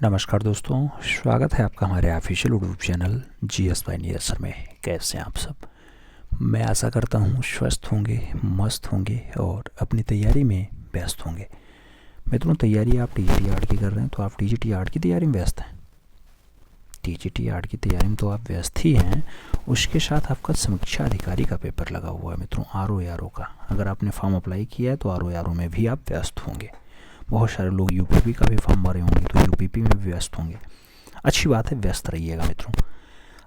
नमस्कार दोस्तों, स्वागत है आपका हमारे official YouTube channel GS Pioneer sir में। कैसे हैं आप सब? मैं आशा करता हूँ स्वस्थ होंगे, मस्त होंगे और अपनी तैयारी में व्यस्त होंगे। मित्रों, तैयारी आप टीजीटी आर्ट की कर रहे हैं तो आप टीजीटी आर्ट की तैयारी में व्यस्त हैं। टीजीटी आर्ट की तैयारी में तो आप व्यस्त ही हैं, उसके साथ आपका समीक्षा अधिकारी का पेपर लगा हुआ है मित्रों, आरओ का। अगर आपने फॉर्म अप्लाई किया है तो आरओ में भी आप व्यस्त होंगे। बहुत सारे लोग यूपीपी का भी फॉर्म भरे होंगे तो यूपीपी में भी व्यस्त होंगे। अच्छी बात है, व्यस्त रहिएगा मित्रों।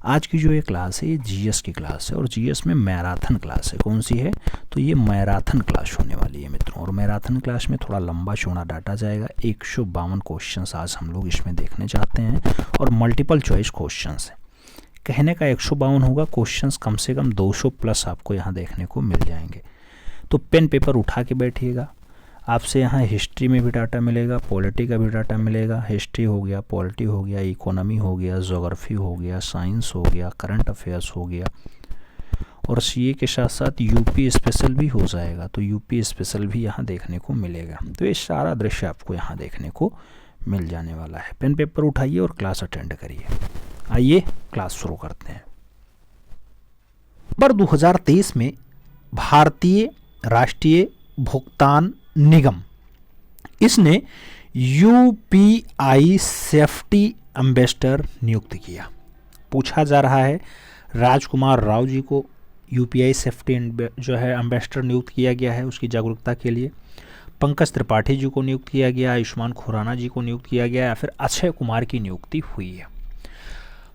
आज की जो ये क्लास है ये जीएस की क्लास है और जीएस में मैराथन क्लास है। कौन सी है? तो ये मैराथन क्लास होने वाली है मित्रों। और मैराथन क्लास में थोड़ा लंबा चौड़ा डाटा जाएगा। 152 क्वेश्चंस आज हम लोग इसमें देखने चाहते हैं और मल्टीपल चॉइस क्वेश्चंस है। कहने का 152 होगा, क्वेश्चंस कम से कम 200 प्लस आपको यहाँ देखने को मिल जाएंगे। तो पेन पेपर उठा के बैठिएगा। आपसे यहाँ हिस्ट्री में भी डाटा मिलेगा, पॉलिटी का भी डाटा मिलेगा। हिस्ट्री हो गया, पॉलिटी हो गया, इकोनॉमी हो गया, ज्योग्राफी हो गया, साइंस हो गया, करंट अफेयर्स हो गया और सीए के साथ साथ यूपी स्पेशल भी हो जाएगा। तो यूपी स्पेशल भी यहाँ देखने को मिलेगा। तो ये सारा दृश्य आपको यहाँ देखने को मिल जाने वाला है। पेन पेपर उठाइए और क्लास अटेंड करिए। आइए क्लास शुरू करते हैं। नवंबर 2023 में भारतीय राष्ट्रीय भुगतान निगम इसने यूपीआई सेफ्टी एम्बेसडर नियुक्त किया। पूछा जा रहा है, राजकुमार राव जी को यूपीआई सेफ्टी जो है एम्बेसडर नियुक्त किया गया है उसकी जागरूकता के लिए। पंकज त्रिपाठी जी को नियुक्त किया गया, आयुष्मान खुराना जी को नियुक्त किया गया या फिर अक्षय कुमार की नियुक्ति हुई है।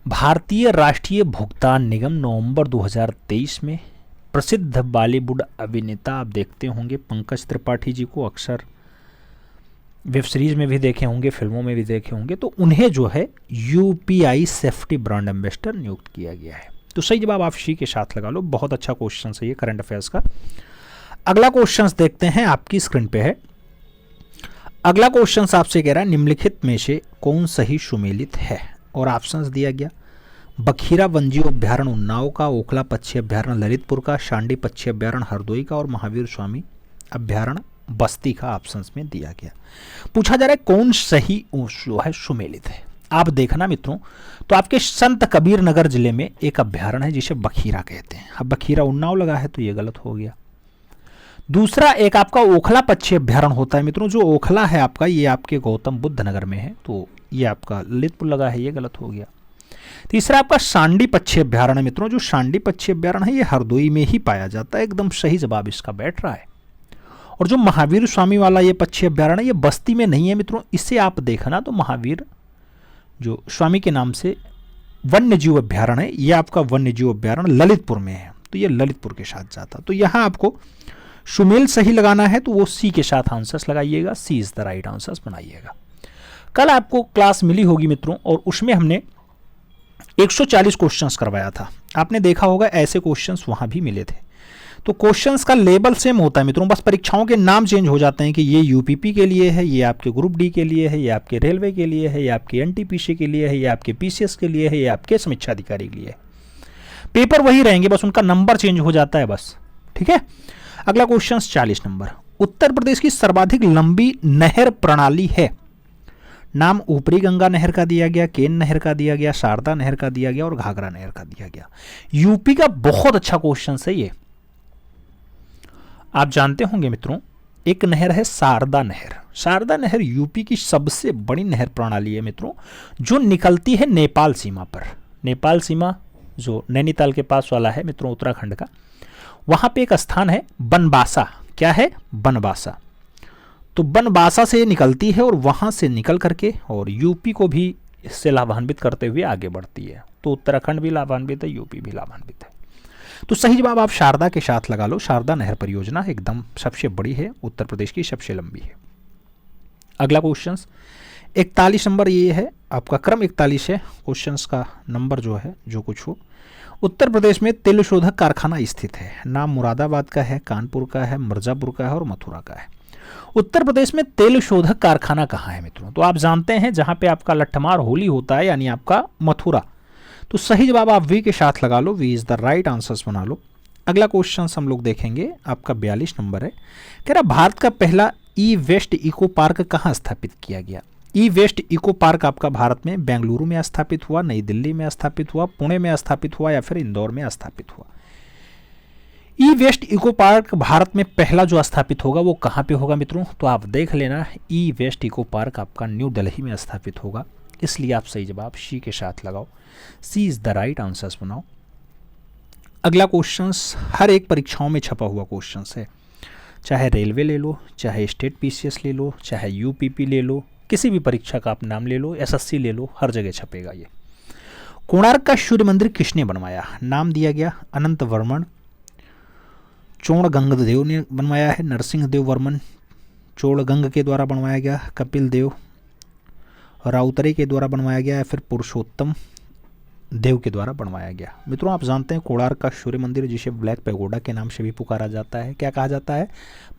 भारतीय राष्ट्रीय भुगतान निगम नवंबर 2023 में प्रसिद्ध बॉलीवुड अभिनेता, आप देखते होंगे पंकज त्रिपाठी जी को, अक्सर वेब सीरीज में भी देखे होंगे, फिल्मों में भी देखे होंगे, तो उन्हें जो है यूपीआई सेफ्टी ब्रांड एम्बेसडर नियुक्त किया गया है। तो सही जवाब आप सी के साथ लगा लो। बहुत अच्छा क्वेश्चन है ये करंट अफेयर्स का। अगला क्वेश्चन देखते हैं, आपकी स्क्रीन पे है। अगला क्वेश्चन आपसे कह रहा है, निम्नलिखित में से कौन सही सुमेलित है? और ऑप्शंस दिया गया, बखीरा वन्यजीव अभ्यारण्य उन्नाव का, ओखला पक्षी अभ्यारण्य ललितपुर का, शांडी पक्षी अभ्यारण्य हरदोई का और महावीर स्वामी अभ्यारण्य बस्ती का ऑप्शंस में दिया गया। पूछा जा रहा है कौन सही जो है सुमेलित है। आप देखना मित्रों, तो आपके संत कबीर नगर जिले में एक अभ्यारण्य है जिसे बखीरा कहते हैं। अब बखीरा उन्नाव लगा है तो ये गलत हो गया। दूसरा एक आपका ओखला पक्षी अभ्यारण्य होता है मित्रों। जो ओखला है आपका, ये आपके गौतम बुद्ध नगर में है, तो ये आपका ललितपुर लगा है, ये गलत हो गया। तीसरा आपका शांडी पक्षी अभ्यारण्य मित्रों। जो शांडी पक्षी अभ्यारण्य है ये हरदोई में ही पाया जाता है। एकदम सही जवाब इसका बैठ रहा है। और जो महावीर स्वामी वाला ये पक्षी अभ्यारण्य, ये बस्ती में नहीं है मित्रों। इसे आप देखना तो महावीर जो स्वामी के नाम से वन्यजीव अभ्यारण्य है, ये आपका वन्यजीव अभ्यारण्य ललितपुर में है, तो ये ललितपुर के साथ जाता। तो यहाँ आपको सुमेल सही लगाना है तो वो सी के साथ आंसर्स लगाइएगा। सी इज द राइट आंसर्स बनाइएगा। कल आपको क्लास मिली होगी मित्रों और उसमें हमने 140 क्वेश्चंस करवाया था। आपने देखा होगा ऐसे क्वेश्चंस वहां भी मिले थे। तो क्वेश्चंस का लेबल सेम होता है मित्रों, बस परीक्षाओं के नाम चेंज हो जाते हैं कि ये यूपीपी के लिए है, ये आपके ग्रुप डी के लिए है, ये आपके रेलवे के लिए है, ये आपके एनटीपीसी के लिए है, ये आपके पीसीएस के लिए है, ये आपके समीक्षा अधिकारी के लिए है। पेपर वही रहेंगे, बस उनका नंबर चेंज हो जाता है बस। ठीक है। अगला क्वेश्चन 40 नंबर, उत्तर प्रदेश की सर्वाधिक लंबी नहर प्रणाली है। नाम ऊपरी गंगा नहर का दिया गया, केन नहर का दिया गया, शारदा नहर का दिया गया और घाघरा नहर का दिया गया। यूपी का बहुत अच्छा क्वेश्चन है ये। आप जानते होंगे मित्रों, एक नहर है शारदा नहर। शारदा नहर यूपी की सबसे बड़ी नहर प्रणाली है मित्रों, जो निकलती है नेपाल सीमा पर। नेपाल सीमा जो नैनीताल के पास वाला है मित्रों, उत्तराखंड का, वहां पे एक स्थान है बनबासा। क्या है? बनबासा। तो बनबासा से निकलती है और वहां से निकल करके और यूपी को भी इससे लाभान्वित करते हुए आगे बढ़ती है। तो उत्तराखंड भी लाभान्वित है, यूपी भी लाभान्वित है। तो सही जवाब आप शारदा के साथ लगा लो। शारदा नहर परियोजना एकदम सबसे बड़ी है, उत्तर प्रदेश की सबसे लंबी है। अगला क्वेश्चन 41 नंबर, ये है आपका क्रम 41 है क्वेश्चंस का नंबर जो है, जो कुछ हो। उत्तर प्रदेश में तेल शोधक कारखाना स्थित है। नाम मुरादाबाद का है, कानपुर का है, मिर्जापुर का है और मथुरा का है। उत्तर प्रदेश में तेल शोधक कारखाना कहाँ है मित्रों? तो आप जानते हैं जहां पे आपका लट्ठमार होली होता है, यानी आपका मथुरा। तो सही जवाब आप वी के साथ लगा लो। B is the right answers बना लो। अगला क्वेश्चन हम लोग देखेंगे, आपका 42 नंबर है। कह रहा भारत का पहला ई वेस्ट इको पार्क कहाँ स्थापित किया गया? ई वेस्ट इको पार्क आपका भारत में बेंगलुरु में स्थापित हुआ, नई दिल्ली में स्थापित हुआ, पुणे में स्थापित हुआ या फिर इंदौर में स्थापित हुआ? ई वेस्ट इको पार्क भारत में पहला जो स्थापित होगा वो कहाँ पे होगा मित्रों? तो आप देख लेना, ई वेस्ट इको पार्क आपका न्यू दिल्ली में स्थापित होगा, इसलिए आप सही जवाब सी के साथ लगाओ। सी इज द राइट आंसर्स बनाओ। अगला क्वेश्चन हर एक परीक्षाओं में छपा हुआ क्वेश्चन है, चाहे रेलवे ले लो, चाहे स्टेट पीसीएस ले लो, चाहे यूपीपी ले लो, किसी भी परीक्षा का आप नाम ले लो, एसएससी ले लो, हर जगह छपेगा ये। कोणार्क का सूर्य मंदिर किसने बनवाया? नाम दिया गया अनंत वर्मन, चोड़गंग देव ने बनवाया है, नरसिंह देव वर्मन चोड़गंग के द्वारा बनवाया गया, कपिल देव राउतरे के द्वारा बनवाया गया या फिर पुरुषोत्तम देव के द्वारा बनवाया गया? मित्रों आप जानते हैं कोणार्क का सूर्य मंदिर, जिसे ब्लैक पैगोडा के नाम से भी पुकारा जाता है, क्या कहा जाता है?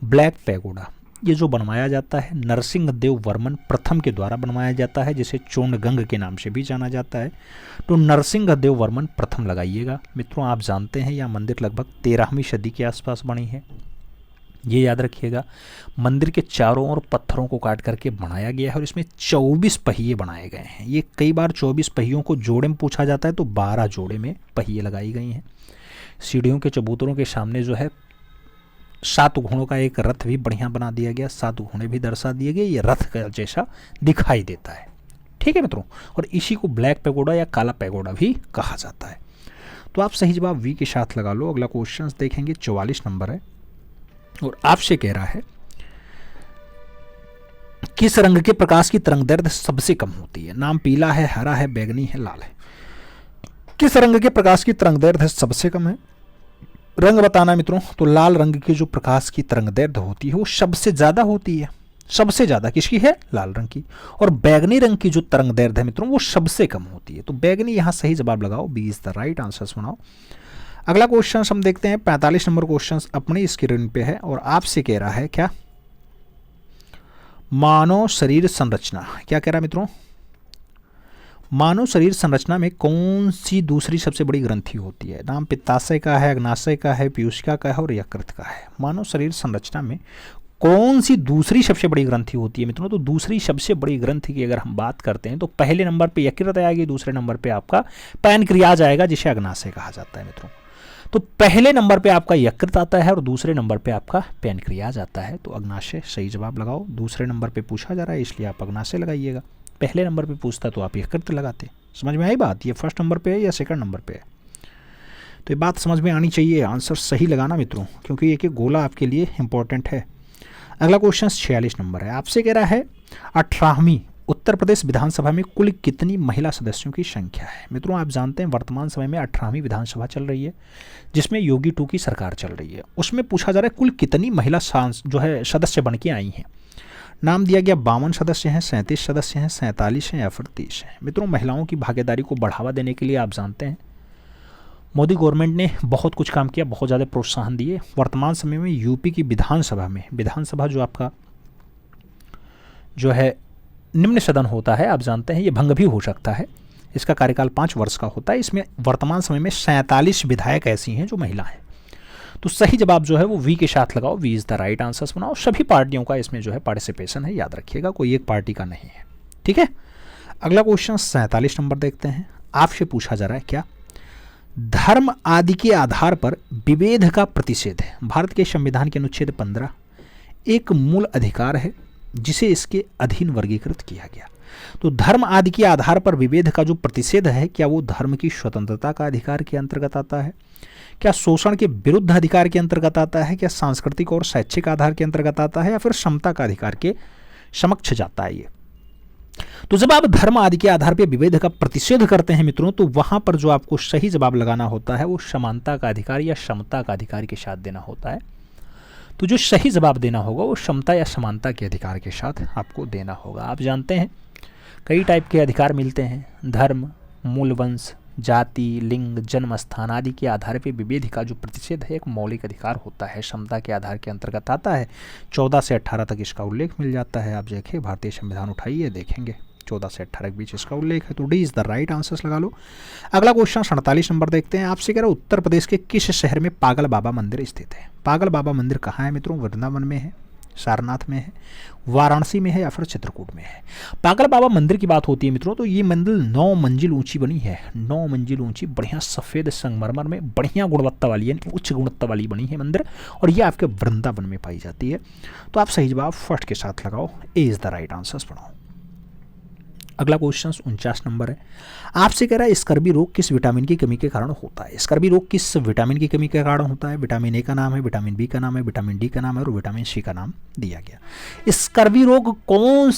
Black pagoda. ये जो बनवाया जाता है नरसिंह देव वर्मन प्रथम के द्वारा बनवाया जाता है, जिसे चोड़गंग के नाम से भी जाना जाता है। तो नरसिंह देव वर्मन प्रथम लगाइएगा। मित्रों आप जानते हैं यह मंदिर लगभग 13वीं सदी के आसपास बनी है, ये याद रखिएगा। मंदिर के चारों ओर पत्थरों को काट करके बनाया गया है और इसमें 24 पहिए बनाए गए हैं। ये कई बार 24 पहियों को जोड़े में पूछा जाता है, तो 12 जोड़े में पहिए लगाई गई हैं। सीढ़ियों के चबूतरों के सामने जो है 7 घोड़ों का एक रथ भी बढ़िया बना दिया गया, 7 घोड़े भी दर्शा दिए गए, ये रथ का जैसा दिखाई देता है। ठीक है मित्रों, और इसी को ब्लैक पैगोडा या काला पैगोडा भी कहा जाता है। तो आप सही जवाब वी के साथ लगा लो। अगला क्वेश्चन देखेंगे, 44 नंबर है और आपसे कह रहा है किस रंग के प्रकाश की तरंगदैर्घ्य सबसे कम होती है? नाम पीला है, हरा है, बैगनी है, लाल है। किस रंग के प्रकाश की तरंगदैर्घ्य सबसे कम है? रंग बताना मित्रों, तो लाल रंग की जो प्रकाश की तरंगदैर्घ्य होती है वो सबसे ज्यादा होती है। सबसे ज्यादा किसकी है? लाल रंग की। और बैगनी रंग की जो तरंगदैर्घ्य है मित्रों वो सबसे कम होती है। तो बैगनी यहां सही जवाब लगाओ, B is the right answer बनाओ। अगला क्वेश्चन हम देखते हैं, 45 नंबर क्वेश्चन अपनी स्क्रीन पे है और आपसे कह रहा है क्या? मानव शरीर संरचना, क्या कह रहा है मित्रों? मानव शरीर संरचना में कौन सी दूसरी सबसे बड़ी ग्रंथि होती है? नाम पित्ताशय का है, अग्नाशय का है, पीयूषिका का है और यकृत का है। मानव शरीर संरचना में कौन सी दूसरी सबसे बड़ी ग्रंथि होती है मित्रों? तो दूसरी सबसे बड़ी ग्रंथि की अगर हम बात करते हैं तो पहले नंबर पे यकृत आएगी, दूसरे नंबर पे आपका पैनक्रियाज आएगा, जिसे अग्नाशय कहा जाता है मित्रों। तो पहले नंबर पे आपका यकृत आता है और दूसरे नंबर पे आपका पैनक्रियाज आता है। तो अग्नाशय सही जवाब लगाओ। दूसरे नंबर पे पूछा जा रहा है इसलिए आप अग्नाशय लगाइएगा, पहले नंबर पे पूछता तो आप यकृत लगाते। समझ में आई बात? ये फर्स्ट नंबर पे है या सेकंड नंबर पे है? तो ये बात समझ में आनी चाहिए। आंसर सही लगाना मित्रों, क्योंकि एक गोला आपके लिए इंपॉर्टेंट है। अगला क्वेश्चन 46 नंबर है, आपसे कह रहा है 18वीं उत्तर प्रदेश विधानसभा में कुल कितनी महिला सदस्यों की संख्या है? मित्रों आप जानते हैं वर्तमान समय में 18वीं विधानसभा चल रही है, जिसमें योगी 2 की सरकार चल रही है। उसमें पूछा जा रहा है कुल कितनी महिला जो है सदस्य बन के आई हैं। नाम दिया गया 52 सदस्य हैं, 37 सदस्य हैं, 47 हैं या फिर 30 हैं। मित्रों महिलाओं की भागीदारी को बढ़ावा देने के लिए आप जानते हैं मोदी गवर्नमेंट ने बहुत कुछ काम किया, बहुत ज़्यादा प्रोत्साहन दिए। वर्तमान समय में यूपी की विधानसभा में, विधानसभा जो आपका जो है निम्न सदन होता है, आप जानते हैं ये भंग भी हो सकता है। इसका कार्यकाल 5 वर्ष का होता है। इसमें वर्तमान समय में 47 विधायक ऐसी हैं जो महिला हैं। तो सही जवाब जो है वो वी के साथ लगाओ, V is the right answers बनाओ। सभी पार्टियों का इसमें जो है पार्टिसिपेशन है, याद रखिएगा, कोई एक पार्टी का नहीं है। ठीक है, अगला क्वेश्चन 47 नंबर देखते हैं। आपसे पूछा जा रहा है क्या? धर्म आदि के आधार पर विभेद का प्रतिषेध है। भारत के संविधान के अनुच्छेद 15 एक मूल अधिकार है जिसे इसके अधीन वर्गीकृत किया गया। तो धर्म आदि के आधार पर विभेद का जो प्रतिषेध है, क्या वो धर्म की स्वतंत्रता का अधिकार के अंतर्गत आता है? क्या शोषण के विरुद्ध अधिकार के अंतर्गत आता है? क्या सांस्कृतिक और शैक्षिक आधार के अंतर्गत आता है या फिर समता का अधिकार के समक्ष जाता है ये? तो जब आप धर्म आदि के आधार पर विभेद का प्रतिषेध करते हैं मित्रों, तो वहां पर जो आपको सही जवाब लगाना होता है वो समानता का अधिकार या समता का अधिकार के साथ देना होता है। तो जो सही जवाब देना होगा वो समता या समानता के अधिकार के साथ आपको देना होगा। आप जानते हैं कई टाइप के अधिकार मिलते हैं, धर्म, मूल वंश, जाति, लिंग, जन्म स्थान आदि के आधार पर विभेद का जो प्रतिषेध है एक मौलिक अधिकार होता है, समता के आधार के अंतर्गत आता है। 14 से 18 तक इसका उल्लेख मिल जाता है। आप देखिए भारतीय संविधान उठाइए, देखेंगे 14 से 18 के बीच इसका उल्लेख है। तो D is the right answers लगा लो। अगला क्वेश्चन 47 नंबर देखते हैं। आपसे कह रहा है उत्तर प्रदेश के किस शहर में पागल बाबा मंदिर स्थित है? पागल बाबा मंदिर कहाँ है मित्रों? वृंदावन में है, सारनाथ में है, वाराणसी में है या फिर चित्रकूट में है। पागल बाबा मंदिर की बात होती है मित्रों तो ये मंदिर 9 मंजिल ऊंची बनी है, 9 मंजिल ऊंची, बढ़िया सफ़ेद संगमरमर में, बढ़िया गुणवत्ता वाली यानी उच्च गुणवत्ता वाली बनी है मंदिर, और ये आपके वृंदावन में पाई जाती है। तो आप सही जवाब फर्स्ट के साथ लगाओ, A is the right answer पढ़ो। अगला क्वेश्चन 49 नंबर है, आपसे कह रहा है स्कर्वी रोग किस विटामिन की कमी के कारण होता है। स्कर्वी रोग किस विटामिन की कमी के कारण होता है। विटामिन ए का नाम है, विटामिन बी का नाम है, विटामिन डी का नाम है और विटामिन सी का नाम दिया गया। स्कर्वी रोग कौन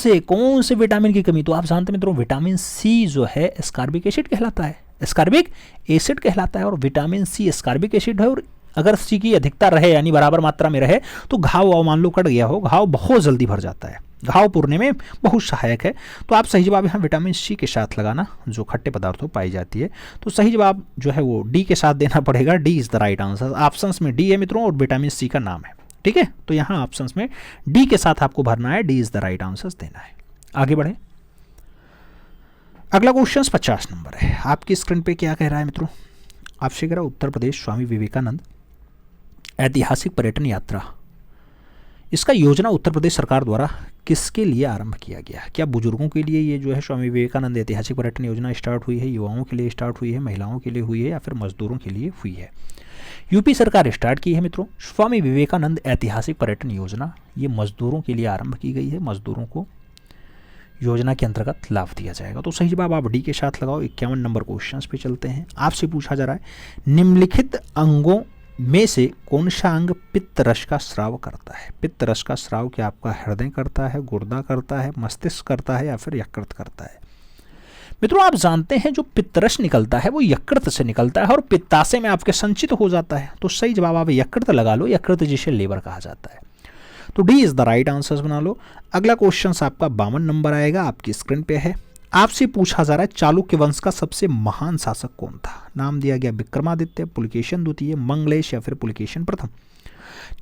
से विटामिन की कमी, तो आप जानते हैं मित्रों विटामिन सी जो है स्कॉर्बिक एसिड कहलाता है, स्कॉर्बिक एसिड कहलाता है, और विटामिन सी स्कॉर्बिक एसिड है, और अगर सी की अधिकता रहे यानी बराबर मात्रा में रहे तो घाव मान लो कट गया हो, घाव बहुत जल्दी भर जाता है, घाव पुरने में बहुत सहायक है। तो आप सही जवाब यहाँ विटामिन सी के साथ लगाना, जो खट्टे पदार्थों पाई जाती है। तो सही जवाब जो है वो डी के साथ देना पड़ेगा, D is the right answer. Options में डी है मित्रों और विटामिन सी का नाम है, ठीक है। तो यहाँ ऑप्शंस में डी के साथ आपको भरना है, D is the right answer देना है। आगे बढ़े, अगला क्वेश्चन 50 नंबर है। आपकी स्क्रीन पे क्या कह रहा है मित्रों, आपसे कह रहा उत्तर प्रदेश स्वामी विवेकानंद ऐतिहासिक पर्यटन यात्रा, इसका योजना उत्तर प्रदेश सरकार द्वारा किसके लिए आरंभ किया गया। क्या बुजुर्गों के लिए ये जो है स्वामी विवेकानंद ऐतिहासिक पर्यटन योजना स्टार्ट हुई है, युवाओं के लिए स्टार्ट हुई है, महिलाओं के लिए हुई है या फिर मजदूरों के लिए हुई है। यूपी सरकार स्टार्ट की है मित्रों स्वामी विवेकानंद ऐतिहासिक पर्यटन योजना, ये मजदूरों के लिए आरंभ की गई है, मजदूरों को योजना के अंतर्गत लाभ दिया जाएगा। तो सही जवाब आप डी के साथ लगाओ। 51 नंबर क्वेश्चन पे चलते हैं। आपसे पूछा जा रहा है निम्नलिखित अंगों में से कौन सा अंग पित्त रस का स्राव करता है। पित्त रस का स्राव क्या आपका हृदय करता है, गुर्दा करता है, मस्तिष्क करता है या फिर यकृत करता है। मित्रों आप जानते हैं जो पित्तरस निकलता है वो यकृत से निकलता है और पित्ताशय में आपके संचित हो जाता है। तो सही जवाब आप यकृत लगा लो, यकृत जिसे लीवर कहा जाता है। तो D is the right answer बना लो। अगला क्वेश्चन आपका 52 नंबर आएगा, आपकी स्क्रीन पे है। आपसे पूछा जा रहा है चालुक्य वंश का सबसे महान शासक कौन था। नाम दिया गया विक्रमादित्य, पुलकेशिन द्वितीय, मंगलेश या फिर पुलकेशिन प्रथम।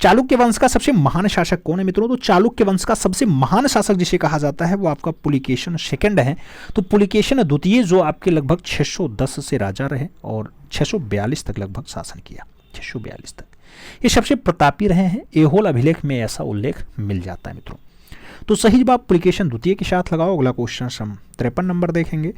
चालुक्य वंश का सबसे महान शासक कौन है मित्रों, तो चालुक्य वंश का सबसे महान शासक जिसे कहा जाता है वो आपका पुलिकेशिन सेकंड है। तो पुलिकेशिन द्वितीय जो आपके लगभग 610 से राजा रहे और 642 तक लगभग शासन किया, 642 तक। ये सबसे प्रतापी रहे हैं, एहोल अभिलेख में ऐसा उल्लेख मिल जाता है मित्रों। तो सही जवाब पुलिकेशिन द्वितीय के साथ लगाओ। अगला क्वेश्चन हम 53 नंबर देखेंगे।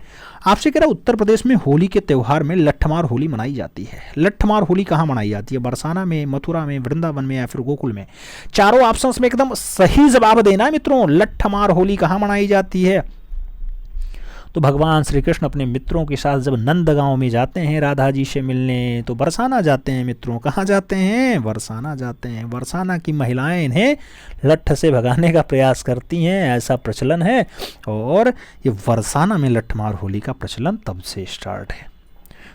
आपसे कह रहा उत्तर प्रदेश में होली के त्यौहार में लट्ठमार होली मनाई जाती है। लट्ठमार होली कहाँ मनाई जाती है, बरसाना में, मथुरा में, वृंदावन में या फिर गोकुल में। चारों ऑप्शंस में एकदम सही जवाब देना है मित्रों। लट्ठमार होली कहाँ मनाई जाती है, तो भगवान श्री कृष्ण अपने मित्रों के साथ जब नंदगांव में जाते हैं राधा जी से मिलने तो बरसाना जाते हैं मित्रों। कहाँ जाते हैं, बरसाना जाते हैं। बरसाना की महिलाएं इन्हें लट्ठ से भगाने का प्रयास करती हैं, ऐसा प्रचलन है। और ये बरसाना में लट्ठमार होली का प्रचलन तब से स्टार्ट है।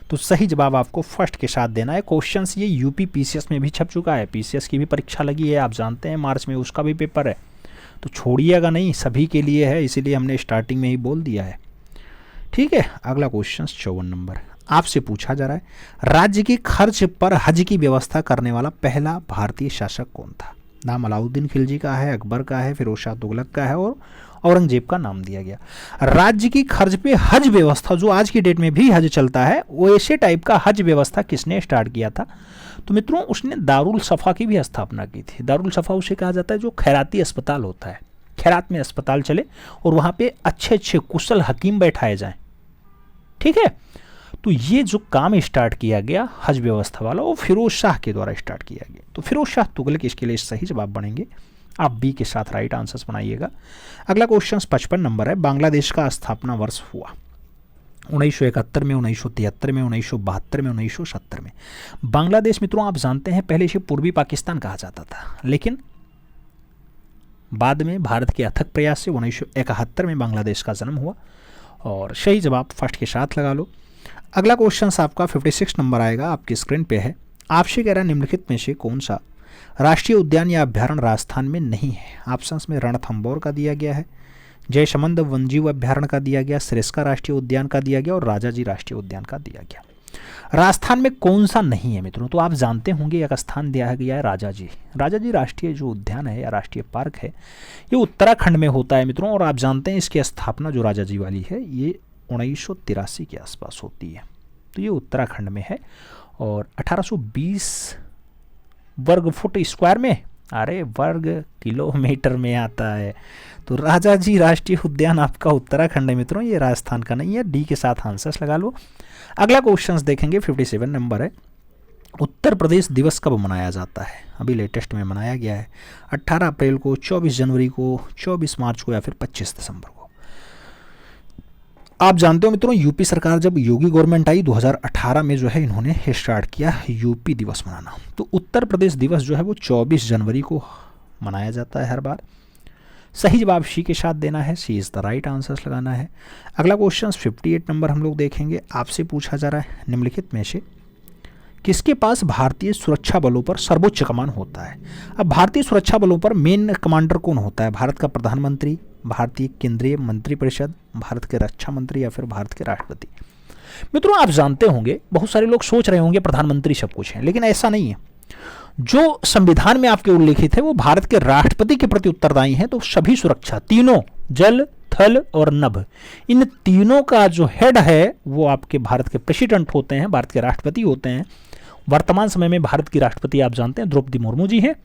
तो सही जवाब आपको फर्स्ट के साथ देना है। क्वेश्चंस ये यूपी पीसीएस में भी छप चुका है, पीसीएस की भी परीक्षा लगी है, आप जानते हैं मार्च में उसका भी पेपर है। तो छोड़िएगा नहीं, सभी के लिए है, इसीलिए हमने स्टार्टिंग में ही बोल दिया है, ठीक है। अगला क्वेश्चन 54 नंबर आपसे पूछा जा रहा है राज्य के खर्च पर हज की व्यवस्था करने वाला पहला भारतीय शासक कौन था। नाम अलाउद्दीन खिलजी का है, अकबर का है, फिरोज शाह तुगलक का है और औरंगजेब का नाम दिया गया। राज्य की खर्च पे हज व्यवस्था जो आज की डेट में भी हज चलता है, वो ऐसे टाइप का हज व्यवस्था किसने स्टार्ट किया था, तो मित्रों उसने दारुल सफ़ा की भी स्थापना की थी। दारुल सफ़ा उसे कहा जाता है जो खैराती अस्पताल होता है, खैरात में अस्पताल चले और वहाँ पे अच्छे अच्छे कुशल हकीम बैठाए जाएं, ठीक है। तो ये जो काम स्टार्ट किया गया हज व्यवस्था वाला वो फिरोज शाह के द्वारा स्टार्ट किया गया। तो फिरोज शाह तुगलक इसके लिए सही जवाब बनेंगे। आप बी के साथ राइट आंसर्स बनाइएगा। अगला क्वेश्चन 55 नंबर है। बांग्लादेश का स्थापना वर्ष हुआ 1971 में, 1973 में, 1972 में, 1970 में। बांग्लादेश मित्रों आप जानते हैं पहले इसे पूर्वी पाकिस्तान कहा जाता था, लेकिन बाद में भारत के अथक प्रयास से 1971 में बांग्लादेश का जन्म हुआ। और सही जवाब फर्स्ट के साथ लगा लो। अगला क्वेश्चन आपका 56 नंबर आएगा, आपकी स्क्रीन पे है। आपसे कह रहा है निम्नलिखित में से कौन सा राष्ट्रीय उद्यान या अभ्यारण्य राजस्थान में नहीं है। ऑप्शंस में रणथंबोर का दिया गया है, जयसमंद वन्यजीव अभ्यारण्य का दिया गया, सरिस्का राष्ट्रीय उद्यान का दिया गया और राजाजी राष्ट्रीय उद्यान का दिया गया। राजस्थान में कौन सा नहीं है मित्रों, तो आप जानते होंगे एक स्थान दिया गया है राजाजी। राजाजी राष्ट्रीय जो उद्यान है या राष्ट्रीय पार्क है ये उत्तराखंड में होता है मित्रों। और आप जानते हैं इसकी स्थापना जो राजाजी वाली है ये 1983 के आसपास होती है। तो ये उत्तराखंड में है और 1820 वर्ग फुट स्क्वायर में अरे वर्ग किलोमीटर में आता है। तो राजाजी राष्ट्रीय उद्यान आपका उत्तराखंड है मित्रों, ये राजस्थान का नहीं है। डी के साथ आंसर्स लगा लो। अगला क्वेश्चन देखेंगे, 57 नंबर है। उत्तर प्रदेश दिवस कब मनाया जाता है? अभी लेटेस्ट में मनाया गया है, 18 अप्रैल को, 24 जनवरी को, 24 मार्च को या फिर 25 दिसंबर को। आप जानते हो मित्रों, यूपी सरकार जब योगी गवर्नमेंट आई 2018 में जो है इन्होंने स्टार्ट किया यूपी दिवस मनाना। तो उत्तर प्रदेश दिवस जो है वो 24 जनवरी को मनाया जाता है हर बार। सही जवाब सी के साथ देना है, सी इज़ द राइट आंसर्स लगाना है। अगला क्वेश्चन 58 नंबर हम लोग देखेंगे। आपसे पूछा जा रहा है, निम्नलिखित में से किसके पास भारतीय सुरक्षा बलों पर सर्वोच्च कमान होता है? अब भारतीय सुरक्षा बलों पर मेन कमांडर कौन होता है? भारत का प्रधानमंत्री, भारतीय केंद्रीय मंत्रिपरिषद, भारत के रक्षा मंत्री या फिर भारत के राष्ट्रपति? मित्रों आप जानते होंगे, बहुत सारे लोग सोच रहे होंगे प्रधानमंत्री सब कुछ है, लेकिन ऐसा नहीं है। जो संविधान में आपके उल्लेखित है वो भारत के राष्ट्रपति के प्रति उत्तरदायी है। तो सभी सुरक्षा, तीनों, जल, थल और नभ, इन तीनों का जो हेड है वो आपके भारत के प्रेसिडेंट होते हैं, भारत के राष्ट्रपति होते हैं। वर्तमान समय में भारत की राष्ट्रपति आप जानते हैं द्रौपदी मुर्मू जी हैं।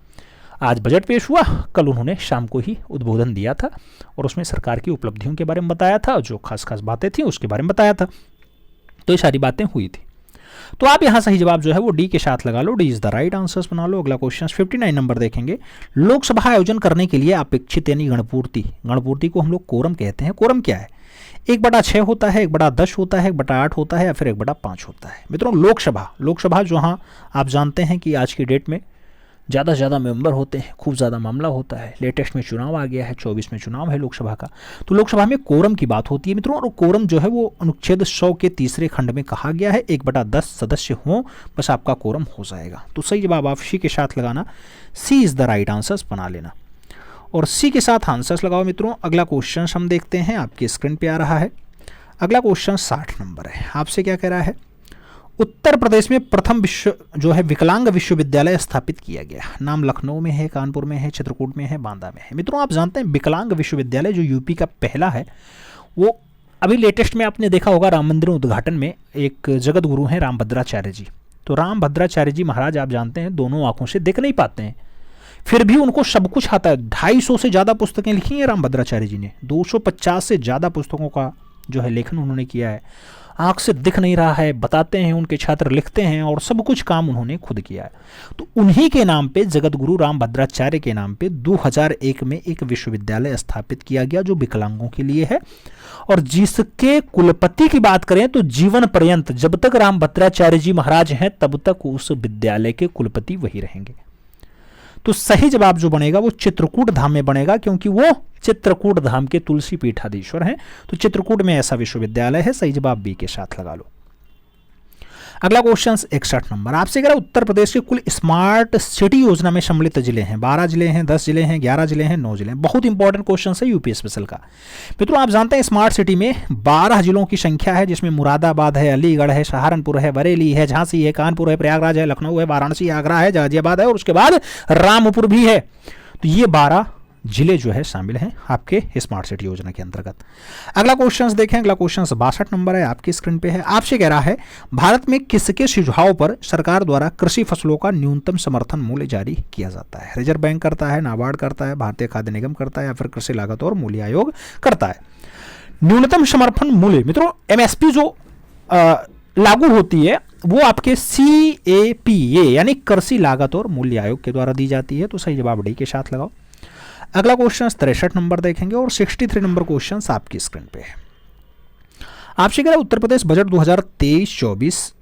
आज बजट पेश हुआ, कल उन्होंने शाम को ही उद्बोधन दिया था और उसमें सरकार की उपलब्धियों के बारे में बताया था, जो खास खास बातें थी उसके बारे में बताया था। तो ये सारी बातें हुई थी। तो आप यहाँ सही जवाब जो है वो डी के साथ लगा लो, D is the right answers बना लो। अगला क्वेश्चन 59 नंबर देखेंगे। लोकसभा आयोजन करने के लिए अपेक्षित यानी गणपूर्ति, गणपूर्ति को हम लोग कोरम कहते हैं। कोरम क्या है? 1/6 होता है, 1/10 होता है, 1/8 होता है या फिर 1/5 होता है। मित्रों लोकसभा जहाँ आप जानते हैं कि आज की डेट में ज़्यादा से ज़्यादा मेंबर होते हैं, खूब ज़्यादा मामला होता है। लेटेस्ट में चुनाव आ गया है, 24 में चुनाव है लोकसभा का। तो लोकसभा में कोरम की बात होती है मित्रों, और कोरम जो है वो अनुच्छेद 100 के तीसरे खंड में कहा गया है 1/10 सदस्य हों बस आपका कोरम हो जाएगा। तो सही जवाब आप सी के साथ लगाना, सी इज़ द राइट आंसर्स बना लेना और सी के साथ आंसर्स लगाओ मित्रों। अगला क्वेश्चन हम देखते हैं, आपकी स्क्रीन पे आ रहा है। अगला क्वेश्चन 60 नंबर है। आपसे क्या कह रहा है? उत्तर प्रदेश में प्रथम विकलांग विश्वविद्यालय स्थापित किया गया। नाम लखनऊ में है, कानपुर में है, चित्रकूट में है, बांदा में है। मित्रों आप जानते हैं विकलांग विश्वविद्यालय जो यूपी का पहला है वो अभी लेटेस्ट में आपने देखा होगा, राम मंदिर उद्घाटन में एक जगत गुरु हैं रामभद्राचार्य जी। तो रामभद्राचार्य जी महाराज आप जानते हैं दोनों आंखों से देख नहीं पाते हैं, फिर भी उनको सब कुछ आता है। 250 से ज़्यादा पुस्तकें लिखी हैं रामभद्राचार्य जी ने, 250 से ज़्यादा पुस्तकों का जो है लेखन उन्होंने किया है। आँख से दिख नहीं रहा है, बताते हैं, उनके छात्र लिखते हैं और सब कुछ काम उन्होंने खुद किया है। तो उन्हीं के नाम पे, जगत गुरु रामभद्राचार्य के नाम पे 2001 में एक विश्वविद्यालय स्थापित किया गया जो विकलांगों के लिए है, और जिसके कुलपति की बात करें तो जीवन पर्यंत जब तक रामभद्राचार्य जी महाराज हैं तब तक उस विद्यालय के कुलपति वही रहेंगे। तो सही जवाब जो बनेगा वो चित्रकूट धाम में बनेगा, क्योंकि वो चित्रकूट धाम के तुलसी पीठाधीश्वर हैं। तो चित्रकूट में ऐसा विश्वविद्यालय है। सही जवाब बी के साथ लगा लो। अगला क्वेश्चन 61 नंबर आपसे कह रहा है उत्तर प्रदेश के कुल स्मार्ट सिटी योजना में सम्मिलित जिले हैं। 12 जिले हैं, 10 जिले हैं, 11 जिले हैं, 9 जिले हैं। बहुत इंपॉर्टेंट क्वेश्चन है यूपी स्पेशल का। मित्रों आप जानते हैं स्मार्ट सिटी में 12 जिलों की संख्या है, जिसमें मुरादाबाद है, अलीगढ़ है, सहारनपुर है, बरेली है, झांसी है, कानपुर है, प्रयागराज है, लखनऊ है, वाराणसी, आगरा है, गाजियाबाद है और उसके बाद रामपुर भी है। तो ये 12 जिले जो है शामिल हैं आपके स्मार्ट सिटी योजना के अंतर्गत। अगला क्वेश्चन देखें। अगला क्वेश्चन 62 नंबर है, आपकी स्क्रीन पे है। आपसे कह रहा है भारत में किसके सुझाव पर सरकार द्वारा कृषि फसलों का न्यूनतम समर्थन मूल्य जारी किया जाता है? रिजर्व बैंक करता है, नाबार्ड करता है, भारतीय खाद्य निगम करता है या फिर कृषि लागत और मूल्य आयोग करता है? न्यूनतम समर्थन मूल्य मित्रों एमएसपी जो लागू होती है वो आपके CAPA यानी कृषि लागत और मूल्य आयोग के द्वारा दी जाती है। तो सही जवाब डी के साथ लगाओ। अगला क्वेश्चन 63 नंबर देखेंगे और 63 नंबर क्वेश्चन आपकी स्क्रीन पे है। आपसे कह रहा है उत्तर प्रदेश बजट 2023-24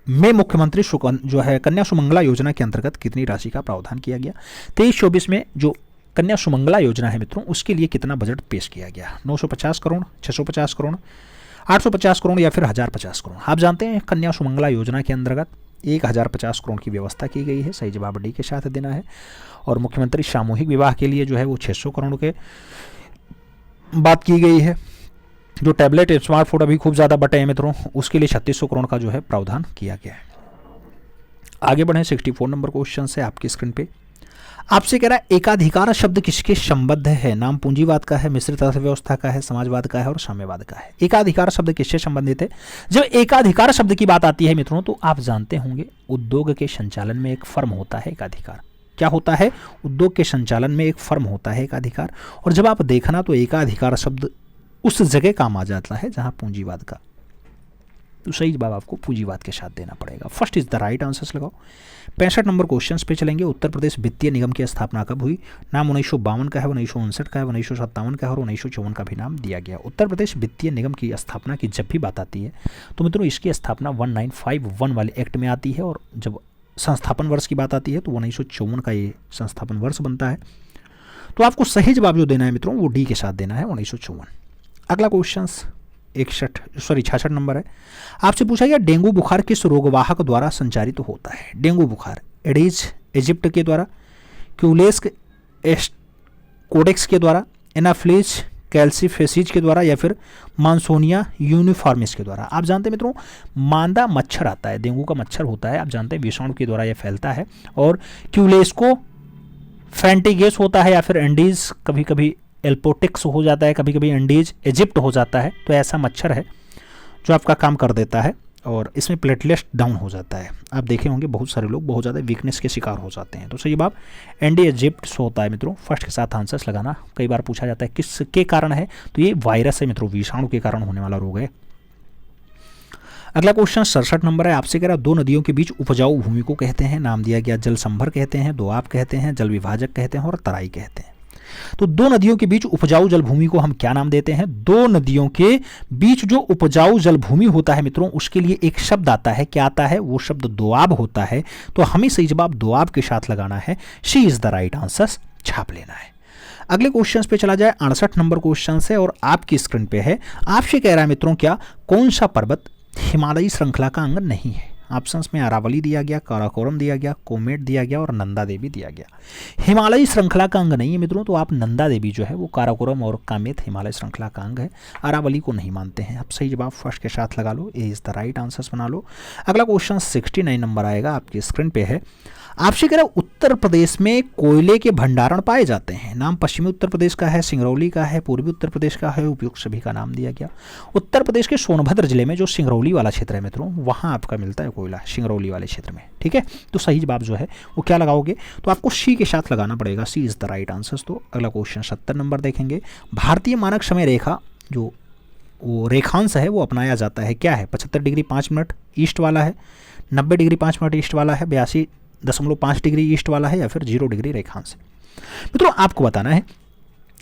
में मुख्यमंत्री जो है कन्या सुमंगला योजना के अंतर्गत कितनी राशि का प्रावधान किया गया? 23-24 में जो कन्या सुमंगला योजना है मित्रों उसके लिए कितना बजट पेश किया गया? 950 करोड़, 650 करोड़, 850 करोड़ या फिर 1050 करोड़? आप जानते हैं कन्या सुमंगला योजना के अंतर्गत 1050 करोड़ की व्यवस्था की गई है। सही जवाब डी के साथ देना है। और मुख्यमंत्री सामूहिक विवाह के लिए जो है वो 600 करोड़ के बात की गई है। जो टैबलेट स्मार्टफोन अभी खूब ज़्यादा बटे हैं मित्रों उसके लिए 3600 करोड़ का जो है प्रावधान किया गया है। आगे बढ़ें 64 नंबर क्वेश्चन से आपकी स्क्रीन पे। आपसे कह रहा है एकाधिकार शब्द किसके संबद्ध है? नाम पूंजीवाद का है, मिश्रित अर्थव्यवस्था का है, समाजवाद का है और साम्यवाद का है। एकाधिकार शब्द किससे संबंधित है? जब एकाधिकार शब्द की बात आती है मित्रों तो आप जानते होंगे उद्योग के संचालन में एक फर्म होता है एकाधिकार। क्या होता है, उद्योग के संचालन में एक फर्म होता है एकाधिकार, और जब आप देखना तो एकाधिकार शब्द उस जगह काम आ जाता है जहां पूंजीवाद का, तो सही जवाब आपको पूंजीवाद के साथ देना पड़ेगा। First is the right answers लगाओ। 65 नंबर क्वेश्चन पे चलेंगे। उत्तर प्रदेश वित्तीय निगम की स्थापना कब हुई? नाम 1952 का है, 1959 का है, 1957 का है और 1954 का भी नाम दिया गया। उत्तर प्रदेश वित्तीय निगम की स्थापना की जब भी बात आती है तो मित्रों इसकी स्थापना 1951 वाले एक्ट में आती है, और जब संस्थापन वर्ष की बात आती है तो 1954 का ये संस्थापन वर्ष बनता है। तो आपको सही जवाब जो देना है मित्रों वो डी के साथ देना है, 1954। अगला क्वेश्चन 66 नंबर है। आपसे पूछा गया डेंगू बुखार किस रोगवाहक द्वारा संचारित होता है? डेंगू बुखार एडिज इजिप्ट के द्वारा, क्यूलेस कोडेक्स के द्वारा, एनाफ्लिज कैल्सीफेसिज के द्वारा, या फिर मानसोनिया यूनिफॉर्मिस के द्वारा। आप जानते हैं मित्रों मांदा मच्छर आता है, डेंगू का मच्छर होता है, आप जानते हैं विषाणु के द्वारा यह फैलता है, और क्यूलेस्को फैंटिगेस होता है, या फिर एंडीज कभी कभी एल्पोटिक्स हो जाता है, कभी कभी एंडीज इजिप्ट हो जाता है। तो ऐसा मच्छर है जो आपका काम कर देता है और इसमें प्लेटलेट्स डाउन हो जाता है। आप देखे होंगे बहुत सारे लोग बहुत ज़्यादा वीकनेस के शिकार हो जाते हैं। तो सही जवाब एंडी इजिप्ट होता है मित्रों। फर्स्ट के साथ आंसर्स लगाना। कई बार पूछा जाता है किसके कारण है, तो ये वायरस है मित्रों, विषाणु के कारण होने वाला रोग है। अगला क्वेश्चन 67 नंबर है। आपसे कह रहा दो नदियों के बीच उपजाऊ भूमि को कहते हैं, नाम दिया गया जल संभर कहते हैं, दोआब कहते हैं, जल विभाजक कहते हैं और तराई कहते हैं। तो दो नदियों के बीच उपजाऊ जल भूमि को हम क्या नाम देते हैं? दो नदियों के बीच जो उपजाऊ जल भूमि होता है मित्रों उसके लिए एक शब्द आता है, क्या आता है? वो शब्द दोआब होता है। तो हमें सही जवाब दोआब के साथ लगाना है, she is the right answer, छाप लेना है। अगले क्वेश्चन पे चला जाए। 68 नंबर क्वेश्चन है और आपकी स्क्रीन पे है। आपसे कह रहा है मित्रों क्या कौन सा पर्वत हिमालयी श्रृंखला का अंग नहीं है? ऑप्शंस में अरावली दिया गया, काराकोरम दिया गया, कोमेट दिया गया और नंदा देवी दिया गया। हिमालयी श्रृंखला का अंग नहीं है मित्रों, तो आप नंदा देवी जो है वो काराकोरम और कामेत हिमालय श्रृंखला का अंग है। अरावली को नहीं मानते हैं। आप सही जवाब फर्स्ट के साथ लगा लो, ए इज द राइट आंसर्स बना लो। अगला क्वेश्चन 69 नंबर आएगा, आपकी स्क्रीन पे है। आपसे कह रहा उत्तर प्रदेश में कोयले के भंडारण पाए जाते हैं, नाम पश्चिमी उत्तर प्रदेश का है, सिंगरौली का है, पूर्वी उत्तर प्रदेश का है, उपयुक्त सभी का नाम दिया गया। उत्तर प्रदेश के सोनभद्र जिले में जो सिंगरौली वाला क्षेत्र है मित्रों वहां आपका मिलता है कोयला, सिंगरौली वाले क्षेत्र में। ठीक है, तो सही जवाब जो है वो क्या लगाओगे? तो आपको सी के साथ लगाना पड़ेगा, सी इज द राइट आंसर। तो अगला क्वेश्चन 70 नंबर देखेंगे। भारतीय मानक समय रेखा जो वो रेखांश है वो अपनाया जाता है, क्या है? 75 डिग्री 5 मिनट ईस्ट वाला है, 90 डिग्री 5 मिनट ईस्ट वाला है, 82.5 डिग्री ईस्ट वाला है, या फिर 0 डिग्री रेखांश। मित्रों आपको बताना है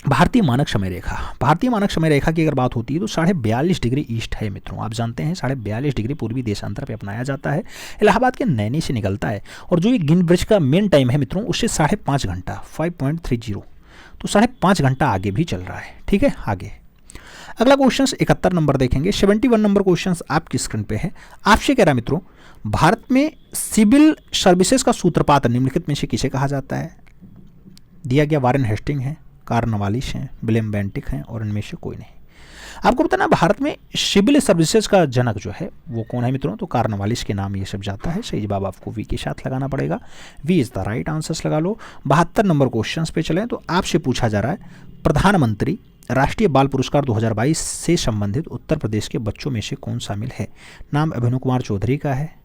भारतीय मानक समय रेखा। भारतीय मानक समय रेखा की अगर बात होती है तो 42.5 डिग्री ईस्ट है मित्रों। आप जानते हैं 42.5 डिग्री पूर्वी देशांतर पे अपनाया जाता है, इलाहाबाद के नैनी से निकलता है, और जो ये गिनब्रिज का मेन टाइम है मित्रों उससे 5.5 घंटा 5.30, तो 5.5 घंटा आगे भी चल रहा है। ठीक है, आगे अगला क्वेश्चन 71 नंबर देखेंगे। 71 नंबर क्वेश्चन आपकी स्क्रीन पे है। आपसे कह रहा मित्रों भारत में सिविल सर्विसेज का सूत्रपात निम्नलिखित में से किसे कहा जाता है? दिया गया वारेन हेस्टिंग है, कार्नवालिस हैं, विलियम बेंटिक हैं और इनमें से कोई नहीं। आपको बताना भारत में सिविल सर्विसेज का जनक जो है वो कौन है मित्रों? तो कार्नवालिस के नाम ये सब जाता है। सही जवाब आपको वी के साथ लगाना पड़ेगा, V is the right answers लगा लो। 72 नंबर क्वेश्चन पे चलें तो आपसे पूछा जा रहा है प्रधानमंत्री राष्ट्रीय बाल पुरस्कार 2022 से संबंधित उत्तर प्रदेश के बच्चों में से कौन शामिल है? नाम अभिनव कुमार चौधरी का है,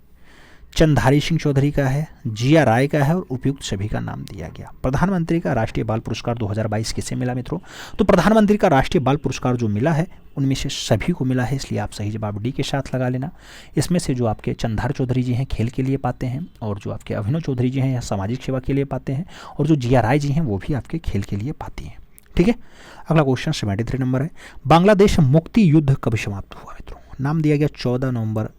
चंद्रधारी सिंह चौधरी का है, जिया राय का है और उपयुक्त सभी का नाम दिया गया। प्रधानमंत्री का राष्ट्रीय बाल पुरस्कार 2022 किसे मिला मित्रों? तो प्रधानमंत्री का राष्ट्रीय बाल पुरस्कार जो मिला है उनमें से सभी को मिला है, इसलिए आप सही जवाब डी के साथ लगा लेना। इसमें से जो आपके चंद्रधार चौधरी जी हैं खेल के लिए पाते हैं, और जो आपके अभिनव चौधरी जी हैं या सामाजिक सेवा के लिए पाते हैं, और जो जिया राय जी हैं वो भी आपके खेल के लिए पाती हैं। ठीक है, अगला क्वेश्चन 73 नंबर है। बांग्लादेश मुक्ति युद्ध कब समाप्त हुआ मित्रों? नाम दिया गया 14 नवंबर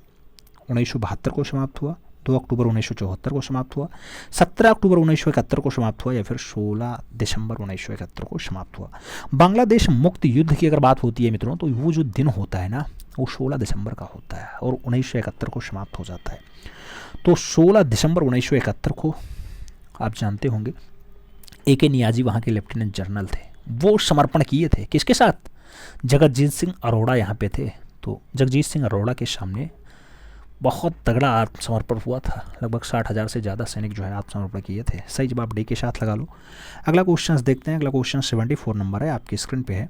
1972 को समाप्त हुआ, 2 अक्टूबर 1974 को समाप्त हुआ, 17 अक्टूबर 1971 को समाप्त हुआ, या फिर 16 दिसंबर 1971 को समाप्त हुआ। बांग्लादेश मुक्ति युद्ध की अगर बात होती है मित्रों तो वो जो दिन होता है ना वो 16 दिसंबर का होता है और 1971 को समाप्त हो जाता है। तो 16 दिसंबर 1971 को आप जानते होंगे A.K. नियाजी वहाँ के लेफ्टिनेंट जनरल थे, वो समर्पण किए थे किसके साथ? जगजीत सिंह अरोड़ा यहाँ पे थे। तो जगजीत सिंह अरोड़ा के सामने बहुत तगड़ा आत्मसमर्पण हुआ था, लगभग 60,000 से ज़्यादा सैनिक जो है आत्मसमर्पण किए थे। सही जवाब डी के साथ लगा लो। अगला क्वेश्चन देखते हैं। अगला क्वेश्चन 74 नंबर है, आपकी स्क्रीन पे है।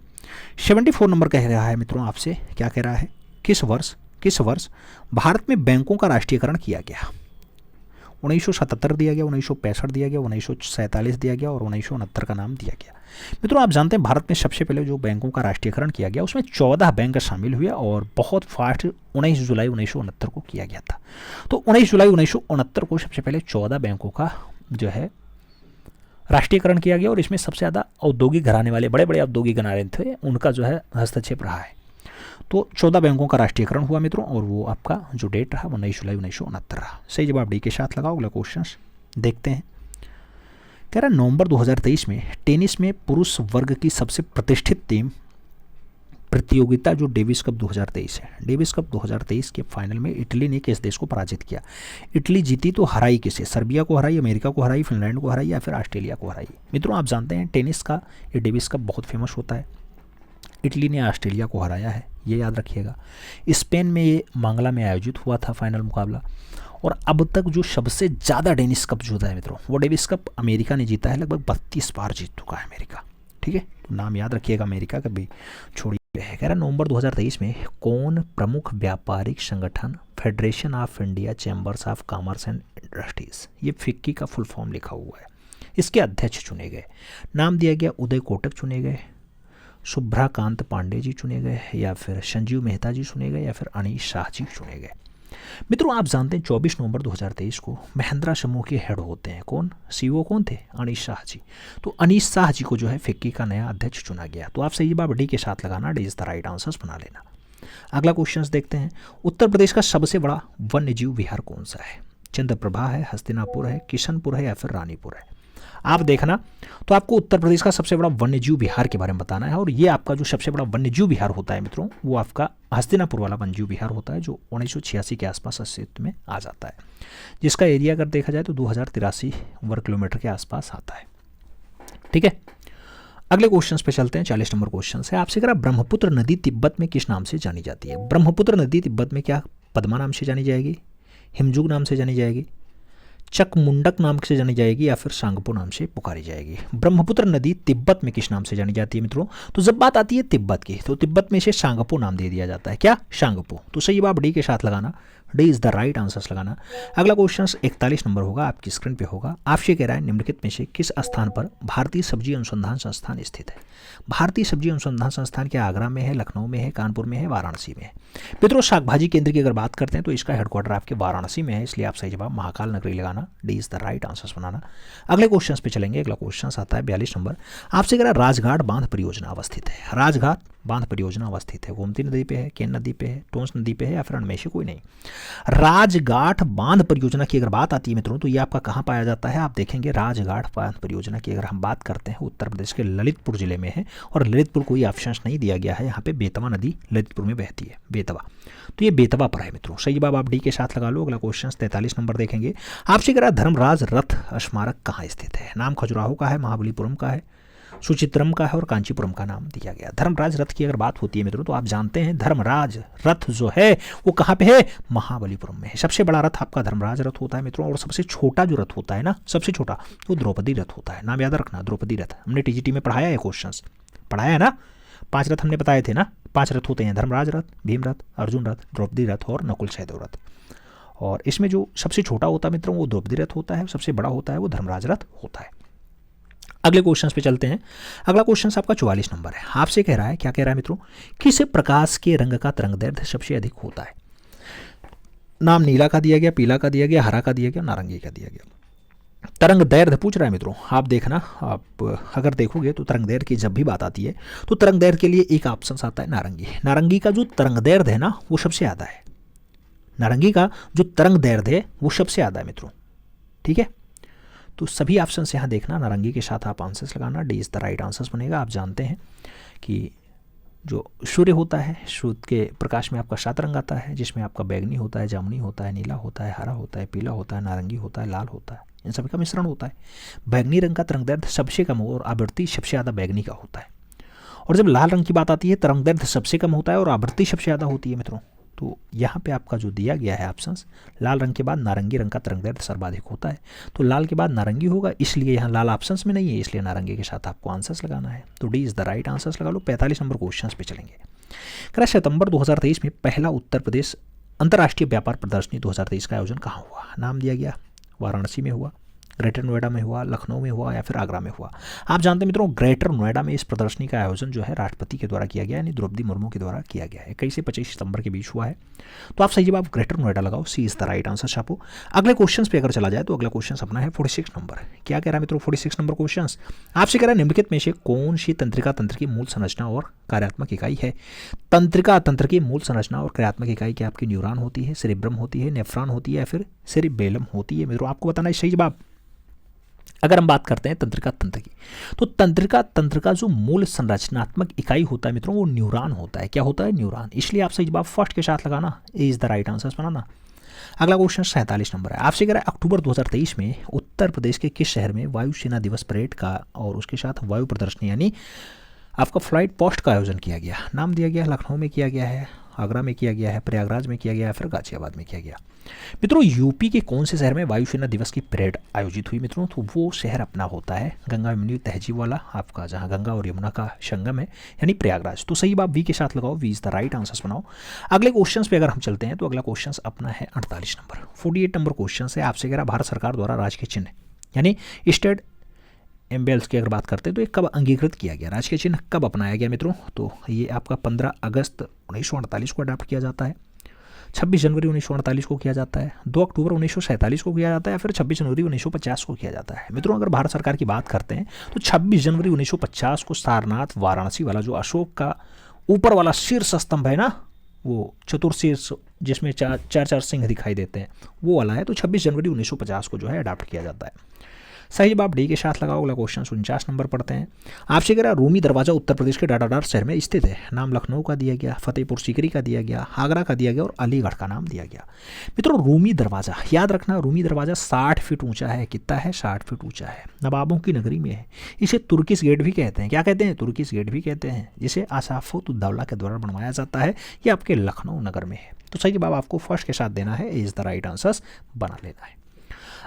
74 नंबर कह रहा है मित्रों आपसे, क्या कह रहा है? किस वर्ष भारत में बैंकों का राष्ट्रीयकरण किया गया? 1977 दिया गया, 1965 दिया गया, 1947 दिया गया और 1969 का नाम दिया गया। मित्रों आप जानते हैं भारत में सबसे पहले जो बैंकों का राष्ट्रीयकरण किया गया उसमें 14 बैंक शामिल हुए और बहुत फास्ट 19 जुलाई 1969 को किया गया था। तो 19 जुलाई 1969 को सबसे पहले 14 बैंकों का जो है राष्ट्रीयकरण किया गया और इसमें सबसे ज़्यादा औद्योगिक घराने वाले बड़े बड़े औद्योगिक घराने थे उनका जो है हस्तक्षेप रहा है। तो 14 बैंकों का राष्ट्रीयकरण हुआ मित्रों और वो आपका जो डेट रहा वो 19 जुलाई 1969 रहा। सही जवाब डी के साथ लगाओ। अगला क्वेश्चन देखते हैं। कह रहा है नवंबर 2023 में टेनिस में पुरुष वर्ग की सबसे प्रतिष्ठित टीम प्रतियोगिता जो डेविस कप 2023 है, डेविस कप 2023 के फाइनल में इटली ने किस देश को पराजित किया? इटली जीती तो हराई किसे? सर्बिया को हराई, अमेरिका को हराई, फिनलैंड को हराई या फिर ऑस्ट्रेलिया को हराई? मित्रों आप जानते हैं टेनिस का ये डेविस कप बहुत फेमस होता है। इटली ने ऑस्ट्रेलिया को हराया है, ये याद रखिएगा। स्पेन में ये मांगला में आयोजित हुआ था फाइनल मुकाबला। और अब तक जो सबसे ज़्यादा डेनिस कप जीता है मित्रों वो डेविस कप अमेरिका ने जीता है, लगभग 32 बार जीत चुका है अमेरिका। ठीक है, नाम याद रखिएगा अमेरिका का भी छोड़िए। कह रहा नवंबर 2023 में कौन प्रमुख व्यापारिक संगठन federation of India chambers of commerce and industries, ये फिक्की का फुल फॉर्म लिखा हुआ है, इसके अध्यक्ष चुने गए? नाम दिया गया उदय कोटक चुने गए, शुभ्राकांत पांडे जी चुने गए या फिर संजीव मेहता जी चुने गए या फिर अनीश शाह जी चुने गए? मित्रों आप जानते हैं 24 नवंबर 2023 को महिंद्रा समूह के हेड होते हैं कौन? सीईओ कौन थे? अनीश शाह जी। तो अनीश शाह जी को जो है फिक्की का नया अध्यक्ष चुना गया। तो आप सही जवाब डी के साथ लगाना, D is the right answers बना लेना। अगला क्वेश्चन देखते हैं। उत्तर प्रदेश का सबसे बड़ा वन्यजीव विहार कौन सा है? चंद्रप्रभा है, हस्तिनापुर है, किशनपुर है या फिर रानीपुर है? आप देखना तो आपको उत्तर प्रदेश का सबसे बड़ा वन्यजीव विहार के बारे में बताना है और ये आपका जो सबसे बड़ा वन्यजीव विहार होता है मित्रों वो आपका हस्तिनापुर वाला वन्यजीव विहार होता है जो 1986 के आसपास अस्तित्व में आ जाता है, जिसका एरिया अगर देखा जाए तो 2083 वर्ग किलोमीटर के आसपास आता है। ठीक है, अगले क्वेश्चन पे चलते हैं। 40 नंबर क्वेश्चन है आपसे करा ब्रह्मपुत्र नदी तिब्बत में किस नाम से जानी जाती है? ब्रह्मपुत्र नदी तिब्बत में क्या पद्मा नाम से जानी जाएगी, हिमजुग नाम से जानी जाएगी, चकमुंडक नाम से जानी जाएगी या फिर सांगपो नाम से पुकारी जाएगी? ब्रह्मपुत्र नदी तिब्बत में किस नाम से जानी जाती है मित्रों? तो जब बात आती है तिब्बत की तो तिब्बत में इसे सांगपो नाम दे दिया जाता है। क्या? सांगपो। तो सही जवाब डी के साथ लगाना, D is the right answers लगाना। अगला क्वेश्चन 41 नंबर होगा, आपकी स्क्रीन पे होगा। आपसे कह रहा है निम्नलिखित में से किस स्थान पर भारतीय सब्जी अनुसंधान संस्थान स्थित है? भारतीय सब्जी अनुसंधान संस्थान क्या आगरा में है, लखनऊ में है, कानपुर में है, वाराणसी में है? मित्रों शाक भाजी केंद्र की अगर बात करते हैं तो इसका हेडक्वार्टर आपके वाराणसी में है, इसलिए आप सही जवाब महाकाल नगरी लगाना, D is the right answers बनाना। अगले क्वेश्चन पे चलेंगे। अगला क्वेश्चन आता है 42 नंबर, आपसे कह रहा है राजघाट बांध परियोजना अवस्थित है। राजघाट बांध परियोजना अवस्थित है गोमती नदी पे है, केन नदी पे है, टोंस नदी पे है या फिर उनमें से कोई नहीं? राजघाट बांध परियोजना की अगर बात आती है मित्रों तो ये आपका कहाँ पाया जाता है? आप देखेंगे राजघाट बांध परियोजना की अगर हम बात करते हैं उत्तर प्रदेश के ललितपुर जिले में है और ललितपुर कोई ऑप्शन नहीं दिया गया है, यहाँ पे बेतवा नदी ललितपुर में बहती है, बेतवा। तो ये बेतवा पर है मित्रों, सही जवाब आप डी के साथ लगा लो। अगला क्वेश्चन 43 नंबर देखेंगे। आपसे कह रहा धर्मराज रथ स्मारक कहाँ स्थित है? नाम खजुराहो का है, महाबलीपुरम का है, सुचित्रम का है और कांचीपुरम का नाम दिया गया। धर्मराज रथ की अगर बात होती है मित्रों तो आप जानते हैं धर्मराज रथ जो है वो कहाँ पे है? महाबलीपुरम में है। सबसे बड़ा रथ आपका धर्मराज रथ होता है मित्रों और सबसे छोटा जो रथ होता है ना, सबसे छोटा, वो द्रौपदी रथ होता है। नाम याद रखना, द्रौपदी रथ। हमने टीजीटी में पढ़ाया है, क्वेश्चन पढ़ाया है ना, 5 रथ हमने बताए थे ना, 5 रथ होते हैं, धर्मराज रथ, भीम रथ, अर्जुन रथ, द्रौपदी रथ और नकुल सहदेव रथ। और इसमें जो सबसे छोटा होता है मित्रों वो द्रौपदी रथ होता है, सबसे बड़ा होता है वो धर्मराज रथ होता है। अगले क्वेश्चन पे चलते हैं। अगला क्वेश्चन आपका 44 नंबर है। आपसे कह रहा है, क्या कह रहा है मित्रों? किस प्रकाश के रंग का तरंगदैर्घ्य सबसे अधिक होता है? नाम नीला का दिया गया, पीला का दिया गया, हरा का दिया गया, नारंगी का दिया गया। तरंगदैर्घ्य पूछ रहा है मित्रों, आप देखना, आप अगर देखोगे तो तरंगदैर्घ्य की जब भी बात आती है तो तरंगदैर्घ्य के लिए एक ऑप्शन आता है नारंगी। नारंगी का जो तरंगदैर्घ्य है ना वो सबसे ज़्यादा है, नारंगी का जो तरंगदैर्घ्य है वो सबसे ज़्यादा है मित्रों। ठीक है, तो सभी ऑप्शन से यहाँ देखना, नारंगी के साथ आप आंसर्स लगाना, D is the right answers बनेगा। आप जानते हैं कि जो सूर्य होता है, सूर्य के प्रकाश में आपका 7 रंग आता है, जिसमें आपका बैगनी होता है, जामुनी होता है, नीला होता है, हरा होता है, पीला होता है, नारंगी होता है, लाल होता है, इन सभी का मिश्रण होता है। बैगनी रंग का तरंगदैर्घ्य सबसे कम और आवृत्ति सबसे ज़्यादा बैगनी का होता है। और जब लाल रंग की बात आती है तरंगदैर्घ्य सबसे कम होता है और आवृत्ति सबसे ज़्यादा होती है मित्रों। तो यहाँ पे आपका जो दिया गया है ऑप्शंस, लाल रंग के बाद नारंगी रंग का तरंगदैर्घ्य सर्वाधिक होता है, तो लाल के बाद नारंगी होगा, इसलिए यहाँ लाल ऑप्शंस में नहीं है, इसलिए नारंगी के साथ आपको आंसर्स लगाना है। तो D is the right answers लगा लो। 45 नंबर क्वेश्चन पे चलेंगे। करा सितंबर 2023 में पहला उत्तर प्रदेश अंतर्राष्ट्रीय व्यापार प्रदर्शनी 2023 का आयोजन कहाँ हुआ? नाम दिया गया वाराणसी में हुआ, ग्रेटर नोएडा में हुआ, लखनऊ में हुआ या फिर आगरा में हुआ। आप जानते हैं मित्रों, ग्रेटर नोएडा में इस प्रदर्शनी का आयोजन जो है राष्ट्रपति के द्वारा किया गया, यानी द्रौपदी मुर्मू के द्वारा किया गया है। 21 से 25 सितंबर के बीच हुआ है। तो आप सही जवाब ग्रेटर नोएडा लगाओ, सी इज द राइट आंसर छापो। अगले क्वेश्चन पे अगर चला जाए तो अगला क्वेश्चन अपना है 46 नंबर। क्या कह रहा है मित्रों 46 नंबर क्वेश्चन आपसे कह रहा है निम्नलिखित में से कौन सी तंत्रिका तंत्र की मूल संरचना और कार्यात्मक इकाई है। तंत्रिका तंत्र की मूल संरचना और कार्यात्मक इकाई क्या आपकी न्यूरॉन होती है, सेरेब्रम होती है, नेफ्रॉन होती है या फिर सेरिबेलम होती है। मित्रों आपको बताना है सही जवाब। अगर हम बात करते हैं तंत्रिका तंत्र की, तो तंत्रिका तंत्र का जो मूल संरचनात्मक इकाई होता है मित्रों वो न्यूरॉन होता है। क्या होता है? न्यूरॉन। इसलिए आप सही जवाब फर्स्ट के साथ लगाना, ए इज द राइट आंसर बनाना। अगला क्वेश्चन 47 नंबर है। आपसे कह रहा है अक्टूबर 2023 में उत्तर प्रदेश के किस शहर में वायुसेना दिवस परेड का और उसके साथ वायु प्रदर्शनी यानी आपका फ्लाइट पोस्ट का आयोजन किया गया। नाम दिया गया, लखनऊ में किया गया है, आगरा में किया गया है, प्रयागराज में किया गया है, फिर गाजियाबाद में किया गया। मित्रों यूपी के कौन से शहर में वायुसेना दिवस की परेड आयोजित हुई मित्रों? तो वो शहर अपना होता है गंगा यमुनी तहजीब वाला आपका, जहां गंगा और यमुना का संगम है, यानी प्रयागराज। तो सही बात वी के साथ लगाओ, V is the right answer बनाओ। अगले क्वेश्चन पे अगर हम चलते हैं तो अगला क्वेश्चन अपना है 48 नंबर। 48 नंबर क्वेश्चन है आपसे कह रहा भारत सरकार द्वारा राजकीय चिन्ह यानी स्टेट एम्बेल्स की अगर बात करते हैं तो ये कब अंगीकृत किया गया, राजकीय चिन्ह कब अपनाया गया मित्रों? तो ये आपका 15 अगस्त 1948 को अडॉप्ट किया जाता है, 26 जनवरी 1948 को किया जाता है, 2 अक्टूबर 1947 को किया जाता है, फिर 26 जनवरी 1950 को किया जाता है। मित्रों अगर भारत सरकार की बात करते हैं तो 26 जनवरी 1950 को सारनाथ वाराणसी वाला जो अशोक का ऊपर वाला शीर्ष स्तंभ है ना, वो चतुर्शीर्ष जिसमें चार सिंह दिखाई देते हैं वो वाला है, तो 26 जनवरी 1950 को जो है अडॉप्ट किया जाता है। सही जवाब डी के साथ लगाओ। अगला क्वेश्चन 49 नंबर पढ़ते हैं। आपसे कह रहा रूमी दरवाजा उत्तर प्रदेश के डाडाडार शहर में स्थित है। नाम लखनऊ का दिया गया, फतेहपुर सीकरी का दिया गया, आगरा का दिया गया और अलीगढ़ का नाम दिया गया। मित्रों रूमी दरवाजा याद रखना, रूमी दरवाजा 60 फीट ऊंचा है। कितना है? 60 फीट ऊंचा है। नवाबों की नगरी में है। इसे तुर्किश गेट भी कहते हैं। क्या कहते हैं? तुर्किश गेट भी कहते हैं, जिसे आसाफुद्दौला के द्वारा बनवाया जाता है। ये आपके लखनऊ नगर में है। तो सही जवाब आपको फर्स्ट के साथ देना है, इज द राइट आंसर बना लेना है।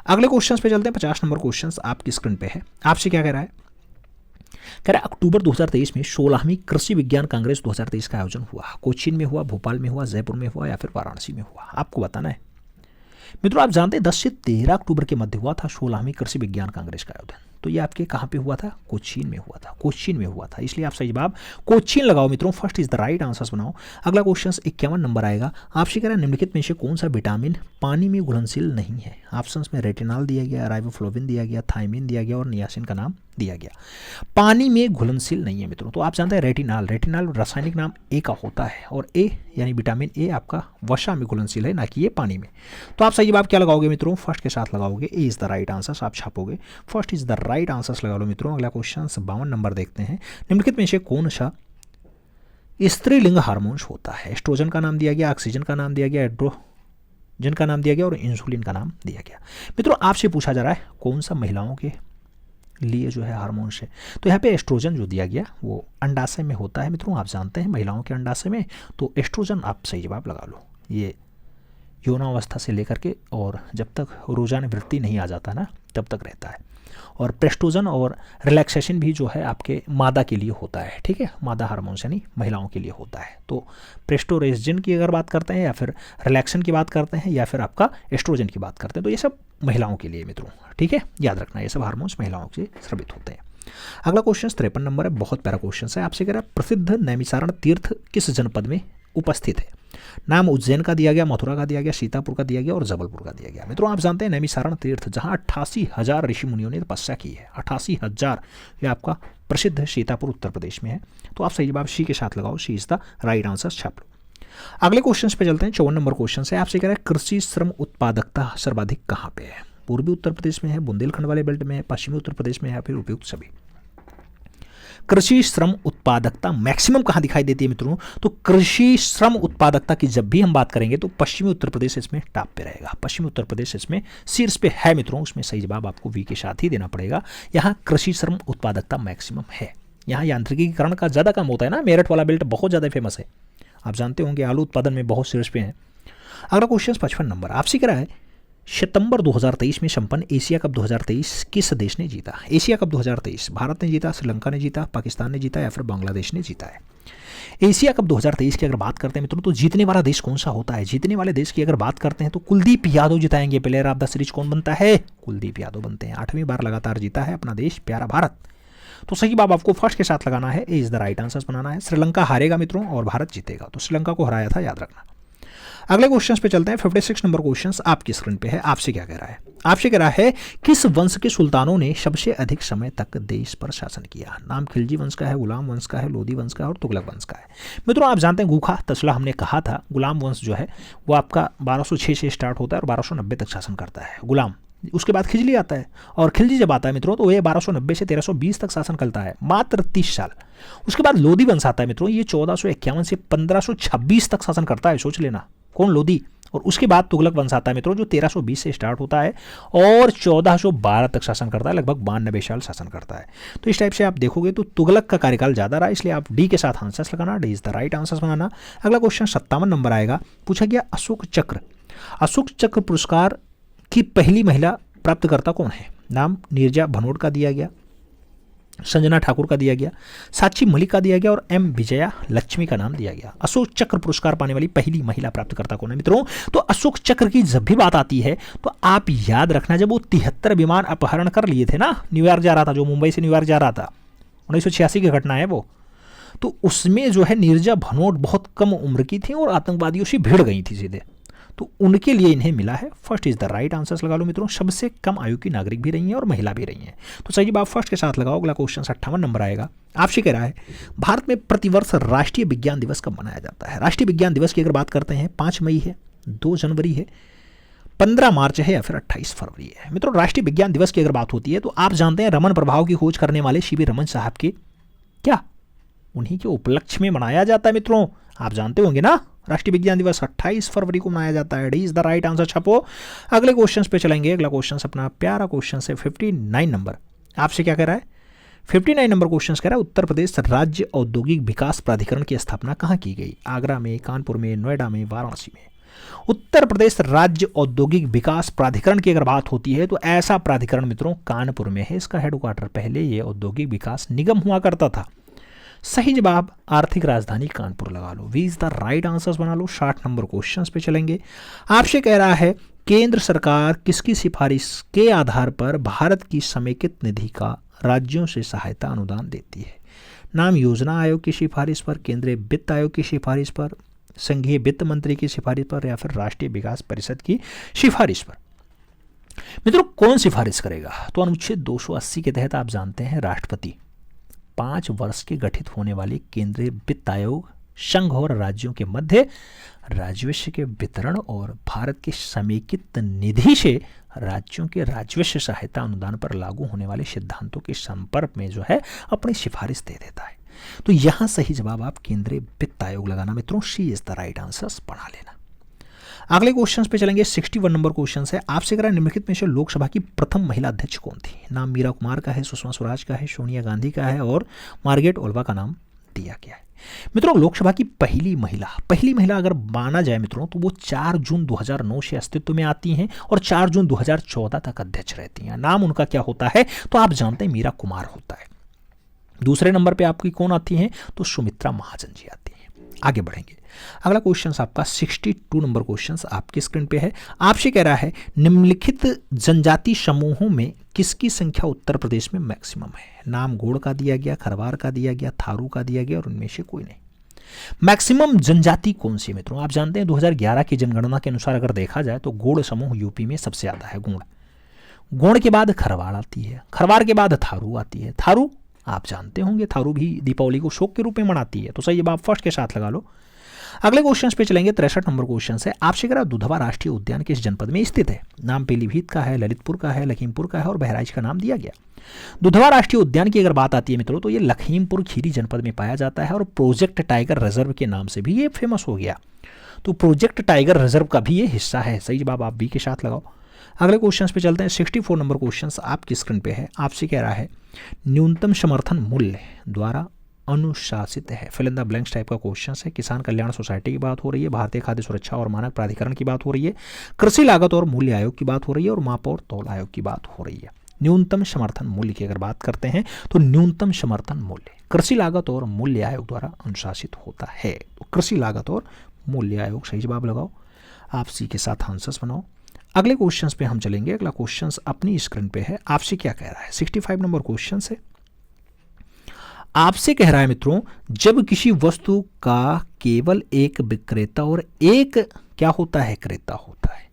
अगले क्वेश्चंस पे चलते हैं। 50 नंबर क्वेश्चंस आपकी स्क्रीन पे है। आपसे क्या कह रहा है? कह रहा है अक्टूबर 2023 में 16वीं कृषि विज्ञान कांग्रेस 2023 का आयोजन हुआ। कोचीन में हुआ, भोपाल में हुआ, जयपुर में हुआ या फिर वाराणसी में हुआ? आपको बताना है। मित्रों आप जानते हैं 10 से 13 अक्टूबर के मध्य हुआ था 16वीं कृषि विज्ञान कांग्रेस का आयोजन। तो ये आपके कहाँ पे हुआ था? कोचीन में हुआ था। कोचीन में हुआ था, इसलिए आप सही जवाब कोचीन लगाओ मित्रों, first is the right answer बनाओ। अगला क्वेश्चन 51 नंबर आएगा। आपसे कह रहा है निम्नलिखित में से कौन सा विटामिन पानी में घुलनशील नहीं है? ऑप्शंस में रेटिनॉल दिया गया, राइबोफ्लोविन दिया गया, थायमिन दिया गया और नियासिन का नाम दिया गया। पानी में घुलनशील नहीं है मित्रों, तो आप जानते हैं रेटिनॉल, रेटिनॉल रासायनिक नाम ए का होता है और ए यानी विटामिन ए आपका वसा में घुलनशील है, ना कि ये पानी में। तो आप सही जवाब क्या लगाओगे मित्रों? फर्स्ट के साथ लगाओगे, A is the right answer. आप छापोगे first is the right answer लगा लो मित्रों। अगला क्वेश्चन 52 नंबर देखते हैं। निम्नलिखित में से कौन सा स्त्रीलिंग हार्मोन्स होता है? एस्ट्रोजन का नाम दिया गया, ऑक्सीजन का नाम दिया गया, एड्रोजन का नाम दिया गया और इंसुलिन का नाम दिया गया। मित्रों आपसे पूछा जा रहा है कौन सा महिलाओं के लिए जो है हार्मोन्स है, तो यहाँ पे एस्ट्रोजन जो दिया गया वो अंडाशय में होता है मित्रों। आप जानते हैं महिलाओं के अंडाशय में, तो एस्ट्रोजन आप सही जवाब लगा लो। ये यौनावस्था से लेकर के और जब तक रोजाना वृत्ति नहीं आ जाता ना तब तक रहता है। और प्रेस्टोजन और रिलैक्सेशन भी जो है आपके मादा के लिए होता है, ठीक है, मादा हार्मोन्स यानी महिलाओं के लिए होता है। तो प्रेस्टोरेस्जिन की अगर बात करते हैं या फिर रिलैक्सेशन की बात करते हैं या फिर आपका एस्ट्रोजन की बात करते हैं, तो ये सब महिलाओं के लिए मित्रों, ठीक है, याद रखना ये सब हार्मोन्स महिलाओं से स्रावित होते हैं। अगला क्वेश्चन 53 नंबर है, बहुत प्यारा क्वेश्चन है। आपसे कह रहा है प्रसिद्ध नैमिसारण तीर्थ किस जनपद में उपस्थित है? नाम उज्जैन का दिया गया, मथुरा का दिया गया, सीतापुर का दिया गया और जबलपुर का दिया गया। मित्रों आप जानते हैं नैमिसारण तीर्थ जहां 88,000 ऋषि मुनियों ने तपस्या की है, 88,000, ये आपका प्रसिद्ध है, सीतापुर उत्तर प्रदेश में है। तो आप सही जवाब सी के साथ लगाओ, सी इज द राइट आंसर, छाप लो। अगले क्वेश्चन पे चलते हैं। 54 नंबर क्वेश्चन है। आपसे कह रहा है कृषि श्रम उत्पादकता सर्वाधिक कहाँ पे है? पूर्वी उत्तर प्रदेश में है, बुंदेलखंड वाले बेल्ट में है, पश्चिमी उत्तर प्रदेश में है या फिर उपयुक्त सभी? कृषि श्रम उत्पादकता मैक्सिमम कहाँ दिखाई देती है मित्रों? तो कृषि श्रम उत्पादकता की जब भी हम बात करेंगे तो पश्चिमी उत्तर प्रदेश इसमें टॉप पे रहेगा, पश्चिमी उत्तर प्रदेश इसमें शीर्ष पे है मित्रों। उसमें सही जवाब आपको वी के साथ ही देना पड़ेगा। यहाँ कृषि श्रम उत्पादकता मैक्सिमम है। यहाँ यांत्रिकीकरण का ज़्यादा काम होता है ना, मेरठ वाला बेल्ट बहुत ज़्यादा फेमस है, आप जानते होंगे, आलू उत्पादन में बहुत शीर्ष पे है। अगला क्वेश्चन 55 नंबर आपसे कह रहा है सितंबर 2023 में संपन्न एशिया कप 2023 किस देश ने जीता? एशिया कप 2023 भारत ने जीता, श्रीलंका ने जीता, पाकिस्तान ने जीता या फिर बांग्लादेश ने जीता है। एशिया कप 2023 की अगर बात करते हैं मित्रों तो जीतने वाला देश कौन सा होता है? जीतने वाले देश की अगर बात करते हैं तो कुलदीप यादव जिताएंगे। प्लेयर ऑफ द सीरीज कौन बनता है? कुलदीप यादव बनते हैं। 8वीं बार लगातार जीता है अपना देश प्यारा भारत। तो सही बात आपको फर्स्ट के साथ लगाना है, ए इज द राइट आंसर बनाना है। श्रीलंका हारेगा मित्रों और भारत जीतेगा, तो श्रीलंका को हराया था, याद रखना। अगले क्वेश्चन पे चलते हैं। 56 नंबर क्वेश्चन आपकी स्क्रीन पे है। आपसे क्या कह रहा है? आपसे कह रहा है किस वंश के सुल्तानों ने सबसे अधिक समय तक देश पर शासन किया? नाम खिलजी वंश का है, गुलाम वंश का है, लोधी वंश का है और तुगलक वंश का है। मित्रों आप जानते हैं गुखा तसला हमने कहा था, गुलाम वंश जो है वो आपका 1206 से स्टार्ट होता है और 1290 तक शासन करता है गुलाम। उसके बाद खिलजी आता है और खिलजी जब आता है मित्रों तो ये 1290 से 1320 तक शासन करता है, मात्र 30 साल। उसके बाद लोधी वंश आता है मित्रों, ये 1451 से 1526 तक शासन करता है, सोच लेना कौन? लोधी। और उसके बाद तुगलक वंश आता है मित्रों जो 1320 से स्टार्ट होता है और 1412 तक शासन करता है, लगभग 92 साल शासन करता है। तो इस टाइप से आप देखोगे तो तुगलक का कार्यकाल ज्यादा रहा, इसलिए आप डी के साथ आंसर्स लगाना, D is the right answers बनाना। अगला क्वेश्चन 57 नंबर आएगा। पूछा गया अशोक चक्र। अशोक चक्र पुरस्कार की पहली महिला प्राप्तकर्ता कौन है? नाम नीरजा भनोट का दिया गया, संजना ठाकुर का दिया गया, साक्षी मलिक का दिया गया और एम विजया लक्ष्मी का नाम दिया गया। अशोक चक्र पुरस्कार पाने वाली पहली महिला प्राप्तकर्ता कौन है मित्रों? तो अशोक चक्र की जब भी बात आती है तो आप याद रखना, जब वो 73 विमान अपहरण कर लिए थे ना, न्यूयॉर्क जा रहा था, जो मुंबई से न्यूयॉर्क जा रहा था, 1986 की घटना है वो, तो उसमें जो है नीरजा भनोट बहुत कम उम्र की थी और आतंकवादियों से भिड़ गई थी सीधे, तो उनके लिए इन्हें मिला है। First is the right answers लगा लो मित्रों। सबसे कम आयु की नागरिक भी रही हैं और महिला भी रही हैं, तो सही बात फर्स्ट के साथ लगाओ। अगला क्वेश्चन 58 नंबर आएगा। आपसे कह रहा है भारत में प्रतिवर्ष राष्ट्रीय विज्ञान दिवस कब मनाया जाता है? राष्ट्रीय विज्ञान दिवस की अगर बात करते हैं 5 मई है, 2 जनवरी है, 15 मार्च है या फिर 28 फरवरी है। मित्रों राष्ट्रीय विज्ञान दिवस की अगर बात होती है तो आप जानते हैं रमन प्रभाव की खोज करने वाले सीवी रमन साहब के क्या उन्हीं के उपलक्ष्य में मनाया जाता है मित्रों, आप जानते होंगे ना। राष्ट्रीय विज्ञान दिवस 28 फरवरी को मनाया जाता है। D is the right answer छपो। अगले क्वेश्चन पे चलेंगे। अगला क्वेश्चन अपना प्यारा क्वेश्चन है 59 नंबर। आपसे क्या कह रहा है? 59 नंबर क्वेश्चन कह रहा है उत्तर प्रदेश राज्य औद्योगिक विकास प्राधिकरण की स्थापना कहाँ की गई? आगरा में, कानपुर में, नोएडा में, वाराणसी में। उत्तर प्रदेश राज्य औद्योगिक विकास प्राधिकरण की अगर बात होती है तो ऐसा प्राधिकरण मित्रों कानपुर में है, इसका हेडक्वार्टर। पहले ये औद्योगिक विकास निगम हुआ करता था। सही जवाब आर्थिक राजधानी कानपुर लगा लो, B is the right answers बना लो। 60 नंबर क्वेश्चन पे चलेंगे। आपसे कह रहा है केंद्र सरकार किसकी सिफारिश के आधार पर भारत की समेकित निधि का राज्यों से सहायता अनुदान देती है? नाम योजना आयोग की सिफारिश पर, केंद्रीय वित्त आयोग की सिफारिश पर, संघीय वित्त मंत्री की सिफारिश पर या फिर राष्ट्रीय विकास परिषद की सिफारिश पर। मित्रों कौन सिफारिश करेगा? तो अनुच्छेद 280 के तहत आप जानते हैं राष्ट्रपति 5 वर्ष के गठित होने वाले केंद्रीय वित्त आयोग संघ और राज्यों के मध्य राजस्व के वितरण और भारत की समेकित निधि से राज्यों के राजस्व सहायता अनुदान पर लागू होने वाले सिद्धांतों के संपर्क में जो है अपनी सिफारिश दे देता है। तो यहां सही जवाब आप केंद्रीय वित्त आयोग लगाना मित्रों, सी इज द राइट आंसर्स पढ़ा लेना। अगले क्वेश्चन पे चलेंगे। 61 नंबर क्वेश्चन है। आपसे कह रहा है निम्नलिखित में से लोकसभा की प्रथम महिला अध्यक्ष कौन थी? नाम मीरा कुमार का है, सुषमा स्वराज का है, सोनिया गांधी का है और मार्गरेट ओल्वा का नाम दिया गया है। मित्रों लोकसभा की पहली महिला अगर माना जाए मित्रों तो वो 4 जून 2009 से अस्तित्व में आती हैं और 4 जून 2014 तक अध्यक्ष रहती हैं। नाम उनका क्या होता है? तो आप जानते हैं मीरा कुमार होता है। दूसरे नंबर पे आपकी कौन आती हैं? तो सुमित्रा महाजन जी आती हैं। आगे बढ़ेंगे। अगला क्वेश्चन आपका 62 नंबर क्वेश्चन आपकी स्क्रीन पे है। आपसे कह रहा है निम्नलिखित जनजाति समूहों में किसकी संख्या उत्तर प्रदेश में मैक्सिमम है? नाम गोड़ का दिया गया, खरवार का दिया गया, थारू का दिया गया और उनमें से कोई नहीं। मैक्सिमम जनजाति कौन सी मित्रों? आप जानते हैं 2011 की जनगणना के अनुसार अगर देखा जाए तो गोड़ समूह यूपी में सबसे ज्यादा है। गोड़ के बाद खरवार आती है, खरवार के बाद थारू आती है। थारू आप जानते होंगे, थारू भी दीपावली को शोक के रूप में मनाती है। तो सही जवाब फर्स्ट के साथ लगा लो। अगले क्वेश्चन पे चलेंगे। 63 नंबर क्वेश्चन है। आपसे कह रहा दुधवा राष्ट्रीय उद्यान किस जनपद में स्थित है? नाम पीलीभीत का है, ललितपुर का है, लखीमपुर का है और बहराइच का नाम दिया गया। दुधवा राष्ट्रीय उद्यान की अगर बात आती है मित्रों तो ये लखीमपुर खीरी जनपद में पाया जाता है और प्रोजेक्ट टाइगर रिजर्व के नाम से भी ये फेमस हो गया। तो प्रोजेक्ट टाइगर रिजर्व का भी ये हिस्सा है। सही जवाब आप बी के साथ लगाओ। अगले क्वेश्चन पे चलते हैं। 64 नंबर क्वेश्चन आपकी स्क्रीन पे है। आपसे कह रहा है न्यूनतम समर्थन मूल्य द्वारा अनुशासित है। Fill in the blanks type का क्वेश्चन है। किसान कल्याण सोसाइटी की बात हो रही है, भारतीय खाद्य सुरक्षा और मानक प्राधिकरण की बात हो रही है, कृषि लागत और मूल्य आयोग की बात हो रही है और माप और तौल आयोग की बात हो रही है। न्यूनतम समर्थन मूल्य की अगर बात करते हैं तो न्यूनतम समर्थन मूल्य कृषि लागत और मूल्य आयोग द्वारा अनुशासित होता है। तो कृषि लागत और मूल्य आयोग सही जवाब लगाओ। आप सी के साथ आंसर्स बनाओ। अगले क्वेश्चंस पे हम चलेंगे। अगला क्वेश्चंस अपनी स्क्रीन पे है। आपसे क्या कह रहा है? 65 नंबर क्वेश्चन है। आपसे कह रहा है मित्रों, जब किसी वस्तु का केवल एक विक्रेता और एक क्या होता है, क्रेता होता है,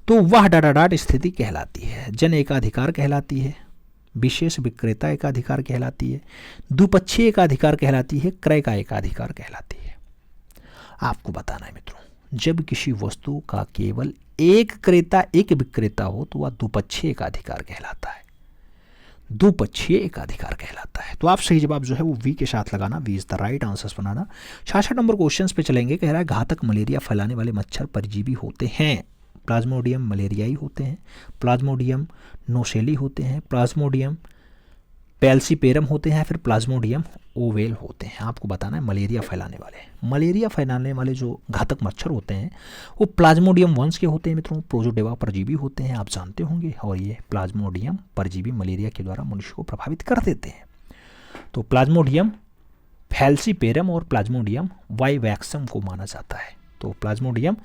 तो वह डाटाडाट स्थिति कहलाती है। जन एकाधिकार कहलाती है, विशेष विक्रेता एकाधिकार कहलाती है, द्विपक्षीय एकाधिकार कहलाती है, क्रय का एकाधिकार कहलाती है। आपको बताना है मित्रों, जब किसी वस्तु का केवल एक क्रेता एक विक्रेता हो तो वह द्विपक्षीय एकाधिकार कहलाता है। द्विपक्षीय एकाधिकार कहलाता है। तो आप सही जवाब जो है वो वी के साथ लगाना। We is the right answers बनाना। 66 नंबर क्वेश्चन पे चलेंगे। कह रहा है घातक मलेरिया फैलाने वाले मच्छर परजीवी होते हैं। प्लाज्मोडियम मलेरियाई होते हैं, प्लाज्मोडियम नोसेली होते हैं, प्लाज्मोडियम पैल्सीपेरम होते हैं, फिर प्लाज्मोडियम ओवेल होते हैं। आपको बताना है मलेरिया फैलाने वाले जो घातक मच्छर होते हैं वो प्लाज्मोडियम वंश के होते हैं मित्रों। प्रोजोडेवा परजीवी होते हैं, आप जानते होंगे। और ये प्लाज्मोडियम परजीवी मलेरिया के द्वारा मनुष्य को प्रभावित कर देते हैं। तो प्लाज्मोडियम फैल्सीपेरम और प्लाज्मोडियम वाइवैक्सम को माना जाता है। तो प्लाज्मोडियम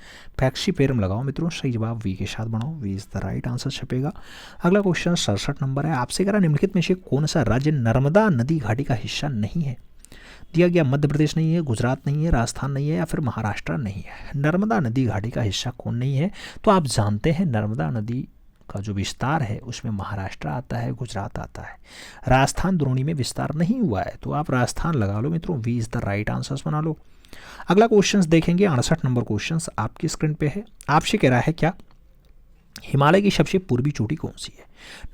फैक्सीपेरम लगाओ मित्रों। सही जवाब वी के साथ बनाओ। B is the right answer छपेगा। अगला क्वेश्चन 67 नंबर है। आपसे कह रहा निम्नलिखित में से कौन सा राज्य नर्मदा नदी घाटी का हिस्सा नहीं है? दिया गया मध्य प्रदेश नहीं है, गुजरात नहीं है, राजस्थान नहीं है या फिर महाराष्ट्र नहीं है। नर्मदा नदी घाटी का हिस्सा कौन नहीं है? तो आप जानते हैं नर्मदा नदी का जो विस्तार है उसमें महाराष्ट्र आता है, गुजरात आता है। राजस्थान द्रोणी में विस्तार नहीं हुआ है, तो आप राजस्थान लगा लो मित्रों। V is the right answers बना लो। अगला क्वेश्चन देखेंगे। 68 नंबर क्वेश्चन आपकी स्क्रीन पे है। आपसे कह रहा है क्या हिमालय की सबसे पूर्वी चोटी कौन सी है?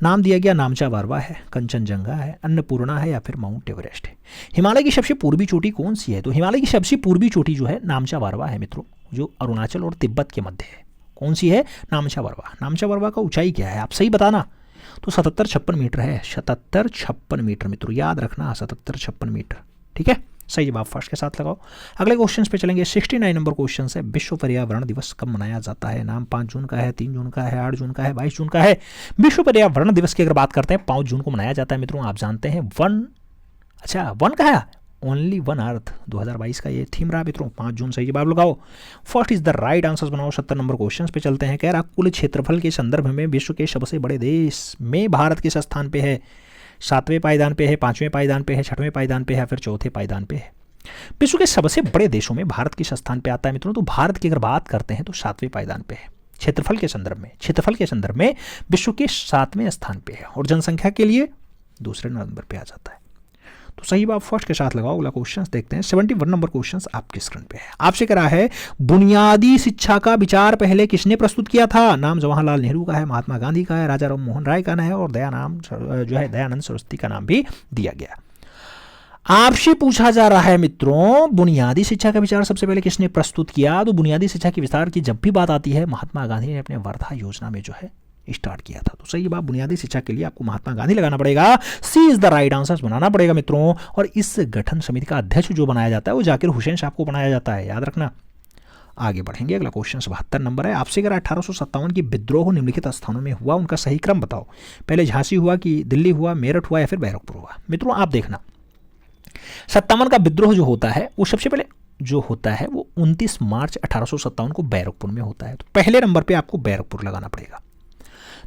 नाम दिया गया नामचा बारवा है, कंचनजंगा है, अन्नपूर्णा है या फिर माउंट एवरेस्ट है। हिमालय की सबसे पूर्वी चोटी कौन सी है? तो हिमालय की सबसे पूर्वी चोटी जो है नामचा बारवा है मित्रों, जो अरुणाचल और तिब्बत के मध्य है। कौन सी है? नामचा बारवा। नामचा बारवा का ऊंचाई क्या है? आप सही बताना। तो 77-56 मीटर है। 77-56 मीटर मित्रों, याद रखना 77-56 मीटर। ठीक है, सही जवाब फर्स्ट के साथ लगाओ। अगले क्वेश्चन पे चलेंगे। 69 नंबर क्वेश्चन है। विश्व पर्यावरण दिवस कब मनाया जाता है? नाम 5 जून का है, 3 जून का है, 8 जून का है, 22 जून का है। विश्व पर्यावरण दिवस की अगर बात करते हैं 5 जून को मनाया जाता है मित्रों। आप जानते हैं वन का है, ओनली वन अर्थ 2022 का ये थीम रहा मित्रों। 5 जून सही जवाब लगाओ। First is the right answer बनाओ। 70 नंबर क्वेश्चन पे चलते हैं। कह रहा कुल क्षेत्रफल के संदर्भ में विश्व के सबसे बड़े देश में भारत किस स्थान पे है? 7वें पायदान पे है, 5वें पायदान पे है, 6वें पायदान पे है, फिर 4थे पायदान पे है। विश्व के सबसे बड़े देशों में भारत किस स्थान पे आता है मित्रों? तो भारत की अगर बात करते हैं तो 7वें पायदान पे है। क्षेत्रफल के संदर्भ में विश्व के 7वें स्थान पे है और जनसंख्या के लिए दूसरे नंबर पे आ जाता है। तो सही बात फर्स्ट के साथ लगाओ। अगला क्वेश्चन देखते हैं। 71 नंबर क्वेश्चन आपके स्क्रीन पे है। आपसे कह रहा है बुनियादी शिक्षा का विचार पहले किसने प्रस्तुत किया था? नाम जवाहरलाल नेहरू का है, महात्मा गांधी का है, राजा राम मोहन राय का है और दयानंद सरस्वती का नाम भी दिया गया। आपसे पूछा जा रहा है मित्रों, बुनियादी शिक्षा का विचार सबसे पहले किसने प्रस्तुत किया? तो बुनियादी शिक्षा के विस्तार की जब भी बात आती है महात्मा गांधी ने अपने वर्धा योजना में जो है स्टार्ट किया था। तो सही बात बुनियादी शिक्षा के लिए आपको महात्मा गांधी लगाना पड़ेगा। सी इज द राइट आंसर बनाना पड़ेगा मित्रों। और इस गठन समिति का अध्यक्ष जो बनाया जाता है वो जाकिर हुसैन साहब को बनाया जाता है, याद रखना। आगे बढ़ेंगे। अगला क्वेश्चन 72 नंबर है। आपसे अगर 1857 की विद्रोह निम्नलिखित स्थानों में हुआ, उनका सही क्रम बताओ। पहले झांसी हुआ कि दिल्ली हुआ, मेरठ हुआ या फिर बैरकपुर हुआ? मित्रों आप देखना 57 का विद्रोह जो होता है वो सबसे पहले जो होता है वो 29 मार्च 1857 को बैरकपुर में होता है। तो पहले नंबर पे आपको बैरकपुर लगाना पड़ेगा।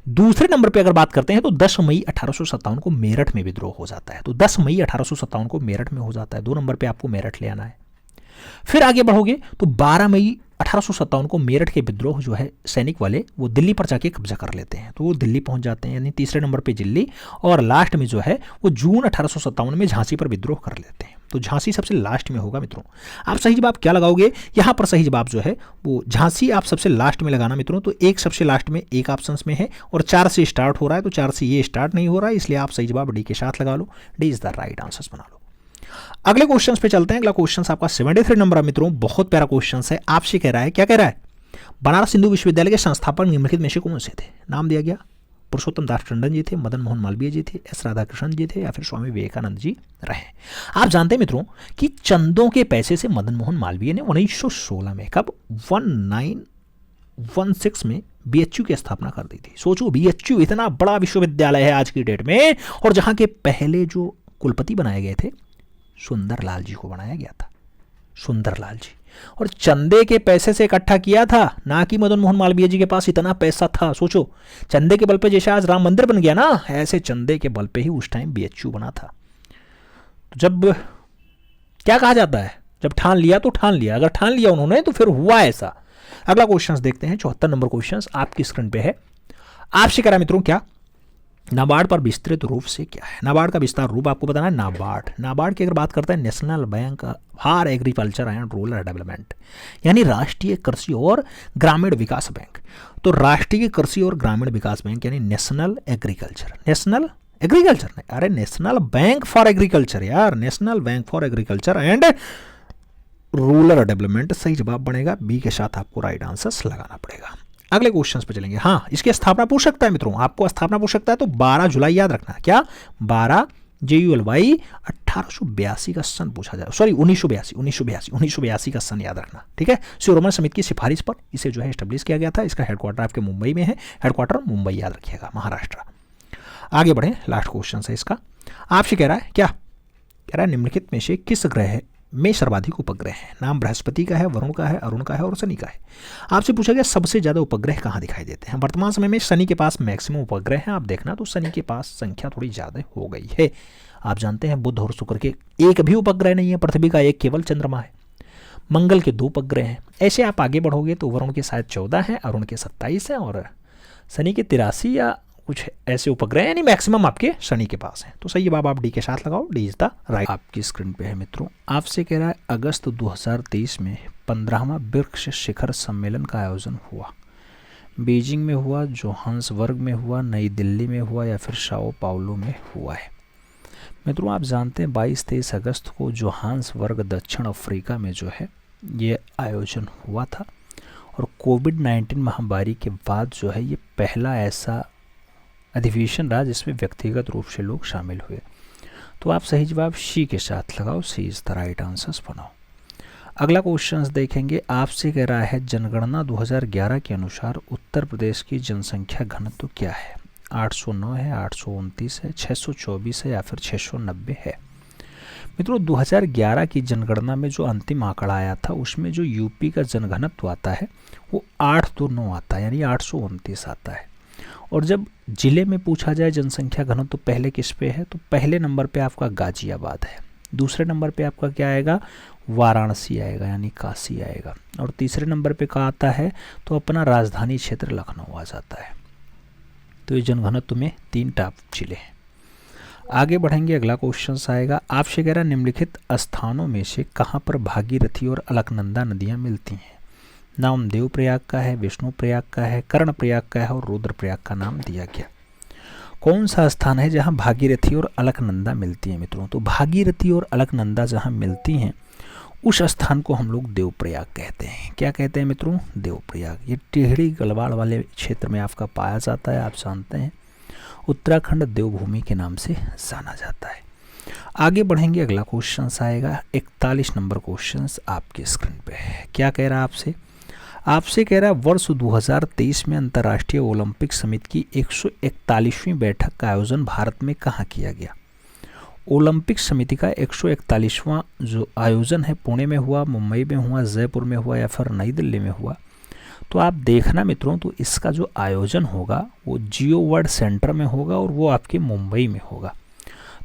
दूसरे नंबर पे अगर बात करते हैं तो 10 मई 1857 को मेरठ में विद्रोह हो जाता है। तो 10 मई 1857 को मेरठ में हो जाता है। 2 नंबर पे आपको मेरठ ले आना है। फिर आगे बढ़ोगे तो 12 मई 1857 को मेरठ के विद्रोह जो है सैनिक वाले वो दिल्ली पर जाके कब्जा कर लेते हैं। तो वो दिल्ली पहुंच जाते हैं, यानी तीसरे नंबर पे दिल्ली। और लास्ट में जो है वो जून 1857 में झांसी पर विद्रोह कर लेते हैं। तो झांसी सबसे लास्ट में होगा मित्रों। आप सही जवाब क्या लगाओगे? यहाँ पर सही जवाब जो है वो झांसी आप सबसे लास्ट में लगाना मित्रों। तो एक सबसे लास्ट में एक ऑप्शन में है और 4 से स्टार्ट हो रहा है, तो 4 से ये स्टार्ट नहीं हो रहा है, इसलिए आप सही जवाब डी के साथ लगा लो। D is the right answer बना लो। अगले क्वेश्चन पे चलते हैं। अगला क्वेश्चन आपका 73 नंबर है मित्रों। बहुत प्यारा क्वेश्चन है। आपसे कह रहा है, क्या कह रहा है? बनारस हिंदू विश्वविद्यालय के संस्थापक निम्नलिखित में से कौन से थे? नाम दिया गया पुरुषोत्तम दास टंडन जी थे, मदन मोहन मालवीय जी थे, एस राधाकृष्णन जी थे या फिर स्वामी विवेकानंद जी रहे। आप जानते हैं मित्रों कि चंदों के पैसे से मदन मोहन मालवीय ने 1916 में, कब, 1916 में बीएचयू की स्थापना कर दी थी। सोचो, बीएचयू इतना बड़ा विश्वविद्यालय है आज की डेट में, और जहां के पहले जो कुलपति बनाए गए थे सुंदरलाल जी को बनाया गया था, सुंदरलाल जी, और चंदे के पैसे से इकट्ठा किया था, ना कि मदन मोहन मालवीय जी के पास इतना पैसा था। सोचो, चंदे के बल पे जैसे आज राम मंदिर बन गया ना, ऐसे चंदे के बल पे ही उस टाइम बीएचयू बना था। तो जब क्या कहा जाता है, जब ठान लिया तो ठान लिया, अगर ठान लिया उन्होंने तो फिर हुआ ऐसा। अगला क्वेश्चन देखते हैं, 74 नंबर क्वेश्चन आपकी स्क्रीन पे है। आपसे कह रहा मित्रों, क्या नाबार्ड पर विस्तृत रूप से क्या है? नाबार्ड का विस्तार रूप आपको बताना है। नाबार्ड की अगर बात करते हैं, national bank for agriculture and rural development, यानी राष्ट्रीय कृषि और ग्रामीण विकास बैंक। तो राष्ट्रीय कृषि और ग्रामीण विकास बैंक यानी नेशनल एग्रीकल्चर नहीं, अरे नेशनल बैंक फॉर एग्रीकल्चर यार, national bank for agriculture and rural development सही जवाब बनेगा। बी के साथ आपको राइट आंसर लगाना पड़ेगा। अगले क्वेश्चन पे चलेंगे। हाँ, इसकी स्थापना पूछ सकता है मित्रों, आपको स्थापना पूछ सकता है, तो 12 जुलाई याद रखना। क्या 12 JULY 1882 का सन पूछा जाए, सॉरी 1982 का सन याद रखना, ठीक है। रोमन समिति की सिफारिश पर इसे जो है एस्टेब्लिश किया गया था। इसका हेडक्वार्टर आपके मुंबई में है, हेडक्वार्टर मुंबई याद रखिएगा, महाराष्ट्र। आगे बढ़े, लास्ट क्वेश्चन है इसका। आपसे कह रहा है, क्या कह रहा है, निम्नलिखित में से किस ग्रह में सर्वाधिक उपग्रह हैं? नाम बृहस्पति का है, वरुण का है, अरुण का है और शनि का है। आपसे पूछा गया सबसे ज्यादा उपग्रह कहाँ दिखाई देते हैं? वर्तमान समय में शनि के पास मैक्सिमम उपग्रह हैं। आप देखना तो शनि के पास संख्या थोड़ी ज्यादा हो गई है। आप जानते हैं बुध और शुक्र के एक भी उपग्रह नहीं है, पृथ्वी का एक केवल चंद्रमा है, मंगल के 2 उपग्रह हैं। ऐसे आप आगे बढ़ोगे तो वरुण के शायद 14 हैं, अरुण के 27 हैं और शनि के 83 या कुछ ऐसे उपग्रह, यानी मैक्सिमम आपके शनि के पास है। तो सही जवाब आप डी के साथ लगाओ, डी इज द राइट। आपकी स्क्रीन पे है मित्रों। आपसे कह रहा है, अगस्त 2023 में 15वां वृक्ष शिखर सम्मेलन का आयोजन हुआ। बीजिंग में हुआ, जोहान्सबर्ग में हुआ, नई दिल्ली में हुआ या फिर साओ पाउलो में हुआ है। मित्रों आप जानते हैं 22-23 अगस्त को जोहान्सबर्ग दक्षिण अफ्रीका में जो है ये आयोजन हुआ था, और कोविड-19 महामारी के बाद जो है ये पहला ऐसा अधिवेशन रहा जिसमें व्यक्तिगत रूप से लोग शामिल हुए। तो आप सही जवाब सी के साथ लगाओ, सी इज द राइट आंसर्स बनाओ। अगला क्वेश्चन देखेंगे। आपसे कह रहा है, जनगणना 2011 के अनुसार उत्तर प्रदेश की जनसंख्या घनत्व क्या है? 809 है, 829 है, 624 है या फिर 690 है। मित्रों 2011 की जनगणना में जो अंतिम आंकड़ा आया था उसमें जो यूपी का जनघनत्व आता है वो 829 आता है, यानी 829 आता है। और जब जिले में पूछा जाए जनसंख्या घनत्व तो पहले किस पे है? तो पहले नंबर पे आपका गाजियाबाद है, दूसरे नंबर पे आपका क्या आएगा? वाराणसी आएगा, यानी काशी आएगा, और तीसरे नंबर पे कहाँ आता है? तो अपना राजधानी क्षेत्र लखनऊ आ जाता है। तो ये जनघनत्व में 3 टॉप जिले हैं। आगे बढ़ेंगे, अगला क्वेश्चन आएगा। आपसे कह रहा है, निम्नलिखित स्थानों में से कहाँ पर भागीरथी और अलकनंदा नदियाँ मिलती हैं? नाम देवप्रयाग का है, विष्णु प्रयाग का है, कर्णप्रयाग का है और रुद्रप्रयाग का नाम दिया गया। कौन सा स्थान है जहाँ भागीरथी और अलकनंदा मिलती हैं मित्रों? तो भागीरथी और अलकनंदा जहाँ मिलती हैं उस स्थान को हम लोग देवप्रयाग कहते हैं। क्या कहते हैं मित्रों? देवप्रयाग। ये टिहरी गढ़वाल वाले क्षेत्र में आपका पाया जाता है। आप जानते हैं उत्तराखंड देवभूमि के नाम से जाना जाता है। आगे बढ़ेंगे, अगला क्वेश्चन आएगा 41 नंबर क्वेश्चन आपके स्क्रीन पे है। क्या कह रहा है आपसे कह रहा है, वर्ष 2023 में अंतर्राष्ट्रीय ओलंपिक समिति की 141वीं बैठक का आयोजन भारत में कहाँ किया गया? ओलंपिक समिति का 141वां जो आयोजन है पुणे में हुआ, मुंबई में हुआ, जयपुर में हुआ या फिर नई दिल्ली में हुआ? तो आप देखना मित्रों, तो इसका जो आयोजन होगा वो जियो वर्ल्ड सेंटर में होगा और वो आपके मुंबई में होगा।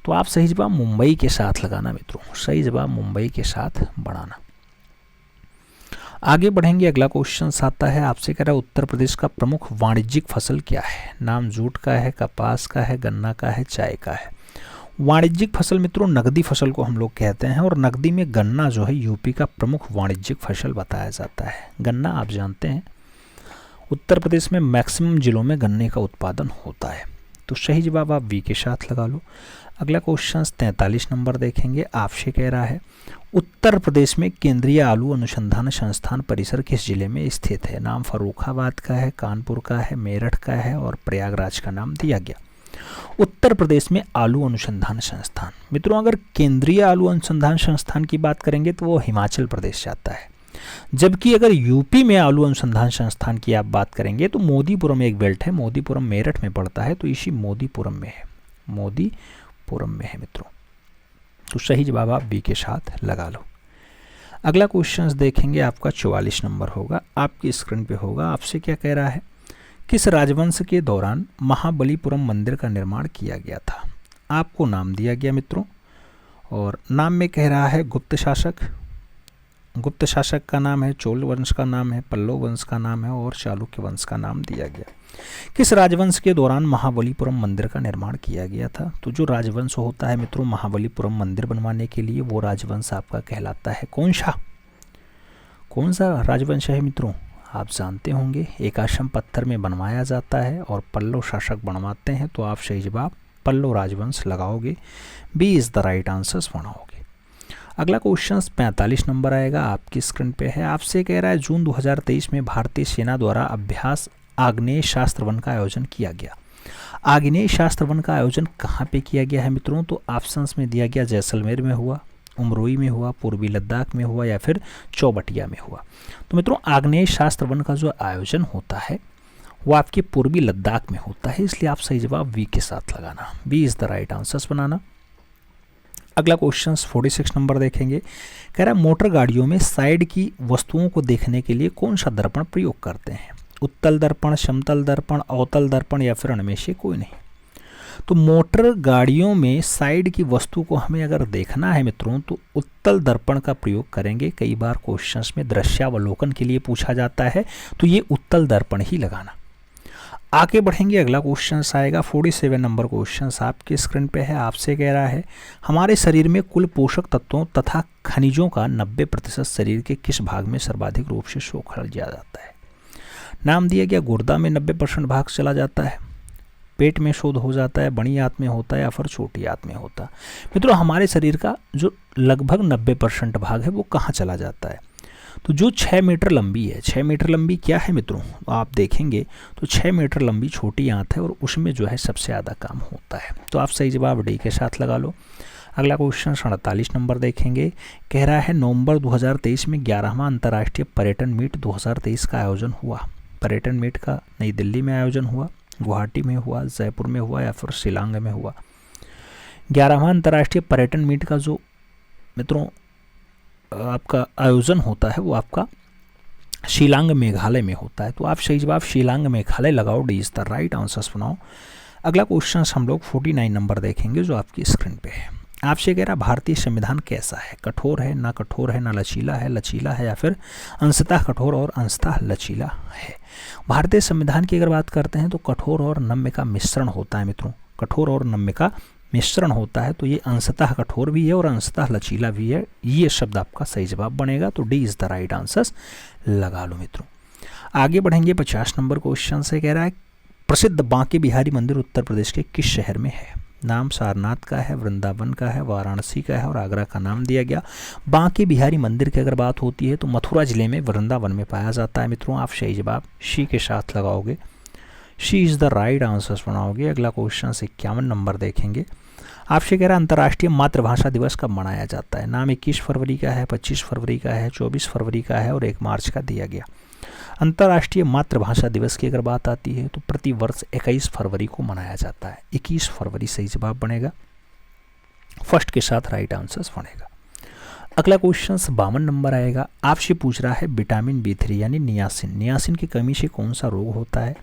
तो आप सही जवाब मुंबई के साथ लगाना मित्रों, सही जवाब मुंबई के साथ बढ़ाना। आगे बढ़ेंगे, अगला क्वेश्चन आता है। आपसे कह रहा है, उत्तर प्रदेश का प्रमुख वाणिज्यिक फसल क्या है? नाम जूट का है, कपास का है, गन्ना का है, चाय का है। वाणिज्यिक फसल मित्रों नकदी फसल को हम लोग कहते हैं, और नकदी में गन्ना जो है यूपी का प्रमुख वाणिज्यिक फसल बताया जाता है। गन्ना आप जानते हैं उत्तर प्रदेश में मैक्सिमम जिलों में गन्ने का उत्पादन होता है। तो सही जवाब आप बी के साथ लगा लो। अगला क्वेश्चन 43 नंबर देखेंगे, आपसे कह रहा है उत्तर प्रदेश में केंद्रीय आलू अनुसंधान संस्थान परिसर किस जिले में स्थित है। नाम फर्रुखाबाद का है, कानपुर का है, मेरठ का है और प्रयागराज का नाम दिया गया। उत्तर प्रदेश में आलू अनुसंधान संस्थान, मित्रों अगर केंद्रीय आलू अनुसंधान संस्थान की बात करेंगे तो वो हिमाचल प्रदेश जाता है, जबकि अगर यूपी में आलू अनुसंधान संस्थान की आप बात करेंगे तो मोदीपुरम एक बेल्ट है, मोदीपुरम मेरठ में पड़ता है, तो इसी मोदीपुरम में है, मोदीपुरम में है मित्रों। तो सही जवाब आप बी के साथ लगा लो। अगला क्वेश्चन देखेंगे, आपका 44 नंबर होगा, आपकी स्क्रीन पे होगा। आपसे क्या कह रहा है, किस राजवंश के दौरान महाबलीपुरम मंदिर का निर्माण किया गया था। आपको नाम दिया गया मित्रों, और नाम में कह रहा है गुप्त शासक का नाम है, चोल वंश का नाम है, पल्लव वंश का नाम है और चालुक्य वंश का नाम दिया गया। किस राजवंश के दौरान महाबलीपुरम मंदिर का निर्माण किया गया था। तो जो राजवंश होता है मित्रों महाबलीपुरम मंदिर बनवाने के लिए, वो राजवंश आपका कहलाता है कौन सा राजवंश है मित्रों, आप जानते होंगे। एक आश्रम पत्थर में बनवाया जाता है और पल्लव शासक बनवाते हैं, तो आप सही जवाब पल्लव राजवंश लगाओगे, B is the right answer बनाओगे। अगला क्वेश्चन 45 नंबर आएगा, आपकी स्क्रीन पे है। आपसे कह रहा है जून 2023 में भारतीय सेना द्वारा अभ्यास आग्नेय शास्त्र वन का आयोजन किया गया। आग्नेय शास्त्र वन का आयोजन कहाँ पे किया गया है मित्रों, तो ऑप्शंस में दिया गया जैसलमेर में हुआ, उमरोई में हुआ, पूर्वी लद्दाख में हुआ या फिर चौबटिया में हुआ। तो मित्रों आग्नेय शास्त्र वन का जो आयोजन होता है वो आपके पूर्वी लद्दाख में होता है, इसलिए आप सही जवाब वी के साथ लगाना, B is the right answers बनाना। अगला क्वेश्चन 46 नंबर देखेंगे, कह रहा है मोटर गाड़ियों में साइड की वस्तुओं को देखने के लिए कौन सा दर्पण प्रयोग करते हैं। उत्तल दर्पण, समतल दर्पण, अवतल दर्पण या फिर उनमें से कोई नहीं। तो मोटर गाड़ियों में साइड की वस्तु को हमें अगर देखना है मित्रों तो उत्तल दर्पण का प्रयोग करेंगे। कई बार क्वेश्चंस में दृश्यावलोकन के लिए पूछा जाता है, तो ये उत्तल दर्पण ही लगाना। आगे बढ़ेंगे, अगला क्वेश्चन आएगा 47 नंबर क्वेश्चन आपके स्क्रीन पे है। आपसे कह रहा है हमारे शरीर में कुल पोषक तत्वों तथा खनिजों का 90% शरीर के किस भाग में सर्वाधिक रूप से शोषण किया जाता है। नाम दिया गया गुर्दा में 90% भाग चला जाता है, पेट में शोध हो जाता है, बड़ी आंत में होता है या फिर छोटी आंत में होता है। मित्रों हमारे शरीर का जो लगभग 90% भाग है वो कहाँ चला जाता है, तो जो 6 मीटर लंबी है, 6 मीटर लंबी क्या है मित्रों, आप देखेंगे तो 6 मीटर लंबी छोटी आंत है और उसमें जो है सबसे ज़्यादा काम होता है। तो आप सही जवाब डी के साथ लगा लो। अगला क्वेश्चन 47 नंबर देखेंगे, कह रहा है नवंबर 2023 में 11वां अंतर्राष्ट्रीय पर्यटन मीट 2023 का आयोजन हुआ। पर्यटन मीट का नई दिल्ली में आयोजन हुआ, गुवाहाटी में हुआ, जयपुर में हुआ या फिर शिलांग में हुआ। 11वां अंतर्राष्ट्रीय पर्यटन मीट का जो मित्रों आपका आयोजन होता है वो आपका शिलांग मेघालय में होता है। तो आप सही जवाब शिलांग मेघालय लगाओ, D is the right answers बनाओ। अगला क्वेश्चन हम लोग 49 नंबर देखेंगे जो आपकी स्क्रीन पे है। आपसे कह रहा भारतीय संविधान कैसा है, कठोर है, ना कठोर है, ना लचीला है या फिर अंशतः कठोर और अंशतः लचीला है। भारतीय संविधान की अगर बात करते हैं तो कठोर और नम्य का मिश्रण होता है मित्रों, कठोर और नम्य का मिश्रण होता है। तो ये अंशतः कठोर भी है और अंशतः लचीला भी है, ये शब्द आपका सही जवाब बनेगा। तो D is the right answers लगा लो मित्रों। आगे बढ़ेंगे 50 नंबर क्वेश्चन से, कह रहा है प्रसिद्ध बांके बिहारी मंदिर उत्तर प्रदेश के किस शहर में है। नाम सारनाथ का है, वृंदावन का है, वाराणसी का है और आगरा का नाम दिया गया। बांके बिहारी मंदिर की अगर बात होती है तो मथुरा जिले में वृंदावन में पाया जाता है मित्रों। आप सही जवाब शी के साथ लगाओगे, she is the right answers बनाओगे। अगला क्वेश्चन 51 नंबर देखेंगे। आपसे कह रहा है अंतर्राष्ट्रीय मातृभाषा दिवस कब मनाया जाता है। नाम 21 फरवरी का है, 25 फरवरी का है, 24 फरवरी का है और 1 मार्च का दिया गया। अंतर्राष्ट्रीय मातृभाषा दिवस की अगर बात आती है तो प्रति वर्ष 21 फरवरी को मनाया जाता है। 21 फरवरी सही जवाब बनेगा, फर्स्ट के साथ राइट आंसर्स बनेगा। अगला क्वेश्चन 52 नंबर आएगा। आपसे पूछ रहा है विटामिन B3 यानी नियासिन, नियासिन की कमी से कौन सा रोग होता है।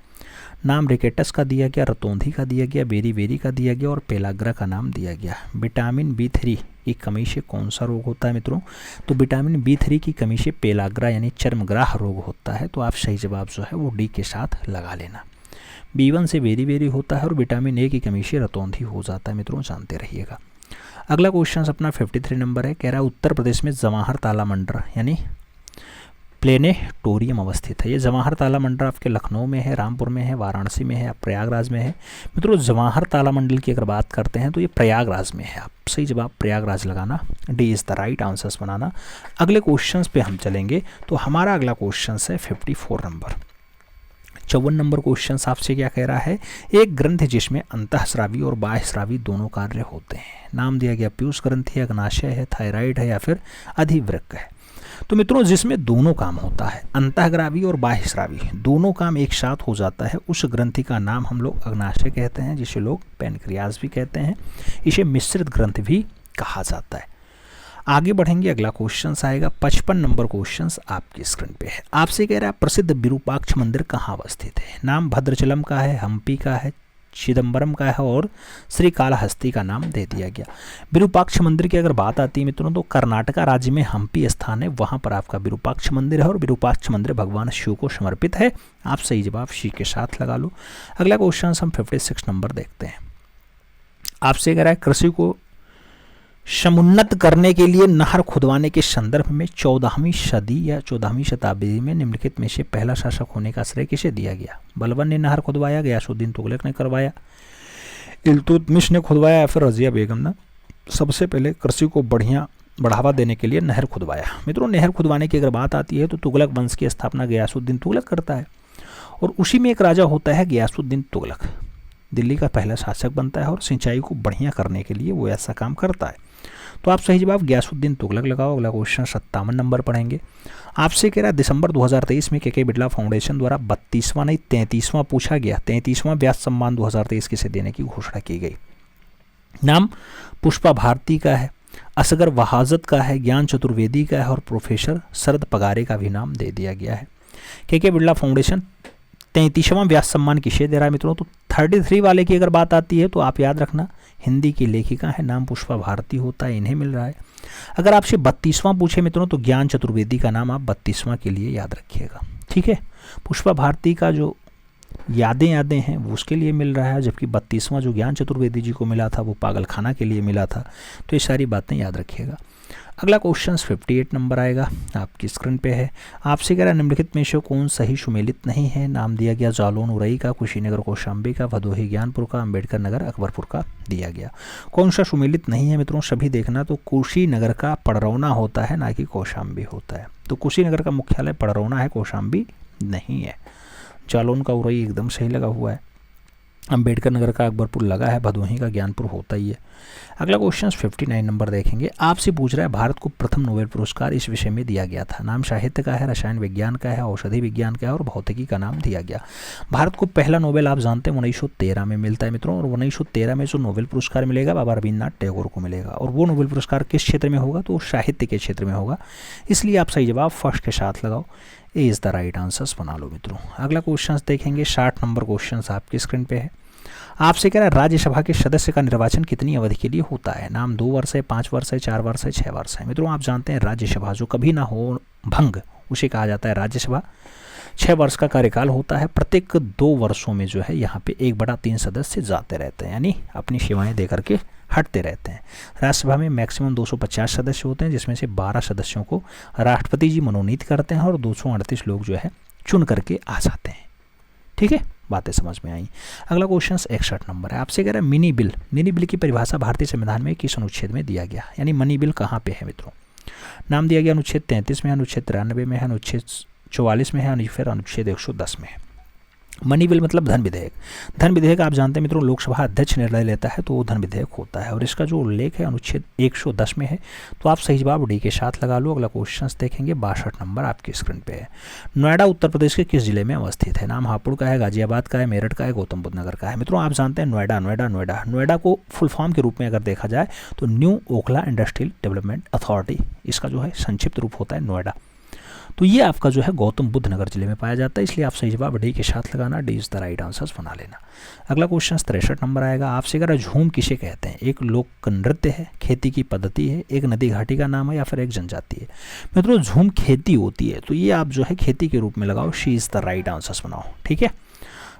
नाम रिकेटस का दिया गया, रतौंधी का दिया गया, बेरी का दिया गया और पेलाग्रा का नाम दिया गया। विटामिन B3 की कमी से कौन सा रोग होता है मित्रों, तो विटामिन B3 की कमी से पेलाग्रा यानी चर्मग्राह रोग होता है। तो आप सही जवाब जो है वो डी के साथ लगा लेना। B1 से बेरी होता है और विटामिन A की कमी से रतौंधी हो जाता है मित्रों, जानते रहिएगा। अगला क्वेश्चन अपना 53 नंबर है। कह रहा है उत्तर प्रदेश में जवाहर तालामंडर यानी प्लेनेटोरियम अवस्थित है। ये जवाहर तारामंडल आपके लखनऊ में है, रामपुर में है, वाराणसी में है, प्रयागराज में है। मित्रों जवाहर तारामंडल की अगर बात करते हैं तो ये प्रयागराज में है। आप सही जवाब प्रयागराज लगाना, D is the right answers बनाना। अगले क्वेश्चन पे हम चलेंगे। तो हमारा अगला क्वेश्चन है 54 नंबर। 54 नंबर क्वेश्चन आपसे क्या कह रहा है, एक ग्रंथि जिसमें अंतःस्रावी और बाह्यस्रावी दोनों कार्य होते हैं। नाम दिया गया पीयूष ग्रंथि है, अग्नाशय है, थायराइड है या फिर अधिवृक्क है। तो मित्रों जिसमें दोनों काम होता है, अंतःग्रावी और बाह्यस्रावी दोनों काम एक साथ हो जाता है, उस ग्रंथि का नाम हम लोग अग्नाशय कहते हैं, जिसे लोग पैनक्रियाज भी कहते हैं। इसे मिश्रित ग्रंथि भी कहा जाता है। आगे बढ़ेंगे, अगला क्वेश्चन आएगा 55 नंबर क्वेश्चन आपकी स्क्रीन पे है। आपसे कह रहा है प्रसिद्ध विरूपाक्ष मंदिर कहाँ अवस्थित है। नाम भद्रचलम का है, हम्पी का है, चिदम्बरम का है और श्रीकालाहस्ती का नाम दे दिया गया। विरूपाक्ष मंदिर की अगर बात आती है मित्रों तो कर्नाटका राज्य में हम्पी स्थान है, वहाँ पर आपका विरूपाक्ष मंदिर है और विरूपाक्ष मंदिर भगवान शिव को समर्पित है। आप सही जवाब शी के साथ लगा लो। अगला क्वेश्चन हम 56 नंबर देखते हैं। आपसे कह रहा है कृषि को समुन्नत करने के लिए नहर खुदवाने के संदर्भ में 14वीं सदी या 14वीं शताब्दी में निम्नलिखित में से पहला शासक होने का श्रेय किसे दिया गया। बलबन ने नहर खुदवाया, गयासुद्दीन तुगलक ने करवाया, इल्तुतमिश ने खुदवाया या फिर रजिया बेगम ने सबसे पहले कृषि को बढ़ावा देने के लिए नहर खुदवाया। मित्रों नहर खुदवाने की अगर बात आती है तो तुगलक वंश की स्थापना गयासुद्दीन तुगलक करता है और उसी में एक राजा होता है गयासुद्दीन तुगलक, दिल्ली का पहला शासक बनता है और सिंचाई को बढ़िया करने के लिए वो ऐसा काम करता है। तो आप सही जवाब गयासुद्दीन तुगलक लगाओ। अगला क्वेश्चन 57 नंबर पढ़ेंगे। आपसे कह रहा है दिसंबर 2023 में के बिरला फाउंडेशन द्वारा 32वां नहीं 33वां पूछा गया 33वां व्यास सम्मान 2023 किसे देने की घोषणा की गई। नाम पुष्पा भारती का है, असगर वहाजत का है, ज्ञान चतुर्वेदी का है और प्रोफेसर शरद पगारे का भी नाम दे दिया गया है। के बिरला फाउंडेशन 33वां व्यास सम्मान किसे दे रहा है मित्रों तो 33 वाले की अगर बात आती है तो आप याद रखना हिंदी की लेखिका है, नाम पुष्पा भारती होता है, इन्हें मिल रहा है। अगर आपसे 32वां पूछे मित्रों तो ज्ञान चतुर्वेदी का नाम आप 32वां के लिए याद रखिएगा। ठीक है, पुष्पा भारती का जो यादें हैं वो उसके लिए मिल रहा है, जबकि 32वां जो ज्ञान चतुर्वेदी जी को मिला था वो पागलखाना के लिए मिला था। तो ये सारी बातें याद रखिएगा। अगला क्वेश्चन 58 नंबर आएगा, आपकी स्क्रीन पे है। आपसे कह रहा है निम्नलिखित में से कौन सही सुमेलित नहीं है। नाम दिया गया जालौन उरई का, कुशीनगर कौशाम्बी का, भदोही ज्ञानपुर का, अम्बेडकर नगर अकबरपुर का दिया गया। कौन सा सुमेलित नहीं है मित्रों सभी देखना। तो कुशीनगर का पड़रौना होता है, ना कि कौशाम्बी होता है। तो कुशीनगर का मुख्यालय पड़रौना है, कौशाम्बी नहीं है। जालौन का उरई एकदम सही लगा हुआ है, अम्बेडकर नगर का अकबरपुर लगा है, भदोही का ज्ञानपुर होता ही है। अगला क्वेश्चन 59 नंबर देखेंगे। आपसे पूछ रहा है भारत को प्रथम नोबेल पुरस्कार इस विषय में दिया गया था। नाम साहित्य का है, रसायन विज्ञान का है, औषधि विज्ञान का है और भौतिकी का नाम दिया गया। भारत को पहला नोबेल आप जानते हैं 1913 में मिलता है मित्रों, और 1913 में जो नोबेल पुरस्कार मिलेगा बाबा रविन्द्रनाथ टैगोर को मिलेगा। और वो नोबेल पुरस्कार किस क्षेत्र में होगा तो साहित्य के क्षेत्र में होगा, इसलिए आप सही जवाब फर्स्ट के साथ लगाओ। A is the right answers बना लो मित्रों। अगला क्वेश्चन देखेंगे 60 नंबर क्वेश्चन आपकी स्क्रीन पे है। आपसे कह रहा है राज्यसभा के सदस्य का निर्वाचन कितनी अवधि के लिए होता है। नाम 2 वर्ष है, 5 वर्ष है, 4 वर्ष है, 6 वर्ष है। मित्रों आप जानते हैं राज्यसभा जो कभी ना हो भंग उसे कहा जाता है राज्यसभा। 6 वर्ष का कार्यकाल होता है। प्रत्येक 2 वर्षों में जो है यहाँ पे 1/3 सदस्य जाते रहते हैं, यानी अपनी सेवाएं दे करके हटते रहते हैं। राज्यसभा में मैक्सिमम 250 सदस्य होते हैं, जिसमें से 12 सदस्यों को राष्ट्रपति जी मनोनीत करते हैं और 238 लोग जो है चुन करके आ जाते हैं। ठीक है, बातें समझ में आई। अगला क्वेश्चन 61 नंबर है। आपसे कह रहा है मिनी बिल। मिनी बिल की परिभाषा भारतीय संविधान में किस अनुच्छेद में दिया गया, यानी मनी बिल कहाँ पे है मित्रों। नाम दिया गया अनुच्छेद 33 में है, अनुच्छेद 93 में है, अनुच्छेद 44 में है और फिर अनुच्छेद 110 में है। मनी बिल मतलब धन विधेयक। धन विधेयक आप जानते हैं मित्रों लोकसभा अध्यक्ष निर्णय लेता है तो वो धन विधेयक होता है, और इसका जो उल्लेख है अनुच्छेद 110 में है। तो आप सही जवाब डी के साथ लगा लो। अगला क्वेश्चन देखेंगे 62 नंबर आपकी स्क्रीन पे है। नोएडा उत्तर प्रदेश के किस जिले में अवस्थित है। नाम हापुड़ का है, गाजियाबाद का है, मेरठ का है, गौतम बुद्ध नगर का है। मित्रों आप जानते हैं नोएडा को फुल फॉर्म के रूप में अगर देखा जाए तो new Okhla industrial development authority, इसका जो है संक्षिप्त रूप होता है नोएडा। तो ये आपका जो है गौतम बुद्ध नगर जिले में पाया जाता है, इसलिए आप सही जवाब डी के साथ लगाना। D is the right answers बना लेना। अगला क्वेश्चन 63 नंबर आएगा। आपसे अगर झूम किसे कहते हैं। एक लोक नृत्य है, खेती की पद्धति है, एक नदी घाटी का नाम है या फिर एक जनजाति है। मित्रों झूम खेती होती है, तो ये आप जो है खेती के रूप में लगाओ। She is the right answers बनाओ। ठीक है,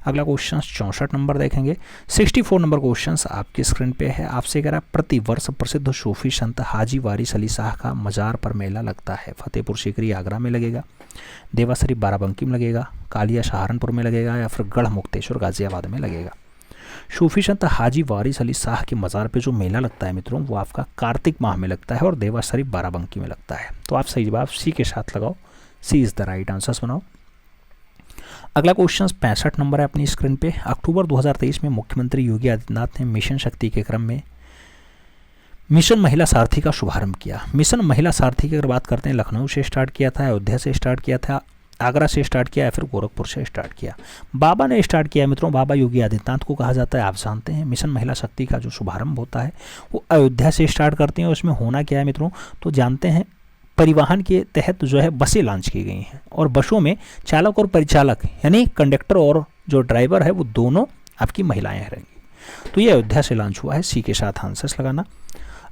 अगला क्वेश्चन 64 नंबर देखेंगे। 64 नंबर क्वेश्चन आपकी स्क्रीन पे है। आपसे कह रहा है प्रतिवर्ष प्रसिद्ध सूफी संत हाजी वारिस अली शाह का मज़ार पर मेला लगता है। फतेहपुर सीकरी आगरा में लगेगा, देवा शरीफ बाराबंकी में लगेगा, कालिया सहारनपुर में लगेगा या फिर गढ़ मुक्तेश्वर गाजियाबाद में लगेगा। सूफी संत हाजी वारिस अली शाह के मज़ार पे जो मेला लगता है मित्रों वो आपका कार्तिक माह में लगता है और देवा शरीफ बाराबंकी में लगता है। तो आप सही जवाब सी के साथ लगाओ, सी इज़ द राइट आंसर्स बनाओ। अगला क्वेश्चन 65 नंबर है अपनी स्क्रीन पे। अक्टूबर 2023 में मुख्यमंत्री योगी आदित्यनाथ ने मिशन शक्ति के क्रम में मिशन महिला सारथी का शुभारंभ किया। मिशन महिला सारथी की अगर बात करते हैं, लखनऊ से स्टार्ट किया था, अयोध्या से स्टार्ट किया था, आगरा से स्टार्ट किया या फिर गोरखपुर से स्टार्ट किया। बाबा ने स्टार्ट किया मित्रों, बाबा योगी आदित्यनाथ को कहा जाता है, आप जानते हैं। मिशन महिला शक्ति का जो शुभारंभ होता है वो अयोध्या से स्टार्ट करते हैं। उसमें होना क्या है मित्रों, तो जानते हैं परिवहन के तहत जो है बसें लॉन्च की गई हैं और बसों में चालक और परिचालक यानी कंडक्टर और जो ड्राइवर है वो दोनों आपकी महिलाएं रहेंगी। तो ये अयोध्या से लॉन्च हुआ है, सी के साथ आंसर्स लगाना।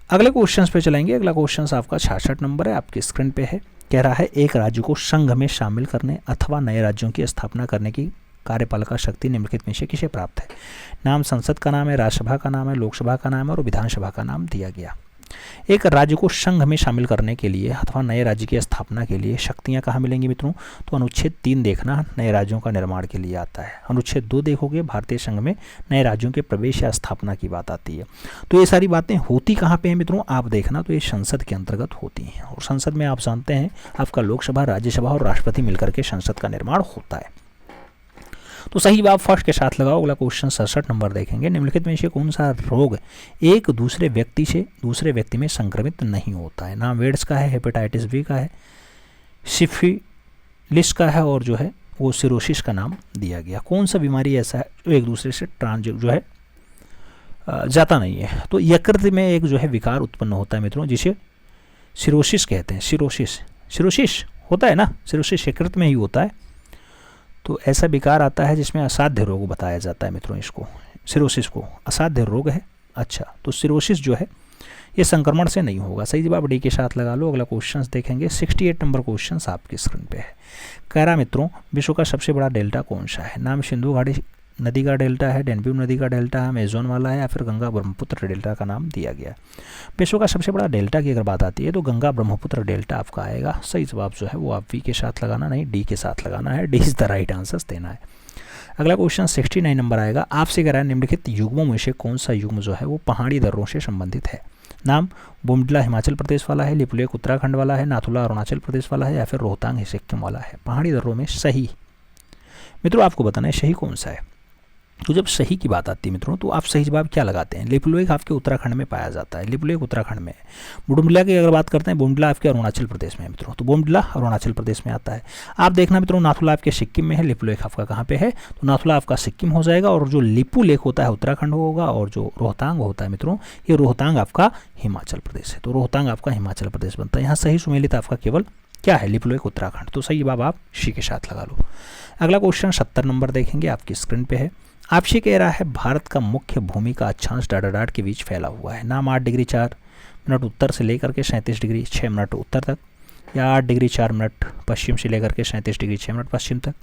अगले क्वेश्चन पे चलेंगे। अगला क्वेश्चन आपका 66 नंबर है, आपकी स्क्रीन पे है। कह रहा है एक राज्य को संघ में शामिल करने अथवा नए राज्यों की स्थापना करने की कार्यपालिका शक्ति निम्नलिखित में से किसे प्राप्त है। नाम संसद का नाम है, राज्यसभा का नाम है, लोकसभा का नाम है और विधानसभा का नाम दिया गया। एक राज्य को संघ में शामिल करने के लिए अथवा नए राज्य की स्थापना के लिए शक्तियां कहाँ मिलेंगी मित्रों, तो अनुच्छेद 3 देखना नए राज्यों का निर्माण के लिए आता है। अनुच्छेद 2 देखोगे भारतीय संघ में नए राज्यों के प्रवेश या स्थापना की बात आती है। तो ये सारी बातें होती कहाँ पे हैं मित्रों, आप देखना तो ये संसद के अंतर्गत होती हैं और संसद में आप जानते हैं आपका लोकसभा, राज्यसभा और राष्ट्रपति मिलकर के संसद का निर्माण होता है। तो सही जवाब फर्स्ट के साथ लगाओ। अगला क्वेश्चन 67 नंबर देखेंगे। निम्नलिखित में से कौन सा रोग एक दूसरे व्यक्ति से दूसरे व्यक्ति में संक्रमित नहीं होता है। नाम एड्स का है, हेपेटाइटिस बी का है, सिफिलिस का है और जो है वो सिरोसिस का नाम दिया गया। कौन सा बीमारी ऐसा है जो एक दूसरे से जो है जाता नहीं है। तो यकृत में एक जो है विकार उत्पन्न होता है मित्रों जिसे सिरोसिस कहते हैं। सिरोसिस होता है ना, सिरोसिस यकृत में ही होता है। तो ऐसा विकार आता है जिसमें असाध्य रोग बताया जाता है मित्रों, इसको सिरोसिस को असाध्य रोग है। अच्छा, तो सिरोसिस जो है ये संक्रमण से नहीं होगा। सही जवाब डी के साथ लगा लो। अगला क्वेश्चन देखेंगे। 68 नंबर क्वेश्चन आपकी स्क्रीन पे है। कह रहा मित्रों विश्व का सबसे बड़ा डेल्टा कौन सा है। नाम सिंधु घाटी नदी का डेल्टा है, डेन्यूब नदी का डेल्टा है, अमेजोन वाला है या फिर गंगा ब्रह्मपुत्र डेल्टा का नाम दिया गया। विश्व का सबसे बड़ा डेल्टा की अगर बात आती है तो गंगा ब्रह्मपुत्र डेल्टा आपका आएगा। सही जवाब जो है वो आप वी के साथ लगाना, नहीं डी के साथ लगाना है। D is the right answer देना है। अगला क्वेश्चन 69 नंबर आएगा। आपसे कह रहा है निम्नलिखित युग्मों में से कौन सा युग्म जो है वो पहाड़ी दर्रों से संबंधित है। नाम बोमडिला हिमाचल प्रदेश वाला है, लिपुलेख उत्तराखंड वाला है, नाथुला अरुणाचल प्रदेश वाला है या फिर रोहतांग सिक्किम वाला है। पहाड़ी दर्रों में सही मित्रों आपको बताना है सही कौन सा है। तो जब सही की बात आती है मित्रों तो आप सही जवाब क्या लगाते हैं। लिपुलेख आपके उत्तराखंड में पाया जाता है, लिपुलेख उत्तराखंड में। बोमडिला की अगर बात करते हैं, बोमडिला आपके अरुणाचल प्रदेश में है मित्रों, तो बोमडिला अरुणाचल प्रदेश में आता है। आप देखना मित्रों नाथुला आपके सिक्किम में है, लिपुलेख आपका कहाँ पे है, तो नाथुला आपका सिक्किम हो जाएगा और जो लिपुलेख होता है उत्तराखंड होगा और जो रोहतांग होता है मित्रों ये रोहतांग आपका हिमाचल प्रदेश है। तो रोहतांग आपका हिमाचल प्रदेश बनता है। यहाँ सही सुमेलित आपका केवल क्या है, लिपुलेख उत्तराखंड। तो सही जवाब आप सी के साथ लगा लो। अगला क्वेश्चन 70 नंबर देखेंगे, आपकी स्क्रीन पे है। आपसे कह रहा है भारत का मुख्य भूमि का अक्षांश डाटाडाट के बीच फैला हुआ है। नाम 8 डिग्री 4 मिनट उत्तर से लेकर के 37 डिग्री 6 मिनट उत्तर तक, या 8 डिग्री 4 मिनट पश्चिम से लेकर के 37 डिग्री 6 मिनट पश्चिम तक,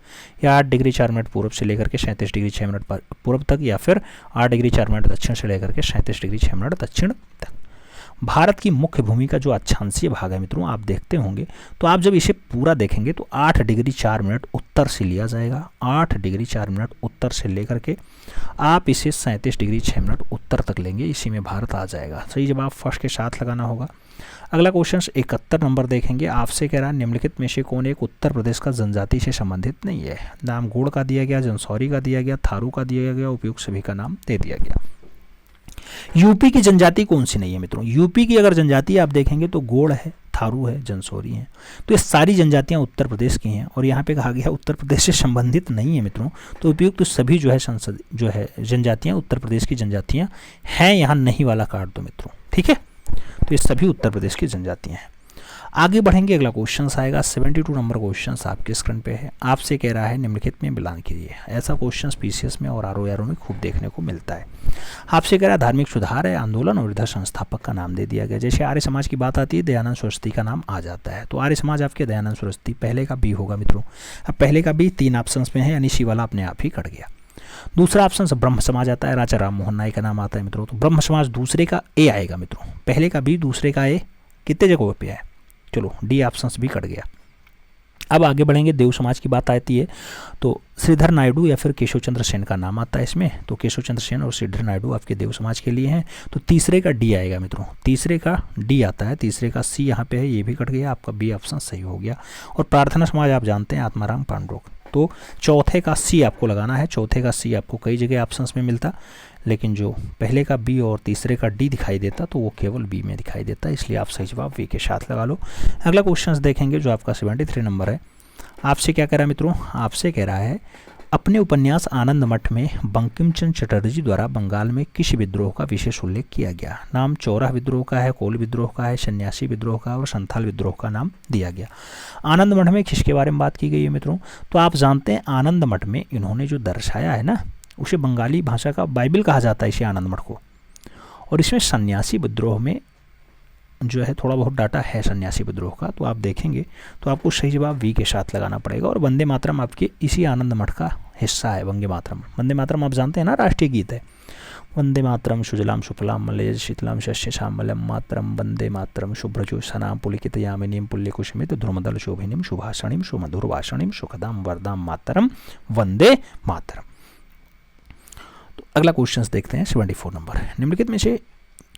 या 8 डिग्री 4 मिनट पूर्व से लेकर के 37 डिग्री 6 मिनट पूर्व तक, या फिर 8 डिग्री 4 मिनट दक्षिण से लेकर के 37 डिग्री 6 मिनट दक्षिण तक। भारत की मुख्य भूमि का जो अक्षांशीय भाग है मित्रों आप देखते होंगे, तो आप जब इसे पूरा देखेंगे तो 8 डिग्री 4 मिनट उत्तर से लिया जाएगा। 8 डिग्री 4 मिनट उत्तर से लेकर के आप इसे 37 डिग्री 6 मिनट उत्तर तक लेंगे, इसी में भारत आ जाएगा। सही जवाब फर्स्ट के साथ लगाना होगा। अगला क्वेश्चन 71 नंबर देखेंगे। आपसे कह रहा है निम्नलिखित में से कौन एक उत्तर प्रदेश का जनजाति से संबंधित नहीं है। नाम गोड़ का दिया गया, जंसौरी का दिया गया, थारू का दिया गया, उपयुक्त सभी का नाम दे दिया गया। यूपी की जनजाति कौन सी नहीं है मित्रों। यूपी की अगर जनजाति आप देखेंगे तो गोड़ है, थारू है, जंसौरी है। तो ये सारी जनजातियां उत्तर प्रदेश की हैं और यहाँ पे कहा गया उत्तर प्रदेश से संबंधित नहीं है मित्रों। तो उपयुक्त तो सभी जो है संसद जो है जनजातियां उत्तर प्रदेश की जनजातियां हैं। यहाँ नहीं वाला काट दो मित्रों, ठीक है। तो ये सभी उत्तर प्रदेश की जनजातियां हैं। आगे बढ़ेंगे, अगला क्वेश्चन आएगा 72 नंबर क्वेश्चन आपके स्क्रीन पे है। आपसे कह रहा है निम्नलिखित में मिलान कीजिए। ऐसा क्वेश्चन पीसीएस में और आरओआर में खूब देखने को मिलता है। आपसे कह रहा है धार्मिक सुधार है आंदोलन और इधर संस्थापक का नाम दे दिया गया। जैसे आर्य समाज की बात आती है दयानंद सरस्वती का नाम आ जाता है। तो आर्य समाज आपके दयानंद सरस्वती, पहले का बी होगा मित्रों। अब पहले का बी 3 ऑप्शन में है यानी सी वाला अपने आप ही कट गया। दूसरा ऑप्शन से ब्रह्म समाज आता है, राजा राम मोहन राय का नाम आता है मित्रों। तो ब्रह्म समाज दूसरे का ए आएगा मित्रों, पहले का बी दूसरे का ए कितने जगहों पे है। चलो डी ऑप्शन भी कट गया। अब आगे बढ़ेंगे, देव समाज की बात आती है तो श्रीधर नायडू या फिर केशव चंद्र सेन का नाम आता है इसमें। तो केशव चंद्र सेन और श्रीधर नायडू आपके देव समाज के लिए हैं। तो तीसरे का डी आएगा मित्रों, तीसरे का डी आता है, तीसरे का सी यहाँ पे है, ये भी कट गया, आपका बी ऑप्शन सही हो गया। और प्रार्थना समाज आप जानते हैं आत्माराम पांडुरंग। तो चौथे का सी आपको लगाना है, चौथे का सी आपको कई जगह ऑप्शंस में मिलता, लेकिन जो पहले का बी और तीसरे का डी दिखाई देता तो वो केवल बी में दिखाई देता है, इसलिए आप सही जवाब वी के साथ लगा लो। अगला क्वेश्चन देखेंगे जो आपका 73 नंबर है। आपसे क्या कह रहा है मित्रों, आपसे कह रहा है अपने उपन्यास आनंद मठ में बंकिम चंद्र चटर्जी द्वारा बंगाल में किस विद्रोह का विशेष उल्लेख किया गया। नाम चौराह विद्रोह का है, कोल विद्रोह का है, सन्यासी विद्रोह का और संथाल विद्रोह का नाम दिया गया। आनंद मठ में किसके बारे में बात की गई है मित्रों, तो आप जानते हैं आनंद मठ में इन्होंने जो दर्शाया है ना, उसे बंगाली भाषा का बाइबल कहा जाता है इसे आनंद मठ को। और इसमें सन्यासी विद्रोह में जो है थोड़ा बहुत डाटा है सन्यासी विद्रोह का, तो आप देखेंगे तो आपको सही जवाब वी के साथ लगाना पड़ेगा। और वंदे मातरम आपके इसी आनंद मठ का हिस्सा है। वंदे मातरम, वंदे मातरम आप जानते हैं ना, राष्ट्रीय गीत है। वंदे मातरम सुजलाम सुफलाम मलयज शीतलाम शस्य श्यामलम मातरम वंदे मातरम शुभ्रजोत्सनाम पुलकितयामिनीं पुल्यकुसुमित ध्रुमदल शोभिनीं सुभाषिणीं सुमधुर भाषिणीं सुखदां वरदां मातरम वंदे मातरम। तो अगला क्वेश्चन देखते हैं 74 नंबर। निम्नलिखित में से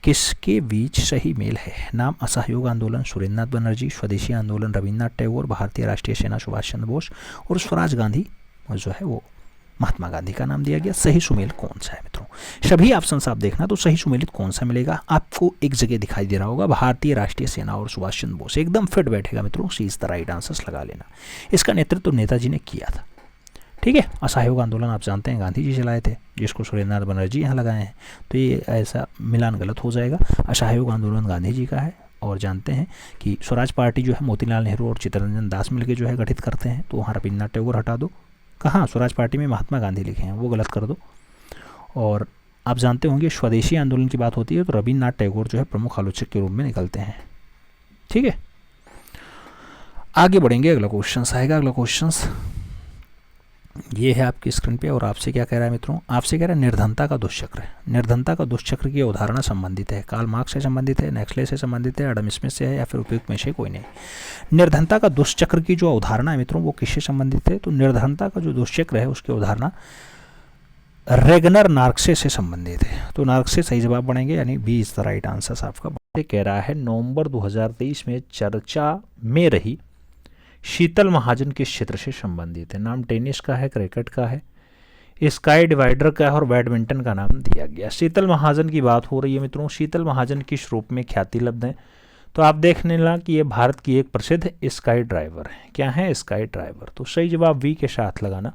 किसके बीच सही मेल है। नाम असहयोग आंदोलन सुरेंद्रनाथ बनर्जी, स्वदेशी आंदोलन रविन्द्रनाथ टैगोर, भारतीय राष्ट्रीय सेना सुभाष चंद्र बोस और स्वराज गांधी जो है वो महात्मा गांधी का नाम दिया गया। सही सुमेल कौन सा है मित्रों, सभी ऑप्शन आप देखना तो सही सुमेलित कौन सा मिलेगा आपको एक जगह दिखाई दे रहा होगा, भारतीय राष्ट्रीय सेना और सुभाष चंद्र बोस, एकदम फिट बैठेगा मित्रों। सी इज द राइट आंसर्स लगा लेना। इसका नेतृत्व नेताजी ने किया था, ठीक है। असहयोग आंदोलन आप जानते हैं गांधी जी चलाए थे, जिसको सुरेंद्रनाथ बनर्जी यहाँ लगाए हैं, तो ये ऐसा मिलान गलत हो जाएगा। असहयोग आंदोलन गांधी जी का है। और जानते हैं कि स्वराज पार्टी जो है मोतीलाल नेहरू और चित्तरंजन दास मिलकर जो है गठित करते हैं, तो वहाँ रविन्द्रनाथ टैगोर हटा दो, कहाँ स्वराज पार्टी में महात्मा गांधी लिखे हैं वो गलत कर दो। और आप जानते होंगे स्वदेशी आंदोलन की बात होती है तो रविन्द्रनाथ टैगोर जो है प्रमुख आलोचक के रूप में निकलते हैं, ठीक है। आगे बढ़ेंगे, अगला क्वेश्चन आएगा। अगला क्वेश्चन ये है आपकी स्क्रीन पे। और आपसे क्या कह रहा है मित्रों, आपसे कह रहा है निर्धनता का दुष्चक्र। निर्धनता का दुष्चक्र की अवधारणा संबंधित है, कार्ल मार्क्स से संबंधित है, नेक्सले से संबंधित है, एडम स्मिथ से है या फिर उपयुक्त में से कोई नहीं। निर्धनता का दुष्चक्र की जो अवधारणा है मित्रों वो किससे संबंधित है, तो निर्धनता का जो दुष्चक्र है उसकी अवधारणा रेगनर नार्क्से से संबंधित है। तो नार्क्से सही जवाब बनेंगे, यानी B is the right answer आपका। कह रहा है नवंबर 2023 में चर्चा में रही शीतल महाजन किस क्षेत्र से संबंधित है। नाम टेनिस का है, क्रिकेट का है, स्काई डिवाइडर का है और बैडमिंटन का नाम दिया गया। शीतल महाजन की बात हो रही है मित्रों। शीतल महाजन किस रूप में ख्याति लब्ध है, तो आप देखने लगा कि ये भारत की एक प्रसिद्ध स्काई ड्राइवर है। क्या है, स्काई ड्राइवर। तो सही जवाब वी के साथ लगाना,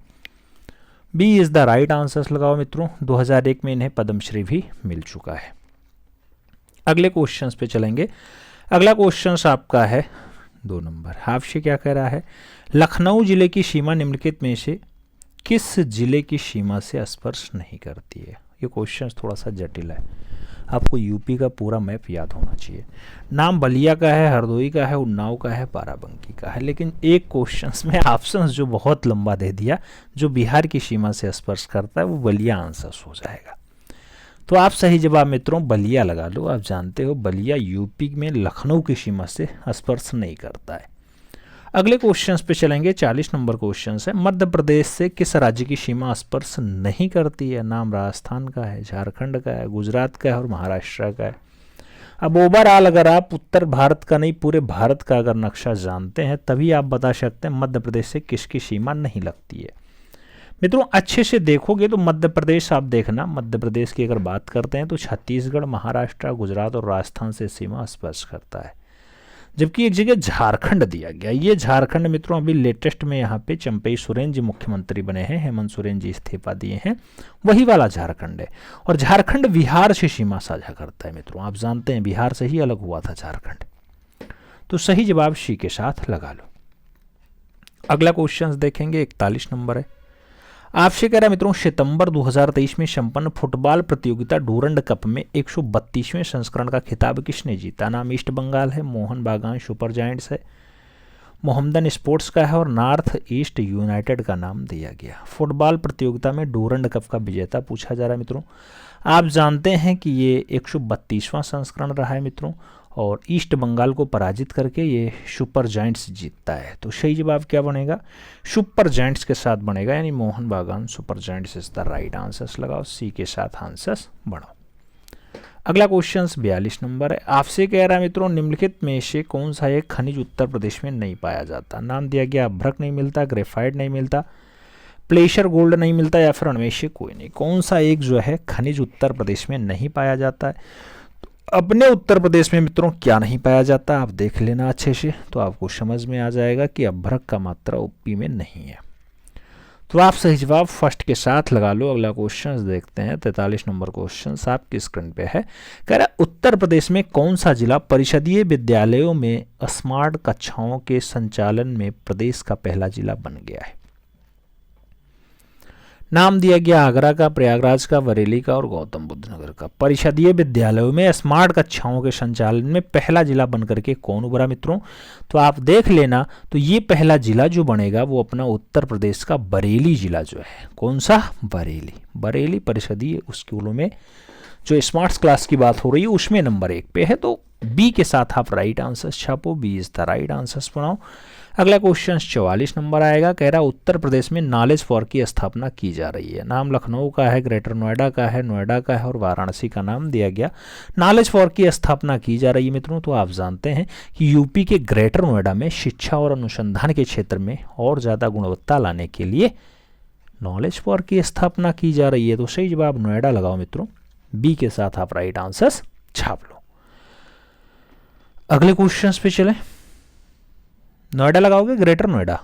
B is the right answer लगाओ मित्रों। 2001 में इन्हें पद्मश्री भी मिल चुका है। अगले क्वेश्चन पे चलेंगे। अगला क्वेश्चन आपका है 2 नंबर। आपसे क्या कह रहा है, लखनऊ जिले की सीमा निम्नलिखित में से किस जिले की सीमा से स्पर्श नहीं करती है। ये क्वेश्चन थोड़ा सा जटिल है, आपको यूपी का पूरा मैप याद होना चाहिए। नाम बलिया का है, हरदोई का है, उन्नाव का है, बाराबंकी का है। लेकिन एक क्वेश्चन में ऑप्शंस जो बहुत लंबा दे दिया, जो बिहार की सीमा से स्पर्श करता है वो बलिया आंसर हो जाएगा। तो आप सही जवाब मित्रों बलिया लगा लो। आप जानते हो बलिया यूपी में लखनऊ की सीमा से स्पर्श नहीं करता है। अगले क्वेश्चन पे चलेंगे। 40 नंबर क्वेश्चन है, मध्य प्रदेश से किस राज्य की सीमा स्पर्श नहीं करती है। नाम राजस्थान का है, झारखंड का है, गुजरात का है और महाराष्ट्र का है। अब ओवरऑल अगर आप उत्तर भारत का नहीं पूरे भारत का अगर नक्शा जानते हैं तभी आप बता सकते हैं मध्य प्रदेश से किसकी सीमा नहीं लगती है। मित्रों अच्छे से देखोगे तो मध्य प्रदेश आप देखना, मध्य प्रदेश की अगर बात करते हैं तो छत्तीसगढ़, महाराष्ट्र, गुजरात और राजस्थान से सीमा स्पर्श करता है। जबकि एक जगह झारखंड दिया गया। ये झारखंड मित्रों अभी लेटेस्ट में यहाँ पे चंपई सोरेन जी मुख्यमंत्री बने हैं, हेमंत सोरेन जी इस्तीफा दिए हैं, वही वाला झारखंड है। और झारखंड बिहार से सीमा साझा करता है मित्रों। आप जानते हैं बिहार से ही अलग हुआ था झारखंड। तो सही जवाब सी के साथ लगा लो। अगला क्वेश्चन देखेंगे, 41 नंबर है। आपसे कह रहा है मित्रों सितंबर 2023 में संपन्न फुटबॉल प्रतियोगिता डूरंड कप में 132वें संस्करण का खिताब किसने जीता। नाम ईस्ट बंगाल है, मोहन बागान सुपर जायंट्स है, मोहम्मदन स्पोर्ट्स का है और नॉर्थ ईस्ट यूनाइटेड का नाम दिया गया। फुटबॉल प्रतियोगिता में डूरंड कप का विजेता पूछा जा रहा है मित्रों। आप जानते हैं कि ये 132वां संस्करण रहा है मित्रों, और ईस्ट बंगाल को पराजित करके ये सुपर जायंट्स जीतता है। तो सही जवाब क्या बनेगा? सुपर जायंट्स के साथ बनेगा, यानी मोहन बागान super giants is the right answers लगाओ, सी के साथ आंसर्स बढ़ाओ। अगला क्वेश्चन 42 नंबर है। आपसे कह रहा है मित्रों, निम्नलिखित में से कौन सा एक खनिज उत्तर प्रदेश में नहीं पाया जाता? नाम दिया गया, अभ्रक नहीं मिलता, ग्रेफाइट नहीं मिलता, प्लेशर गोल्ड नहीं मिलता, या फिर उनमें से कोई नहीं। कौन सा एक जो है खनिज उत्तर प्रदेश में नहीं पाया जाता है? तो अपने उत्तर प्रदेश में मित्रों क्या नहीं पाया जाता, आप देख लेना अच्छे से, तो आपको समझ में आ जाएगा कि अभ्रक का मात्रा यूपी में नहीं है। तो आप सही जवाब फर्स्ट के साथ लगा लो। अगला क्वेश्चन देखते हैं, 43 नंबर क्वेश्चन आपकी स्क्रीन पे है। कह रहा है उत्तर प्रदेश में कौन सा जिला परिषदीय विद्यालयों में स्मार्ट कक्षाओं के संचालन में प्रदेश का पहला जिला बन गया है? नाम दिया गया आगरा का, प्रयागराज का, बरेली का और गौतम बुद्ध नगर का। परिषदीय विद्यालयों में स्मार्ट कक्षाओं के संचालन में पहला जिला बनकर के कौन उभरा मित्रों? तो आप देख लेना, तो ये पहला जिला जो बनेगा वो अपना उत्तर प्रदेश का बरेली जिला जो है। कौन सा? बरेली। बरेली परिषदीय स्कूलों में जो स्मार्ट क्लास की बात हो रही है उसमें नंबर 1 पे है। तो बी के साथ आप राइट आंसर छापो, B is the right answer बनाओ। अगला क्वेश्चन 44 नंबर आएगा। कह रहा उत्तर प्रदेश में नॉलेज फॉर की स्थापना की जा रही है। नाम लखनऊ का है, ग्रेटर नोएडा का है, नोएडा का है और वाराणसी का नाम दिया गया। नॉलेज फॉर की स्थापना की जा रही है मित्रों। तो आप जानते हैं कि यूपी के ग्रेटर नोएडा में शिक्षा और अनुसंधान के क्षेत्र में और ज़्यादा गुणवत्ता लाने के लिए नॉलेज फॉर की स्थापना की जा रही है। तो सही जवाब नोएडा लगाओ मित्रों, बी के साथ आप राइट आंसर्स छाप लो। अगले क्वेश्चन पे चलें। नोएडा लगाओगे, ग्रेटर नोएडा?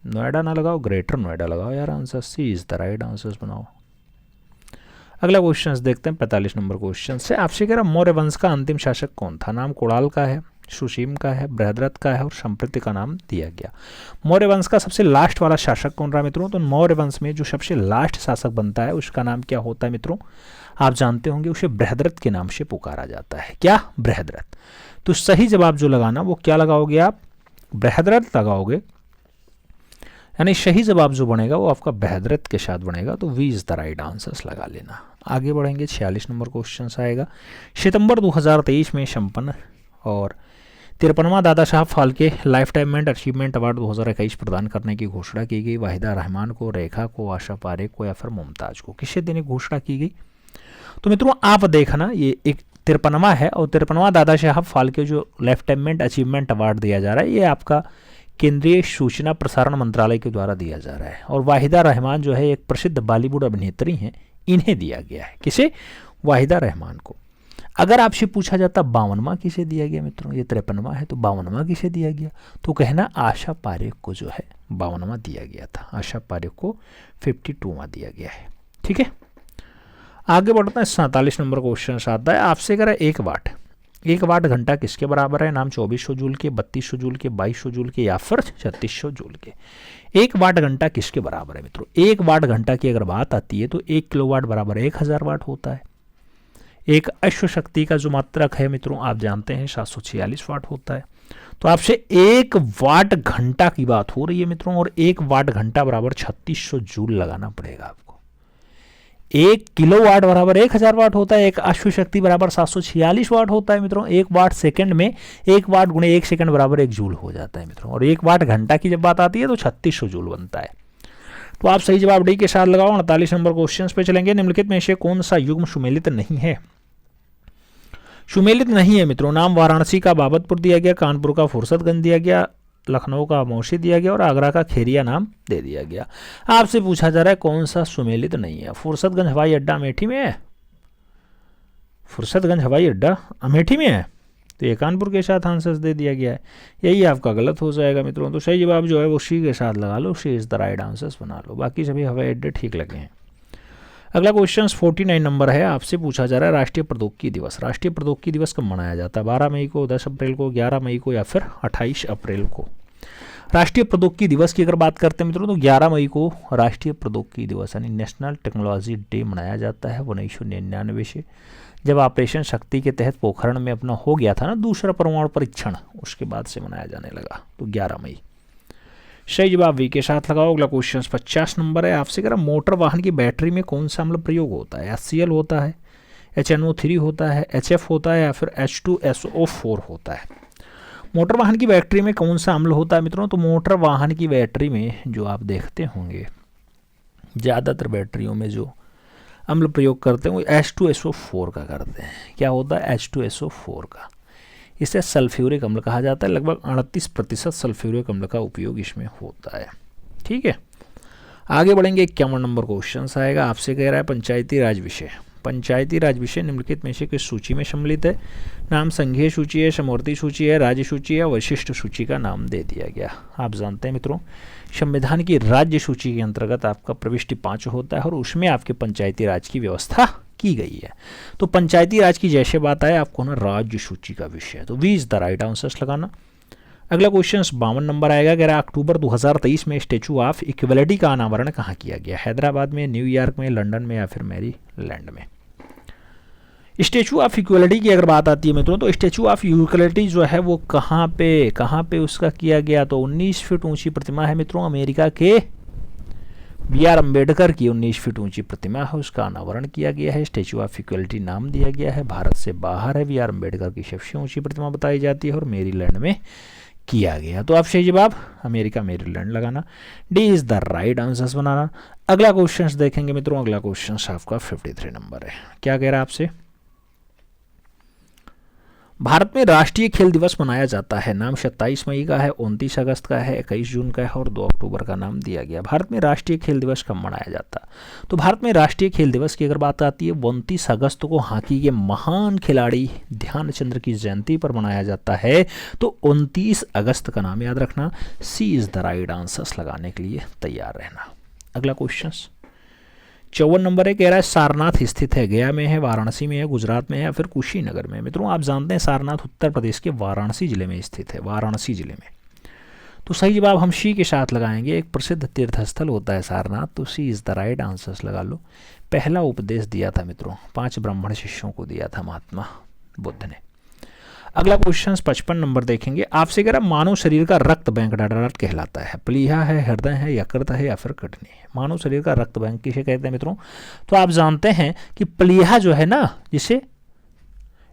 नोएडा ना लगाओ, ग्रेटर नोएडा लगाओ यार, answer C is the right answers बनाओ। अगला क्वेश्चन देखते हैं 45 नंबर क्वेश्चन से। आपसे कह रहा मौर्य वंश का अंतिम शासक कौन था? नाम कुणाल का है, सुसीम का है, बृहद्रथ का है और संप्रति का नाम दिया गया। मौर्य वंश का सबसे लास्ट वाला शासक कौन रहा मित्रों? तो मौर्य वंश में जो सबसे लास्ट शासक बनता है उसका नाम क्या होता है मित्रों? आप जानते होंगे, उसे बृहद्रथ के नाम से पुकारा जाता है। क्या? बृहद्रथ। तो सही जवाब जो लगाना वो क्या लगाओगे आप? बृहद्रथ लगाओगे, यानी सही जवाब जो बनेगा वो आपका बृहद्रथ के साथ बनेगा। तो V is the right answers लगा लेना। आगे बढ़ेंगे, 46 नंबर क्वेश्चन आएगा। सितंबर 2023 में संपन्न और 53वां Dada Saheb Phalke life time achievement award 2021 प्रदान करने की घोषणा की गई। वाहिदा रहमान को, रेखा को, आशा पारेख को या फिर मुमताज को? किसे देने की घोषणा की गई? तो मित्रों आप देखना, ये एक 53वां है और 53वां दादा साहब फाल्के जो लाइफ टाइम अचीवमेंट अवार्ड दिया जा रहा है ये आपका केंद्रीय सूचना प्रसारण मंत्रालय के द्वारा दिया जा रहा है। और वाहिदा रहमान जो है एक प्रसिद्ध बॉलीवुड अभिनेत्री हैं, इन्हें दिया गया है। किसे? वाहिदा रहमान को। अगर आपसे पूछा जाता 52वां किसे दिया गया मित्रों? ये 53वां है, तो 52वां किसे दिया गया? तो कहना आशा पारेख को जो है 52वां दिया गया था। आशा पारेख को 52वां दिया गया है। ठीक है, आगे बढ़ते हैं। 47 नंबर क्वेश्चन आता है। आपसे कह रहा है 1 वाट घंटा किसके बराबर है? नाम 2400 जूल के, 3200 जूल के, 2200 जूल के या फिर 3600 जूल के। 1 वाट घंटा किसके बराबर है मित्रों? 1 वाट घंटा की अगर बात आती है तो 1 किलोवाट बराबर 1000 वाट होता है। एक अश्व शक्ति का जो मात्रक है मित्रों आप जानते हैं 746 वाट होता है। तो आपसे 1 वाट घंटा की बात हो रही है मित्रों, और 1 वाट घंटा बराबर 3600 जूल लगाना पड़ेगा आपको। 1 किलोवाट बराबर 1000 वाट होता है। एक अश्व शक्ति बराबर 746 वाट होता है मित्रों। 1 वाट सेकंड में 1 वाट गुणे 1 सेकंड बराबर 1 जूल हो जाता है मित्रों। और 1 वाट घंटा की जब बात आती है तो 3600 जूल बनता है। तो आप सही जवाब डी के साथ लगाओ। 48 नंबर क्वेश्चन पे चलेंगे। निम्नलिखित में से कौन सा युग्म सुमेलित नहीं है? सुमेलित नहीं है मित्रों। नाम वाराणसी का बाबतपुर दिया गया, कानपुर का फुर्सतगंज दिया गया, लखनऊ का मौसी दिया गया और आगरा का खेरिया नाम दे दिया गया। आपसे पूछा जा रहा है कौन सा सुमेलित नहीं है? फुर्सतगंज हवाई अड्डा अमेठी में है। फुर्सतगंज हवाई अड्डा अमेठी में है, तो ये कानपुर के साथ आंसर दे दिया गया है। यही आपका गलत हो जाएगा मित्रों। तो सही जवाब जो है वो सी के साथ लगा लो, सी इज द राइट आंसर्स बना लो। बाकी सभी हवाई अड्डे ठीक लगे हैं। अगला क्वेश्चन 49 नंबर है। आपसे पूछा जा रहा है राष्ट्रीय प्रौद्योगिकी दिवस। राष्ट्रीय प्रौद्योगिकी दिवस कब मनाया जाता है? 12 मई को, 10 अप्रैल को, 11 मई को या फिर 28 अप्रैल को? राष्ट्रीय प्रौद्योगिकी दिवस की अगर बात करते हैं मित्रों तो 11 मई को राष्ट्रीय प्रौद्योगिकी दिवस यानी नेशनल टेक्नोलॉजी डे मनाया जाता है 1999 से, जब ऑपरेशन शक्ति के तहत पोखरण में अपना हो गया था ना दूसरा परमाणु परीक्षण, उसके बाद से मनाया जाने लगा, तो 11 मई। सही जवाब वी के साथ लगाओ। अगला क्वेश्चन 50 नंबर है आपसे, कह रहा मोटर वाहन की बैटरी में कौन सा अम्ल प्रयोग होता है? HCl होता है, HNO3 होता है, HF होता है या फिर H2SO4 होता है? मोटर वाहन की बैटरी में कौन सा अम्ल होता है मित्रों? तो मोटर वाहन की बैटरी में जो आप देखते होंगे ज़्यादातर बैटरियों में जो अम्ल प्रयोग करते हैं वो H2SO4 का करते हैं। क्या होता है? H2SO4 का। इसे सल्फ्यूरिक अम्ल कहा जाता है। लगभग 38% सल्फ्यूरिक अम्ल का उपयोग इसमें होता है। ठीक है, आगे बढ़ेंगे। 51 नंबर क्वेश्चन आएगा आपसे, कह रहा है पंचायती राज विषय। पंचायती राज विषय निम्नलिखित में से किस सूची में सम्मिलित है? नाम संघीय सूची है, समवर्ती सूची है, राज्य सूची है, वशिष्ठ सूची का नाम दे दिया गया। आप जानते हैं मित्रों संविधान की राज्य सूची के अंतर्गत आपका प्रविष्टि 5 होता है और उसमें आपके पंचायती राज की व्यवस्था की गई है। तो पंचायती राज की जैसे बात आए आपको ना राज्य सूची का विषय है, तो V is the right answers लगाना। अगला क्वेश्चन 52 नंबर आएगा, कह रहा अक्टूबर 2023 में स्टैचू ऑफ इक्वलिटी का अनावरण कहाँ किया गया? हैदराबाद में, न्यूयॉर्क में, लंदन में या फिर मैरीलैंड में? स्टैचू ऑफ इक्वलिटी की अगर बात आती है मित्रों तो स्टैचू ऑफ इक्वलिटी जो है वो कहाँ पे उसका किया गया? तो 19 फीट ऊंची प्रतिमा है मित्रों, अमेरिका के B.R. अम्बेडकर की 19 फीट ऊंची प्रतिमा है, उसका अनावरण किया गया है। स्टैचू ऑफ इक्वलिटी नाम दिया गया है। भारत से बाहर है, B.R. अम्बेडकर की सबसे ऊंची प्रतिमा बताई जाती है और मेरीलैंड में किया गया। तो आप सही जवाब अमेरिका मेरीलैंड लगाना, D is the right answers बनाना। अगला क्वेश्चन देखेंगे मित्रों। अगला क्वेश्चन आपका 53 नंबर है। क्या कह रहा है आपसे? भारत में राष्ट्रीय खेल दिवस मनाया जाता है। नाम 27 मई का है, 29 अगस्त का है, 21 जून का है और 2 अक्टूबर का नाम दिया गया। भारत में राष्ट्रीय खेल दिवस कब मनाया जाता है? तो भारत में राष्ट्रीय खेल दिवस की अगर बात आती है 29 अगस्त को हॉकी के महान खिलाड़ी ध्यानचंद्र की जयंती पर मनाया जाता है। तो 29 अगस्त का नाम याद रखना। सी इज द राइट आंसर्स लगाने के लिए तैयार रहना। अगला क्वेश्चन 54 नंबर है, कह रहा है सारनाथ स्थित है, गया में है, वाराणसी में है, गुजरात में है या फिर कुशीनगर में? मित्रों आप जानते हैं सारनाथ उत्तर प्रदेश के वाराणसी जिले में स्थित है, वाराणसी जिले में। तो सही जवाब हम सी के साथ लगाएंगे। एक प्रसिद्ध तीर्थस्थल होता है सारनाथ, तो सी इज द राइट आंसर्स लगा लो। पहला उपदेश दिया था मित्रों 5 ब्राह्मण शिष्यों को दिया था महात्मा बुद्ध ने। अगला क्वेश्चन 55 नंबर देखेंगे आपसे, कह रहा मानव शरीर का रक्त बैंक डायरेक्ट कहलाता है? प्लीहा है, हृदय है, यकृत है या फिर किडनी है? मानव शरीर का रक्त बैंक किसे कहते हैं मित्रों? तो आप जानते हैं कि प्लीहा जो है ना, जिसे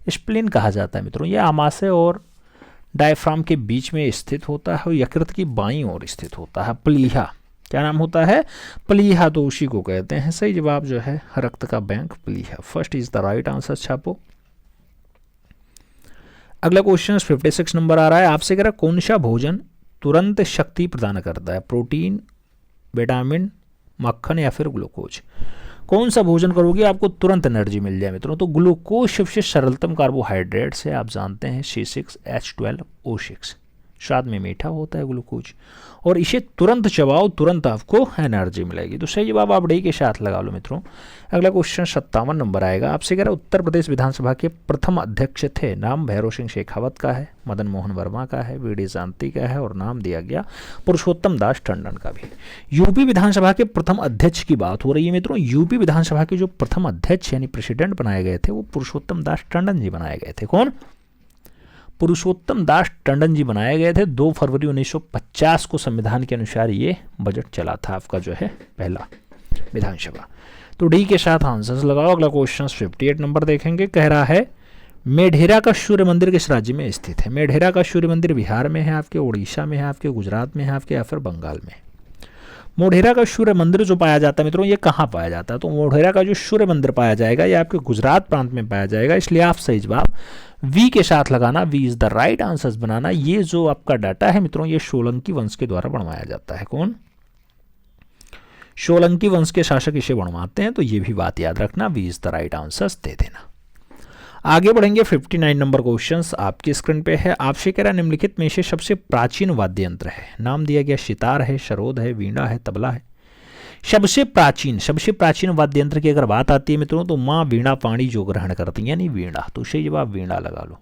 स्प्लीन कहा जाता है मित्रों, यह आमाशय और डायफ्राम के बीच में स्थित होता है और यकृत की बाईं ओर स्थित होता है। प्लीहा क्या नाम होता है? प्लीहा, तो उसी को कहते हैं। सही जवाब जो है रक्त का बैंक प्लीहा, first is the right answer छापो। अगला क्वेश्चन 56 नंबर आ रहा है आपसे, कह रहा कौन सा भोजन तुरंत शक्ति प्रदान करता है? प्रोटीन, विटामिन, मक्खन या फिर ग्लूकोज? कौन सा भोजन करोगे आपको तुरंत एनर्जी मिल जाए मित्रों? तो ग्लूकोज सबसे सरलतम कार्बोहाइड्रेट है, आप जानते हैं C6H12O6, स्वाद में मीठा होता है ग्लूकोज और इसे तुरंत चबाओ, तुरंत आपको एनर्जी मिलेगी। तो सही जवाब आप डी के साथ लगा लो मित्रों। अगला क्वेश्चन 57 नंबर आएगा आपसे, कह रहा उत्तर प्रदेश विधानसभा के प्रथम अध्यक्ष थे। नाम भैरव सिंह शेखावत का है, मदन मोहन वर्मा का है, वी डी शांति का है और नाम दिया गया पुरुषोत्तम दास टंडन का भी। यूपी विधानसभा के प्रथम अध्यक्ष की बात हो रही है मित्रों। यूपी विधानसभा के जो प्रथम अध्यक्ष यानी प्रेसिडेंट बनाए गए थे वो पुरुषोत्तम दास टंडन जी बनाए गए थे। कौन? पुरुषोत्तम दास टंडन जी बनाए गए थे। 2 फरवरी 1950 को संविधान के अनुसार ये बजट चला था आपका जो है पहला विधानसभा। तो डी के साथ आंसर्स लगाओ। अगला क्वेश्चन 58 नंबर देखेंगे, कह रहा है मेढेरा का सूर्य मंदिर किस राज्य में स्थित है? मेढेरा का सूर्य मंदिर बिहार में है आपके, उड़ीसा में है आपके, गुजरात में है आपके या फिर बंगाल में? मोढेरा का सूर्य मंदिर जो पाया जाता है मित्रों ये कहाँ पाया जाता है? तो मोढेरा का जो सूर्य मंदिर पाया जाएगा ये आपके गुजरात प्रांत में पाया जाएगा, इसलिए आप सही जवाब वी के साथ लगाना, we is the right answers बनाना। ये जो आपका डाटा है मित्रों ये सोलंकी वंश के द्वारा बनवाया जाता है। कौन? सोलंकी वंश के शासक इसे बनवाते हैं, तो ये भी बात याद रखना, B is the right answers दे देना। आगे बढ़ेंगे 59 नंबर क्वेश्चंस आपकी स्क्रीन पे है आपसे, कह रहा निम्नलिखित में से सबसे प्राचीन वाद्य यंत्र है? नाम दिया गया सितार है, सरोद है, वीणा है, तबला है। सबसे प्राचीन वाद्य यंत्र की अगर बात आती है मित्रों तो माँ वीणा पाणी जो ग्रहण करती है यानी वीणा, तो सही जवाब वीणा लगा लो।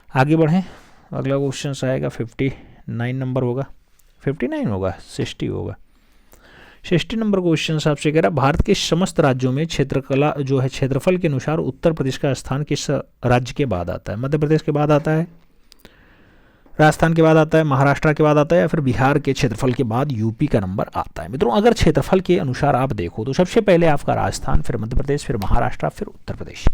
आगे बढ़ें। अगला क्वेश्चन आएगा 59 59 नंबर होगा, 59 होगा, 60 होगा। 60 नंबर क्वेश्चन आपसे कह रहा है भारत के समस्त राज्यों में क्षेत्रकला जो है क्षेत्रफल के अनुसार उत्तर प्रदेश का स्थान किस राज्य के बाद आता है? मध्य प्रदेश के बाद आता है, राजस्थान के बाद आता है, महाराष्ट्र के बाद आता है, या फिर बिहार के क्षेत्रफल के बाद यूपी का नंबर आता है? मित्रों अगर क्षेत्रफल के अनुसार आप देखो तो सबसे पहले आपका राजस्थान, फिर मध्य प्रदेश, फिर महाराष्ट्र, फिर उत्तर प्रदेश।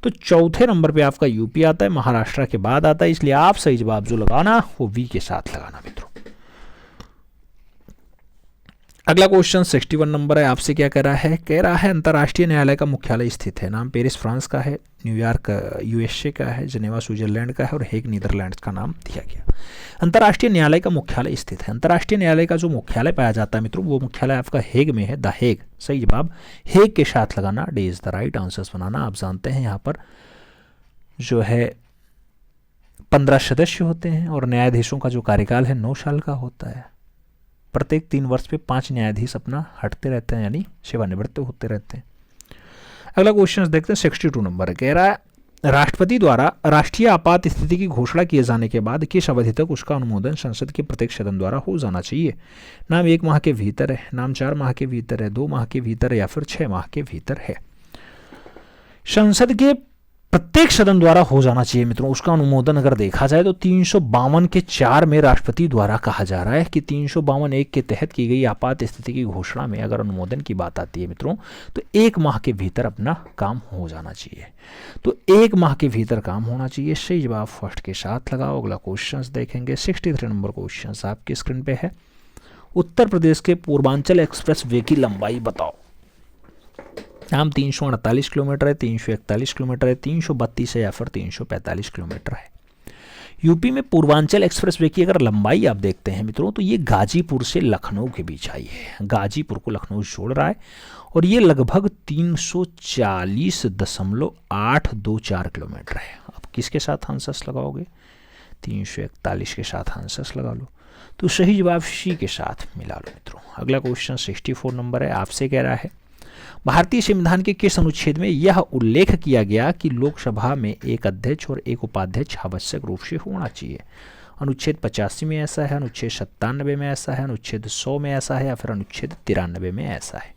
तो चौथे नंबर पे आपका यूपी आता है, महाराष्ट्र के बाद आता है, इसलिए आप सही जवाब जो लगाना वो वी के साथ लगाना मित्रों। अगला क्वेश्चन 61 नंबर है, आपसे क्या कह रहा है अंतर्राष्ट्रीय न्यायालय का मुख्यालय स्थित है। नाम पेरिस फ्रांस का है, न्यूयॉर्क यूएसए का है, जेनेवा स्विट्जरलैंड का है और हेग नीदरलैंड्स का नाम दिया गया। अंतर्राष्ट्रीय न्यायालय का मुख्यालय स्थित है। अंतर्राष्ट्रीय न्यायालय का जो मुख्यालय पाया जाता है मित्रों वो मुख्यालय आपका हेग में है, द हेग। सही जवाब हेग के साथ लगाना, D is the right answers बनाना। आप जानते हैं यहाँ पर जो है 15 सदस्य होते हैं और न्यायाधीशों का जो कार्यकाल है 9 साल का होता है। प्रत्येक 3 वर्ष पे 5 न्यायाधीश अपना हटते रहते हैं, यानी सेवानिवृत्त होते रहते हैं। अगला क्वेश्चन देखते हैं 62 नंबर, कह रहा है राष्ट्रपति द्वारा राष्ट्रीय आपात स्थिति की घोषणा किए जाने के बाद किस अवधि तक उसका अनुमोदन संसद के प्रत्येक सदन द्वारा हो जाना चाहिए? नाम 1 माह के भीतर है, नाम 4 माह के भीतर है, 2 माह के भीतर है, या फिर 6 माह के भीतर है? संसद के प्रत्येक सदन द्वारा हो जाना चाहिए मित्रों। उसका अनुमोदन अगर देखा जाए तो 352 के 4 में राष्ट्रपति द्वारा कहा जा रहा है कि 352(1) के तहत की गई आपात स्थिति की घोषणा में अगर अनुमोदन की बात आती है मित्रों तो 1 माह के भीतर अपना काम हो जाना चाहिए। तो 1 माह के भीतर काम होना चाहिए। सही जवाब फर्स्ट के साथ लगाओ। अगला क्वेश्चन देखेंगे 63 नंबर क्वेश्चन आपकी स्क्रीन पे है। उत्तर प्रदेश के पूर्वांचल एक्सप्रेस वे की लंबाई बताओ। नाम 348 किलोमीटर है, 341 किलोमीटर है, 332 है, या फिर 345 किलोमीटर है? यूपी में पूर्वांचल एक्सप्रेसवे की अगर लंबाई आप देखते हैं मित्रों तो ये गाजीपुर से लखनऊ के बीच आई है। गाजीपुर को लखनऊ जोड़ रहा है और ये लगभग 340.824 किलोमीटर है। अब किसके साथ आंसर्स लगाओगे? 341 के साथ आंसर्स लगा लो। तो सही जवाब सी के साथ मिला लो मित्रों। अगला क्वेश्चन 64 नंबर है, आपसे कह रहा है भारतीय संविधान के किस अनुच्छेद में यह उल्लेख किया गया कि लोकसभा में एक अध्यक्ष और एक उपाध्यक्ष आवश्यक रूप से होना चाहिए? अनुच्छेद 85 में ऐसा है, अनुच्छेद 97 में ऐसा है, अनुच्छेद 100 में ऐसा है, या फिर अनुच्छेद 93 में ऐसा है?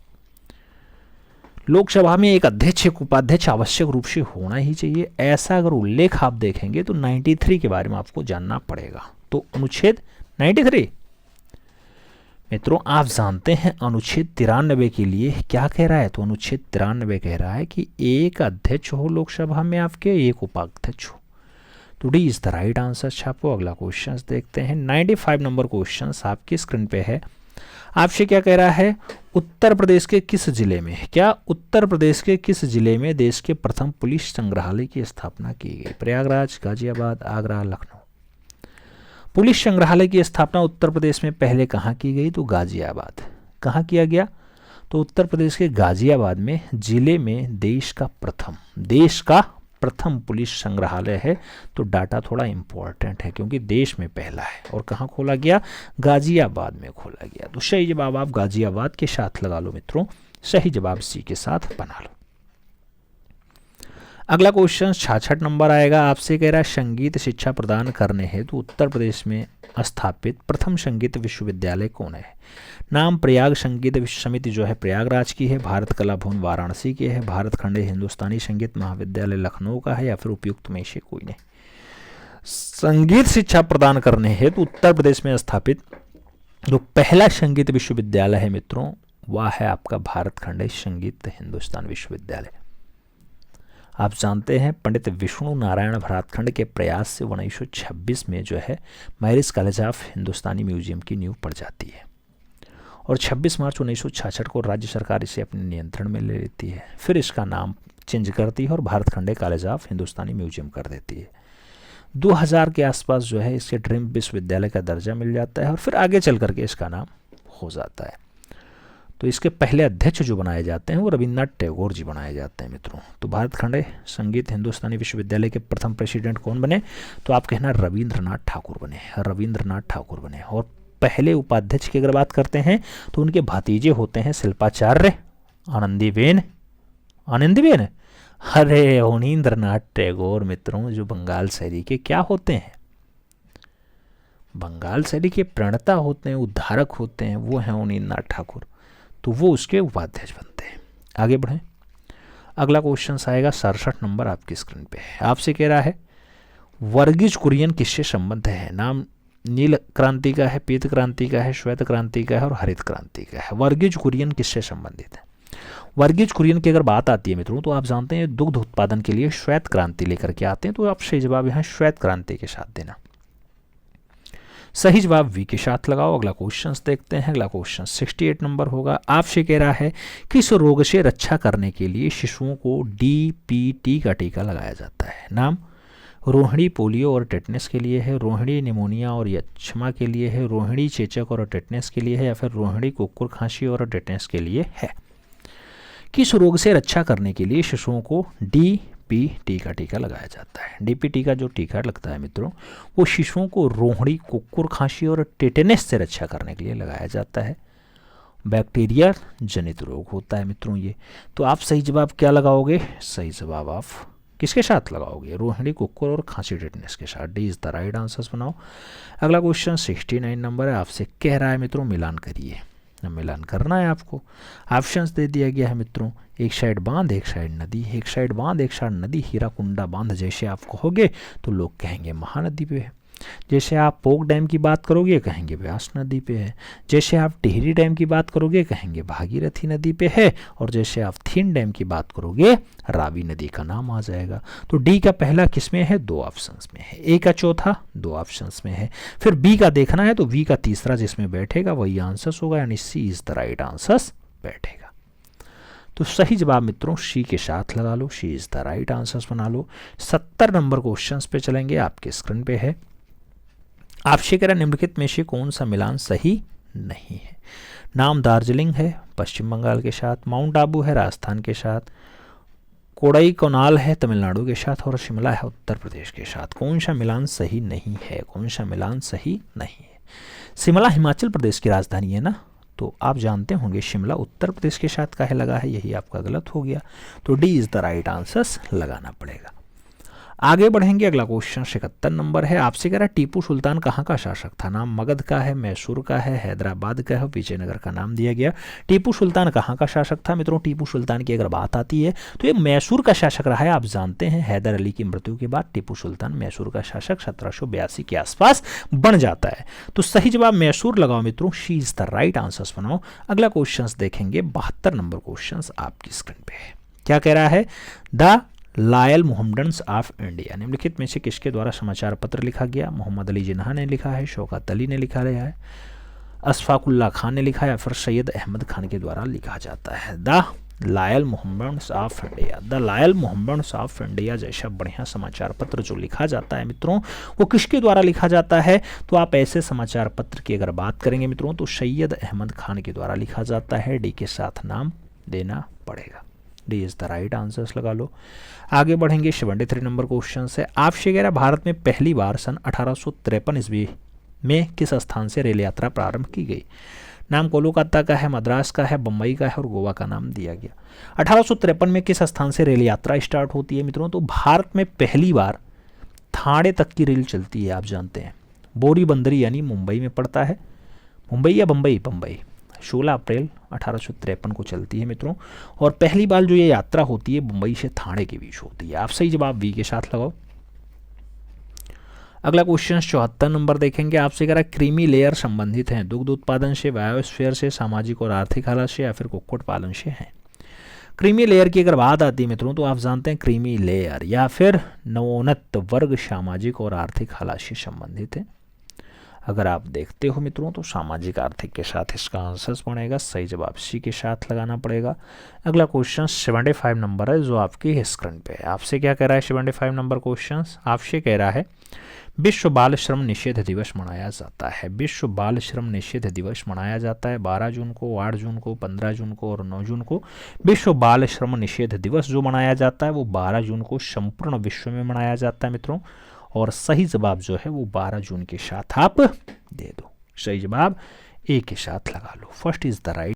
लोकसभा में एक अध्यक्ष एक उपाध्यक्ष आवश्यक रूप से होना ही चाहिए, ऐसा अगर उल्लेख आप देखेंगे तो 93 के बारे में आपको जानना पड़ेगा। तो अनुच्छेद 93 मित्रों आप जानते हैं अनुच्छेद 93 के लिए क्या कह रहा है? तो अनुच्छेद 93 कह रहा है कि एक अध्यक्ष हो लोकसभा में आपके, एक उपाध्यक्ष हो। तो D is the right answer छापो। अगला क्वेश्चन देखते हैं 95 नंबर क्वेश्चन आपकी स्क्रीन पे है। आपसे क्या कह रहा है उत्तर प्रदेश के किस जिले में, क्या उत्तर प्रदेश के किस जिले में देश के प्रथम पुलिस संग्रहालय की स्थापना की गई? प्रयागराज, गाजियाबाद, आगरा, लखनऊ? पुलिस संग्रहालय की स्थापना उत्तर प्रदेश में पहले कहाँ की गई? तो गाजियाबाद। कहाँ किया गया? तो उत्तर प्रदेश के गाजियाबाद में जिले में देश का प्रथम पुलिस संग्रहालय है। तो डाटा थोड़ा इंपॉर्टेंट है क्योंकि देश में पहला है। और कहाँ खोला गया? गाजियाबाद में खोला गया। तो सही जवाब आप गाजियाबाद के साथ लगा लो मित्रों। सही जवाब सी के साथ बना लो। अगला क्वेश्चन 66 नंबर आएगा, आपसे कह रहा है संगीत शिक्षा प्रदान करने हेतु तो उत्तर प्रदेश में स्थापित प्रथम संगीत विश्वविद्यालय कौन है? नाम प्रयाग संगीत विश्व समिति जो है प्रयागराज की है, भारत कला भवन वाराणसी की है, भारत खंड हिंदुस्तानी संगीत महाविद्यालय लखनऊ का है, या फिर उपयुक्त में से कोई नहीं? संगीत शिक्षा प्रदान करने हेतु तो उत्तर प्रदेश में स्थापित जो पहला संगीत विश्वविद्यालय है मित्रों वह है आपका भारत खंड संगीत हिंदुस्तान विश्वविद्यालय। आप जानते हैं पंडित विष्णु नारायण भरातखंड के प्रयास से 1926 में जो है marriage college of Hindustani museum की नींव पड़ जाती है और 26 मार्च 1966 को राज्य सरकार इसे अपने नियंत्रण में ले लेती है। फिर इसका नाम चेंज करती है और भारत खंडे कॉलेज ऑफ हिंदुस्तानी म्यूजियम कर देती है। 2000 के आसपास जो है इसे ड्रीम विश्वविद्यालय का दर्जा मिल जाता है और फिर आगे चल करके इसका नाम हो जाता है। तो इसके पहले अध्यक्ष जो बनाए जाते हैं वो रविन्द्रनाथ टैगोर जी बनाए जाते हैं मित्रों। तो भारत खंडे संगीत हिंदुस्तानी विश्वविद्यालय के प्रथम प्रेसिडेंट कौन बने? तो आप कहना रविंद्रनाथ ठाकुर बने, रविंद्रनाथ ठाकुर बने। और पहले उपाध्यक्ष की अगर बात करते हैं तो उनके भतीजे होते हैं शिल्पाचार्य, आनंदीबेन, अरे अवनींद्रनाथ टैगोर मित्रों जो बंगाल शैली के क्या होते हैं? बंगाल शैली के प्रणेता होते हैं, उद्धारक होते हैं, वो हैं अवनींद्रनाथ ठाकुर, तो वो उसके उपाध्यक्ष बनते हैं। आगे बढ़ें, अगला क्वेश्चन आएगा 67 नंबर आपकी स्क्रीन पे है। आपसे कह रहा है वर्गीज कुरियन किससे संबंध है? नाम नील क्रांति का है, पीत क्रांति का है, श्वेत क्रांति का है और हरित क्रांति का है। वर्गीज कुरियन किससे संबंधित है? वर्गीज कुरियन की अगर बात आती है मित्रों, तो आप जानते हैं दुग्ध उत्पादन के लिए श्वेत क्रांति लेकर के आते हैं, तो आप सही जवाब यहाँ श्वेत क्रांति के साथ देना। सही जवाब वी के साथ लगाओ। अगला क्वेश्चन देखते हैं। अगला क्वेश्चन 68 नंबर होगा। आपसे कह रहा है किस रोग से रक्षा करने के लिए शिशुओं को DPT का टीका लगाया जाता है? नाम रोहिणी पोलियो और टेटनस के लिए है, रोहिणी निमोनिया और यक्ष्मा के लिए है, रोहिणी चेचक और टेटनस के लिए है, या फिर रोहिणी कुक्कुर खांसी और टेटनस के लिए है। किस रोग से रक्षा करने के लिए शिशुओं को DPT का टीका लगाया जाता है? DPT का जो टीका लगता है मित्रों, वो शिशुओं को रोहिणी, कुक्कुर खांसी और टेटनस से रक्षा करने के लिए लगाया जाता है। बैक्टीरिया जनित रोग होता है मित्रों ये। तो आप सही जवाब क्या लगाओगे? सही जवाब आप किसके साथ लगाओगे? रोहिणी, कुक्कुर और खांसी टेटनस के साथ। D is the right answers बनाओ। अगला क्वेश्चन 69 नंबर है। आपसे कह रहा है मित्रों मिलान करिए। मिलान करना है आपको। ऑप्शंस दे दिया गया है मित्रों, एक साइड बांध एक साइड नदी, एक साइड बांध एक साइड नदी, हीराकुंडा बांध जैसे आप कहोगे तो लोग कहेंगे महानदी पे है। जैसे आप पोक डैम की बात करोगे कहेंगे व्यास नदी पे है। जैसे आप टिहरी डैम की बात करोगे कहेंगे भागीरथी नदी पे है। और जैसे आप थीन डैम की बात करोगे रावी नदी का नाम आ जाएगा। तो डी का पहला किस में है? 2 ऑप्शंस में है। ए का चौथा 2 ऑप्शंस में है। फिर बी का देखना है तो बी का तीसरा जिसमें बैठेगा वही आंसर्स होगा, यानी सी इज द राइट आंसर्स बैठेगा। तो सही जवाब मित्रों सी के साथ लगा लो, सी इज द राइट आंसर्स बना लो। 70 नंबर क्वेश्चन पे चलेंगे, आपके स्क्रीन पे है। आपसे कह रहा निम्नलिखित में से कौन सा मिलान सही नहीं है? नाम दार्जिलिंग है पश्चिम बंगाल के साथ, माउंट आबू है राजस्थान के साथ, कोडाई कोनाल है तमिलनाडु के साथ, और शिमला है उत्तर प्रदेश के साथ। कौन सा मिलान सही नहीं है? कौन सा मिलान सही नहीं है? शिमला हिमाचल प्रदेश की राजधानी है ना, तो आप जानते होंगे शिमला उत्तर प्रदेश के साथ काहे लगा है, यही आपका गलत हो गया। तो D is the right answers लगाना पड़ेगा। आगे बढ़ेंगे। अगला क्वेश्चन 71 नंबर है। आपसे कह रहा है टीपू सुल्तान कहाँ का शासक था? नाम मगध का है, मैसूर का है, हैदराबाद का है, विजयनगर का नाम दिया गया। टीपू सुल्तान कहाँ का शासक था मित्रों? टीपू सुल्तान की अगर बात आती है तो ये मैसूर का शासक रहा है। आप जानते हैं हैदर अली की मृत्यु के बाद टीपू सुल्तान मैसूर का शासक 1782 के आसपास बन जाता है। तो सही जवाब मैसूर लगाओ मित्रों, she is the right answers बनाओ। अगला क्वेश्चन देखेंगे 72 नंबर क्वेश्चन आपकी स्क्रीन पे है। क्या कह रहा है? The Lyell Mohammedans of India निम्नलिखित में से किसके द्वारा समाचार पत्र लिखा गया? मोहम्मद अली जिन्ना ने लिखा है, शौकत अली ने लिखा है, अशफाकुल्ला खान ने लिखा है, या फिर सैयद अहमद खान के द्वारा लिखा जाता है? The Lyell Mohammedans of India. The Lyell Mohammedans of India जैसा बढ़िया समाचार पत्र जो लिखा जाता है मित्रों, वो किसके द्वारा लिखा जाता है? तो आप ऐसे समाचार पत्र की अगर बात करेंगे मित्रों तो सैयद अहमद खान के द्वारा लिखा जाता है। डी के साथ नाम देना पड़ेगा। D is the right answers लगा लो। आगे बढ़ेंगे 73 नंबर क्वेश्चन से। आपसे कह रहा भारत में पहली बार सन 1853 ईस्वी में किस स्थान से रेल यात्रा प्रारंभ की गई? नाम कोलकाता का है, मद्रास का है, बम्बई का है और गोवा का नाम दिया गया। 1853 में किस स्थान से रेल यात्रा स्टार्ट होती है मित्रों? तो भारत में पहली बार थाने तक की रेल चलती है। आप जानते हैं बोरी बंदरी यानी मुंबई में पड़ता है, मुंबई या बम्बई? बम्बई। 16 अप्रैल 1853 को चलती है मित्रों। और पहली बार जो ये यात्रा होती है मुंबई से थाने के बीच होती है। आप सही जवाब बी के साथ लगाओ। अगला क्वेश्चन 74 नंबर देखेंगे। आपसे कह रहा है क्रीमी लेयर संबंधित हैं दुग्ध उत्पादन से, बायोस्फीयर से, सामाजिक और आर्थिक हालत से, या फिर कुक्कुट पालन से हैं? क्रीमी लेयर की अगर बात आती है मित्रों तो आप जानते हैं क्रीमी लेयर या फिर नवोन्नत वर्ग सामाजिक और आर्थिक हालत से संबंधित है। अगर आप देखते हो मित्रों तो सामाजिक आर्थिक के साथ इसका आंसर बनेगा। सही जवाब सी के साथ लगाना पड़ेगा। अगला क्वेश्चन 75 नंबर है जो आपकी स्क्रीन पे है। आपसे क्या कह रहा है 75 नंबर क्वेश्चन? आपसे कह रहा है विश्व बाल श्रम निषेध दिवस मनाया जाता है। विश्व बाल श्रम निषेध दिवस मनाया जाता है 12 जून को, 8 जून को, 15 जून को और 9 जून को। विश्व बाल श्रम निषेध दिवस जो मनाया जाता है वो 12 जून को संपूर्ण विश्व में मनाया जाता है मित्रों। और सही जवाब जो है वो 12 जून के साथ आप दे दो। सही जवाब ए के साथ लगा लो। First is the right